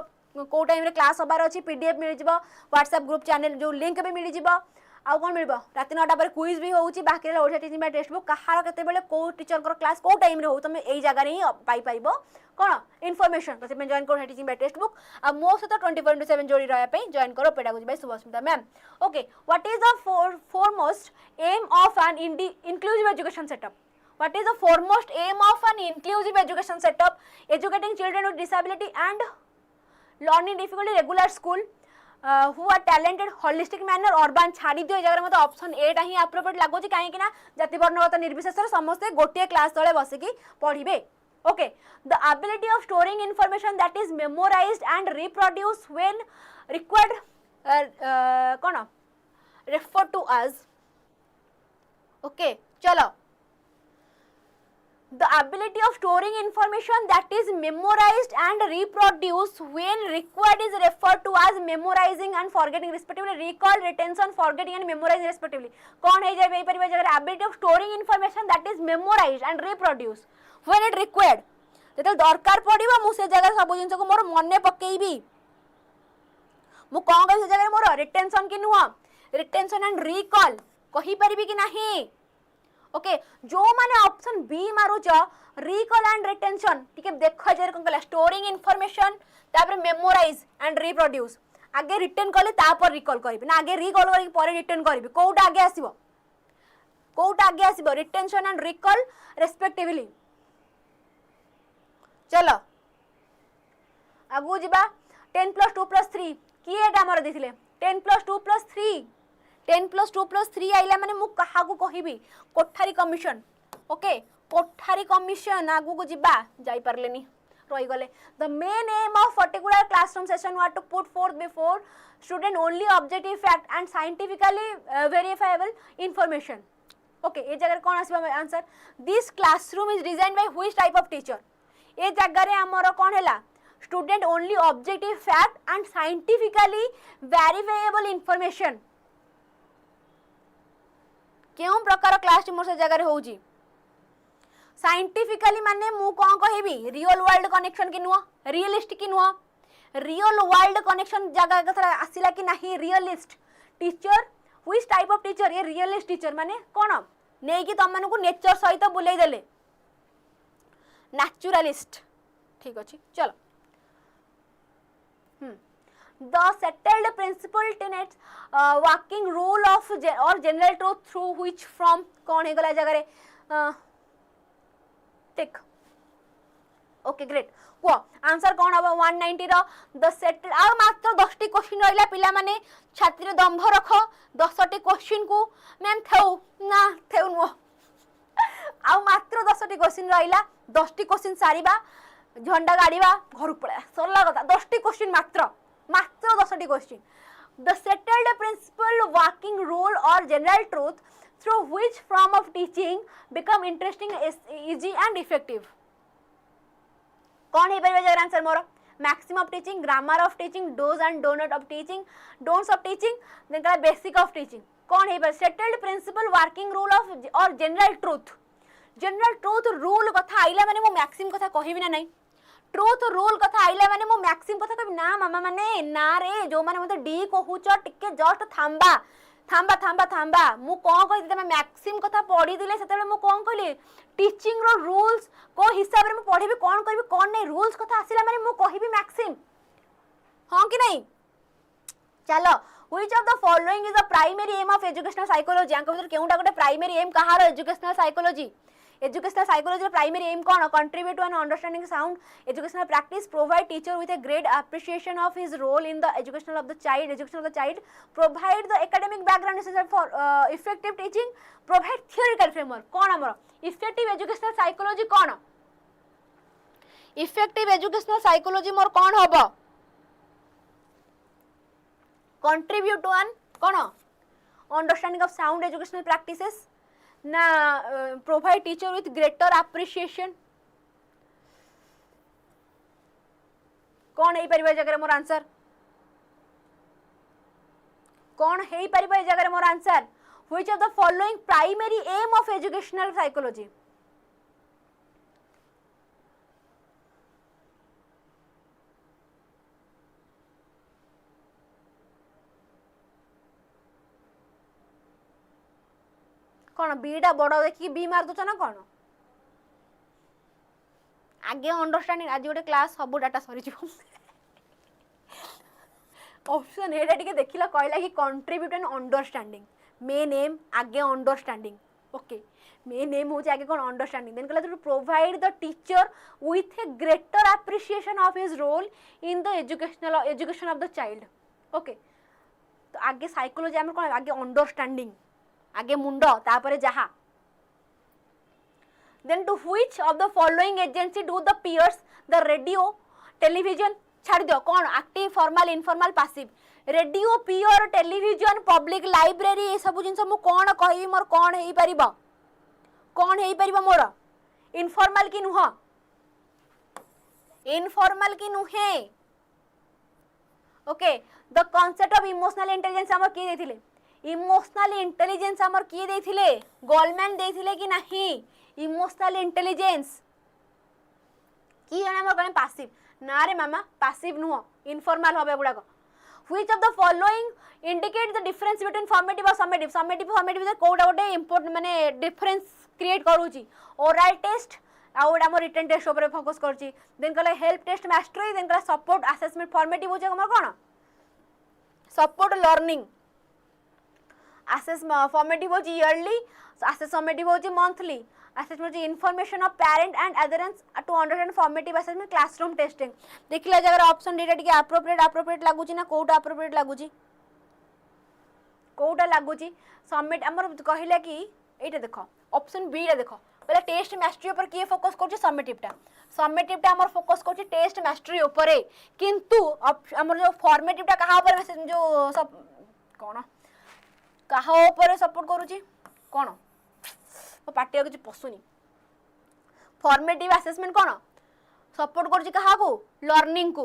को टाइम रे क्लास होबार अछि पीडीएफ मिल जिवो व्हाट्सएप ग्रुप चैनल जो लिंक भी मिल जिवो आ कोन मिलबो राति 9टा पर क्विज भी होउची बाकी रे Odia teaching by text book कहार केते बेले को टीचर को क्लास को टाइम रे हो तुम एई जगह रे ही पाई पाइबो कोन इन्फॉर्मेशन तो से जॉइन करो टीचिंग बाय टेक्स्ट बुक आ मो से तो 24/7 जोड़ी रहया पे जॉइन करो pedagogy by Subhasmita ma'am okay what is the foremost aim of an inclusive education setup what is the foremost aim of an inclusive education setup educating children with disability and learning difficulty regular school who are talented holistic manner urban छाड़ी दियो जगह मते option A टा ही appropriate लागो छी काहे कि ना जाति वर्णगत निर्विशेष समस्त गोटे क्लास तळे बसे की पढिबे okay the ability of storing information that is memorized and reproduce when required कोन रेफर टू अस ओके चलो the ability of storing information that is memorized and reproduced when required is referred to as memorizing and forgetting respectively. Recall, retention, forgetting and memorizing respectively. कौन है जाए पर जगह ability of storing information that is memorized and reproduced when it required. जेतल दरकार पड़िबो मु से जगह सब जिंस को मोर मने पकेइबी मु कौन कहि से जगह मोर रिटेंशन कि नुह रिटेंशन एंड रिकॉल कहि परिबी कि नाही. ओके जो माने ऑप्शन बी मारुच रिकॉल एंड रिटेंशन टिके देखो जे कोन कला स्टोरिंग इंफॉर्मेशन तापर मेमोराइज एंड रिप्रोड्यूस आगे रिटेन करले तापर रिकॉल करबी ना आगे रिकॉल करी परे रिटेन करबी कोउटा आगे आसीबो रिटेंशन एंड रिकॉल रेस्पेक्टिवली. चलो आगु जिबा 10 + 2 + 3 किए एटा हमर देखिले 10 + 2 + 3 10 + 2 + 3 आइला माने मु कहा को कहिबी Kothari commission. Okay Kothari commission आगु को जिबा जाई परलेनी रही गले. The main aim of particular classroom session was to put forth before student only objective fact and scientifically verifiable information. Okay ए जगह कोन आसीबा answer this classroom is designed by which type of teacher. ए जगह रे हमर कोन हैला student only objective fact and scientifically verifiable information. केउ प्रकार क्लास मोर से जगह होउची साइंटिफिकली माने मु कोन कहबी रियल वर्ल्ड कनेक्शन कि नुह रियलिस्ट कि नुह रियल वर्ल्ड कनेक्शन जगह कथा आसिला कि नाही realist teacher which type of teacher ये रियलिस्ट टीचर माने कोन नै कि तम मानको नेचर सहित बुलाई देले नेचुरलिस्ट. ठीक अछि चलो the settled principle tenets working rule of or general truth through which from कौन है गला जगह रे टिक. ओके ग्रेट को आंसर कौन हबो 190 रो द सेटल आ मात्र 10 टी क्वेश्चन रहिला पिला माने छात्री दंभ रख 10 टी क्वेश्चन को मैम थेउ ना थेउ नो आ मात्र 10 टी क्वेश्चन रहिला 10 टी क्वेश्चन सारीबा झंडा गाड़ीबा घर पळा सरला कथा 10 टी क्वेश्चन मात्र 10 T question. The settled principle working rule or general truth through which form of teaching become interesting, easy and effective. कौन है पर जगह answer more maximum of teaching, grammar of teaching, do's and don'ts of teaching, don'ts of teaching, then कहा basic of teaching. कौन है पर settled principle working rule of or general truth. general truth rule कथा आइला माने मो maximum कथा कहिबी ना नहीं ट्रूथ रूल कथा आइला माने मो मैक्सिम कथा कभी ना मामा माने ना रे जो माने मते डी कहूच टिके जस्ट थांबा थांबा थांबा थांबा मु कोन कहि तमे मैक्सिम कथा पढी दिले सेते मु कोन कहली टीचिंग रो रूल्स को हिसाब रे मु पढिबी कोन करबी कोन नै रूल्स कथा आसिला माने मु कहिबी मैक्सिम हां कि नहीं. चलो which of the following is the primary aim of educational psychology आंक भीतर केउटा गोटे प्राइमरी एम कहार educational psychology. Educational psychology primary aim कौन contribute to an understanding sound educational practice, provide teacher with a great appreciation of his role in the education of the child, provide the academic background necessary for effective teaching, provide theoretical framework. कौन हमर effective educational psychology कौन effective educational psychology मोर कौन हबो contribute to an कौन understanding of sound educational practices ना provide teacher with greater appreciation. कौन है परिवार जगह मोर आंसर कौन है परिवार जगह मोर answer which of the following primary aim of educational psychology. कौन बीटा बड़ देखिए बी मार दो ना कौन आगे अंडरस्टैंडिंग आज गोटे क्लास सब डाटा सरी ऑप्शन एटा टिके देखिला कहला कि contribute and understanding main aim आगे अंडरस्टैंडिंग. ओके मेन एम हो आगे कौन अंडरस्टैंडिंग देन कहला to provide the teacher with a greater appreciation of his role in the education of the child. Okay तो आगे साइकोलॉजी आम कौन आगे अंडरस्टैंडिंग आगे मुंड तापरे जहा. then to which of the following agency do the peers the radio television छाड़ दियो कौन active formal informal passive radio peer television public library ए सब जिंस मु कौन कहबी मोर कौन हेई परिबो मोर इनफॉर्मल की नुह, इनफॉर्मल की नुहे। Okay the concept of emotional intelligence हमर किए देथिले, इमोशनल इंटेलिजेंस हमर किए देथिले, गोल्डमैन देथिले कि नहीं इमोशनल इंटेलिजेंस कि जने हमर कने पासिव ना रे मामा पासिव नुह इनफॉर्मल होबे गुडा को। Which of the following indicate the difference between formative और समेटिव, समेटिव फॉर्मेटिव विच कोडा गोटे इंपोर्टेंट माने डिफरेंस क्रिएट करूची। ओरल टेस्ट आउट हमर रिटन टेस्ट ऊपर फोकस करची, देन कहले हेल्प टेस्ट मास्टरी, देन कहले सपोर्ट असेसमेंट फॉर्मेटिव होचे हमर कोन सपोर्ट लर्निंग, असेस फॉर्मेटिव होची ईयरली, असेस फॉर्मेटिव होची monthly, assessment information of parent and others to understand formative assessment classroom testing. देखिला जगह ऑप्शन डेटा टिके एप्रोप्रिएट लागुची ना कोटा एप्रोप्रिएट लागुची, कोटा लागुची सबमिट हमर कहिला कि एटा देखो ऑप्शन बी रे देखो पहले टेस्ट मास्टरी ऊपर किए फोकस करछि समेटिव टा हमर फोकस करछि टेस्ट मास्टरी ऊपर, किंतु हमर जो फॉर्मेटिव टा कहा ऊपर जो सब कोन कहा ऊपर सपोर्ट करूछि कोन तो पार्टी किसी पशुनी। फॉर्मेटिव असेसमेंट कौन सपोर्ट करुच्ची कहा को लर्निंग को,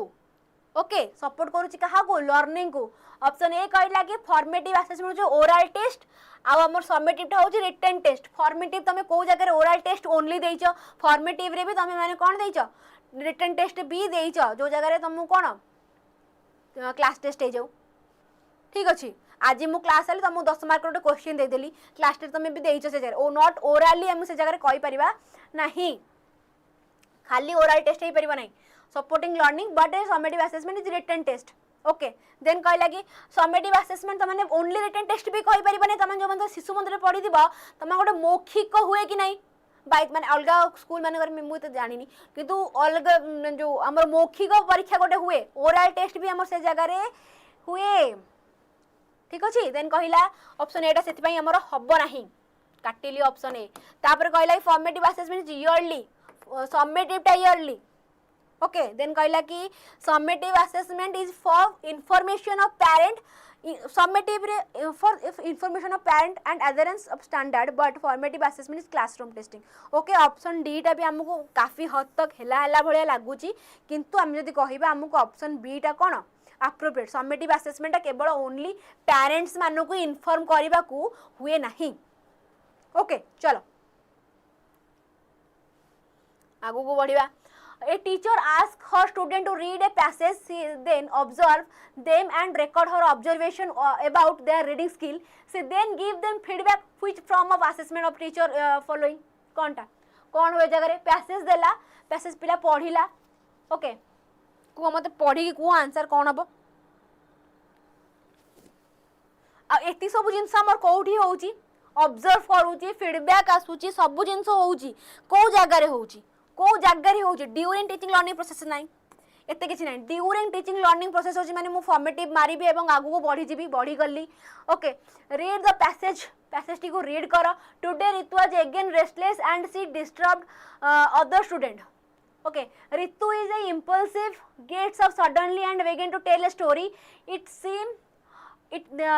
ओके सपोर्ट करुच्ची कहा को लर्निंग को। ऑप्शन ए कहला कि फॉर्मेटिव असेसमेंट जो ओरल टेस्ट आ हमर समेटिव टा होची रिटन टेस्ट। फॉर्मेटिव तमे को जगह ओरल टेस्ट ओनली देइछो, फॉर्मेटिव रे भी तमे माने कोन देइछो रिटन टेस्ट भी देइछो, जो जगह रे तुमको कोन क्लास टेस्ट हे जाऊ। ठीक अछि आज मु क्लास आली तुमको 10 मार्क रो क्वेश्चन दे देली, क्लास टेस्ट तुम भी देइछो से जगह ओ नॉट ओरली हम से जगह कहि परिबा नहीं, खाली ओरल टेस्ट हे परिबा नहीं। Supporting learning but summative assessment is written test. Okay then कहला कि समेटिव असेसमेंट तमने ओनली रिटन टेस्ट भी कहि परिबा नहीं, तमन जो मन शिशु मंदिर पढी दिबा तमा गोटे मौखिक हुए कि नहीं बाइक माने अलग स्कूल माने कर मु तो जानिनी, किंतु अलग जो हमर मौखिक परीक्षा गोटे हुए, ओरल टेस्ट भी हमर से जगह रे हुए। ठीक अछि देन कहला ऑप्शन एटा सेति पई हमर हबो नाही काटिली ऑप्शन ए। तापर कहला फॉर्मेटिव असेसमेंट ईयरली, समेटिव टा ईयरली। ओके देन कहला कि summative assessment is for information of parent, summative रे for information of parent and adherence of standard, but formative assessment is classroom testing. Okay option D टा भी हमको काफी हद तक हेला भलिया लागुची, किंतु हम जदी कहिबा हमको ऑप्शन बी टा कोन एप्रोप्रिएट। समेटिव असेसमेंट केवल ओनली पेरेंट्स मानू को इन्फॉर्म करबा को हुए नहीं। ओके चलो आगु को बढ़िबा। A teacher asks her student to read a passage, she then observe them and record her observation about their reading skill. She then give them feedback. Which form of assessment of teacher following? कौन हुए जगह रे passage देला, passage पिला पढ़िला। Okay को मते पढ़ी को आंसर कौन हबो आ एती सब जिंस हमर कोठी होउची ऑब्जर्व करूची, फीडबैक आसुची, सब जिंस होउची को जगह रे होउची, को जगह रे होउची ड्यूरिंग टीचिंग लर्निंग प्रोसेस नाही एते किछि नाही। ड्यूरिंग टीचिंग लर्निंग प्रोसेस होची माने मु फॉर्मेटिव मारिबी एवं आगु को बढ़ी जीबी, बढ़ी गली। Okay read the passage T को रीड करो। Today Ritu was again restless and she disturbed other student. Okay, Ritu is a impulsive, gets up suddenly and begin to tell a story. It seems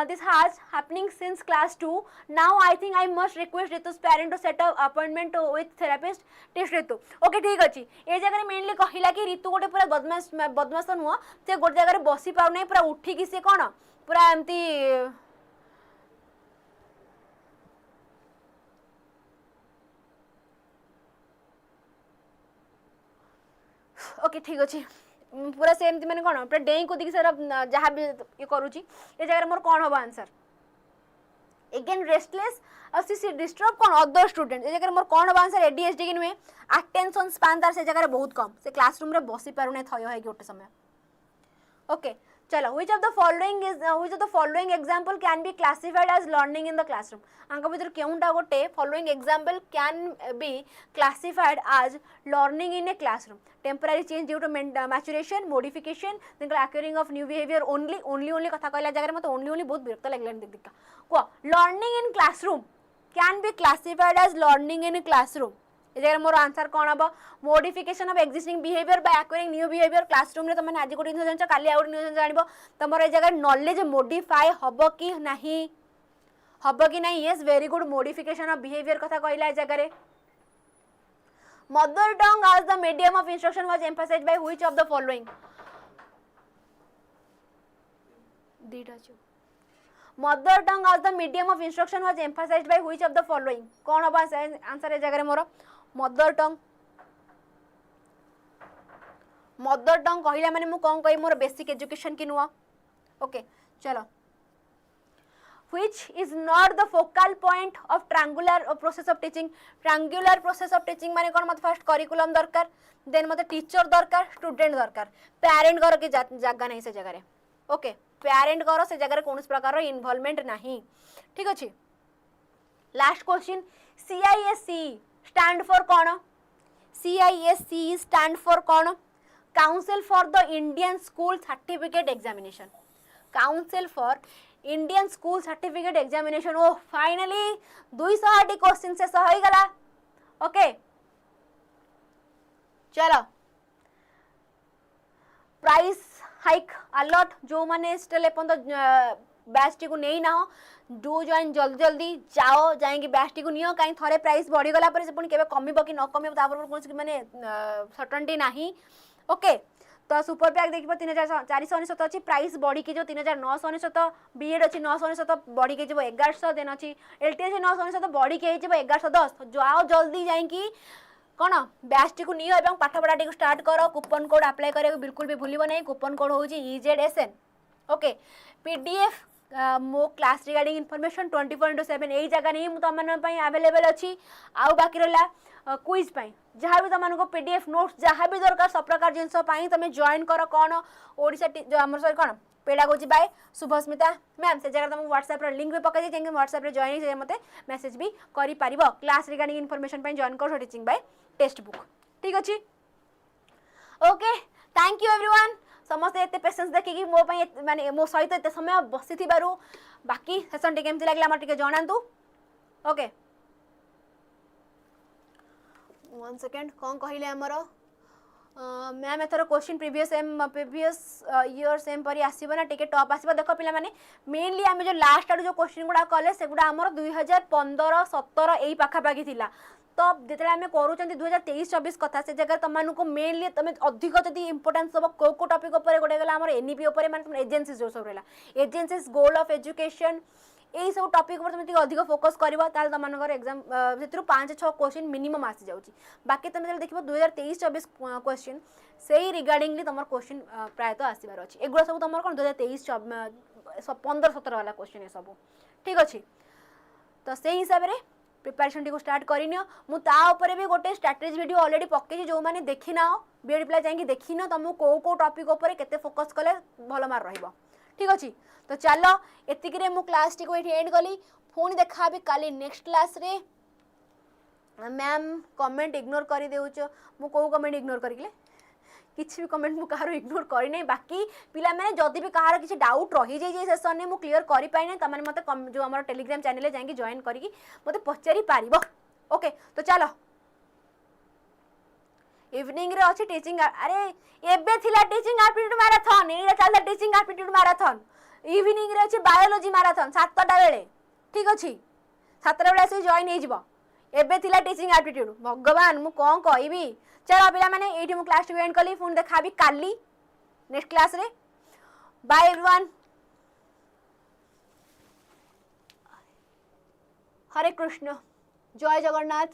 this has happening since class 2. Now I think I must request Ritu's parent to set up appointment with therapist. Test Ritu. Okay, ठीक अछि। ए जगह mainly कहिला कि रितु गोटे पूरा बदमाश नुह, से गोटे जगह बसी पाउ नै, पूरा उठी कि से कोन पूरा एमती ओके ठीक अच्छे पूरा सेमती मैंने कौन पूरा डेई को देखिए सर जहाँ भी ये करुँची ये जगह मोर कौन हम आंसर एगेन रेस्टलेस और सी डिस्टर्ब कौन अदर स्टूडेंट ये जगह मोर कौन हम आंसर एडीएचडी की नुहे अटेंशन स्पान तार से जगह बहुत कम से क्लासरूम रे बसी पारुने थय है गोटे समय। ओके चलो which of the following example can be classified as learning in the classroom? आंक भीतर केउंटा गोटे following example can be classified as learning in a classroom? Temporary change due to maturation, modification, then acquiring of new behavior only कथा कहला जगह मत only बहुत विरक्त लागलानी देख देखा को learning in classroom can be classified as learning in a classroom. ए जगह मोर आंसर कौन हम modification of existing behaviour by acquiring new behaviour. Classroom रे तुम आज गोटे जिन जान काली आउट न्यू जानिबो तमर ए जगह नॉलेज मॉडिफाई हबो कि नहीं yes very good modification of behaviour कथा कहला ए जगह रे Mother tongue as the medium of instruction was emphasized by which of the following? Mother tongue as the medium of instruction was emphasized by which of the following? कौन होगा answer ए जगह मोर? Mother tongue. Mother tongue कहला माने मु कौन कहि मोर basic education की नुआ. ओके चलो. Which is not the focal point of triangular process of teaching? Triangular process of teaching माने कौन? मत फर्स्ट करिकुलम दरकार, देन मत टीचर दरकार, स्टूडेंट दरकार, पेरेंट घर के जगह नहीं से जगह रे. ओके पेरेंट घर से जगह कौन प्रकार इन्वॉल्वमेंट नहीं. ठीक अच्छे. Last question. CISE stand for कौन? CISE स्टैंड फॉर कौन? Council for the Indian school certificate examination. Council for Indian school certificate examination. ओ फाइनली 260 क्वेश्चन से हो गला. ओके चलो. प्राइस हाइक अलर्ट जो माने स्टिल एपन बैच टी को नहीं ना हो, डू जॉइन जल्दी जल्दी जाओ, जाएंगे बैच टी को नियो. कहीं थरे प्राइस बढ़ी गला पर से पुनी केबे कमिबो कि न कमिबो तापर कोन माने सर्टेनिटी नाही. ओके तो सुपर पैक देखिए 3499 अच्छी. प्राइस बढ़ी के जो 3999 B.ED अच्छी 999 बढ़ी के जो 1100 देन अच्छी. LTS 999 बढ़ी के 1110. जाओ जल्दी जाएंगी कौन बैच टी को नियो एवं पाठ पढ़ा टी को स्टार्ट करो. कूपन कोड अप्लाई करे बिल्कुल भी भूलिबो नहीं. कूपन कोड होची EZSN. ओके PDF मो क्लास रिगार्डिंग इनफॉरमेशन 24/7 यही जगह नहीं मु तमन पई अवेलेबल अच्छी. आउ बाकी रहला क्विज पई जहाँ भी तुम PDF नोट्स जहाँ भी दरकार सब प्रकार जिनस तुम जॉइन कर कौन ओडिशा जो आम सर कौन पेडागोजी बाय शुभस्मिता मैम से जगह तुमको व्हाट्सएप लिंक भी पकई चाहिए व्हाट्सएप जॉइन से मते मेसेज भी करि परिबो. क्लास रिगार्डिंग इनफॉरमेशन पई जॉइन कर टीचिंग बाय टेक्स्ट बुक. ठीक अच्छे. Okay thank you everyone. समस्ते एते पेशेंस देखिकी मो पई माने मो सहित एते समय बसी थिबारु. बाकी सेशन टी केमति लागला हमर टिके जणांतु. ओके 1 सेकंड कौन कहले हमर मैम एथर क्वेश्चन प्रीवियस ईयर सेम परी आसीबो ना टिके टॉप आसीबो. देखो पिला माने मेनली आमे जो लास्ट आडू जो क्वेश्चन गुडा कले सेगुडा हमर 2015 17 एई पाखा पाखी थिला. तो जिते आम करूँ 2023-24 कथा से जगह तुमको मेनली तुम अधिक जब इंपोर्टेंस सब को टॉपिक उपर गोटे गला NEP उपर माने एजेंसी जो सब रहा एजेंसीज गोल ऑफ एजुकेशन यही सब टॉपिक तुम अधिक फोकस कर तुम एग्जाम से 5-6 क्वेश्चन मिनिमम आसी जाऊँगी. बाकी तुम देख 2023-24 क्वेश्चन से रिगार्डिंगली तुम क्वेश्चन प्रायतः आसबार अच्छी. एगुड़ा सब तुम कौन 2023-15-17 वाला क्वेश्चन ये सब. ठीक अच्छे. तो से हिसाब से प्रिपरेशन टी को स्टार्ट करिनियो. मु ता ऊपर भी गोटे स्ट्रैटेजी वीडियो ऑलरेडी पक्के जो माने देखि ना B.ED पिला जाएंगे देखि न तुमको को टॉपिक ऊपर केते फोकस कले भल मार रहइबो. ठीक अछि. तो चलो एतिकी रे मु क्लास टी को एठी एंड कली. फोन देखा भी काली नेक्स्ट क्लास रे. मैम कमेंट इग्नोर करि देउचो. मु को कमेंट इग्नोर करिले किछि भी कमेंट मु कहारो इग्नोर करि नै. बाकी पिला माने जदी भी कहारो किछि डाउट रहि जाय जे सेशन ने मु क्लियर करि पाइ नै त माने मते जो हमर टेलीग्राम चैनल ले जांगी जॉइन करिकि मते पचारि पारिबो. ओके तो चलो इवनिंग रे अछि टीचिंग. अरे एबे थिला टीचिंग एप्टीट्यूड मैराथन एरा चलता टीचिंग एप्टीट्यूड मैराथन. इवनिंग रे अछि बायोलॉजी मैराथन 7टा बेले. ठीक अछि 7टा बेले से जॉइन हे जिवो. एबे थिला टीचिंग एप्टीट्यूड. भगवान मु कोन कहबी. चलो पिला माने एठी मु क्लास एंड कली. फोन देखा भी काली नेक्स्ट क्लास रे. Bye everyone. हरे कृष्ण. जय जगन्नाथ.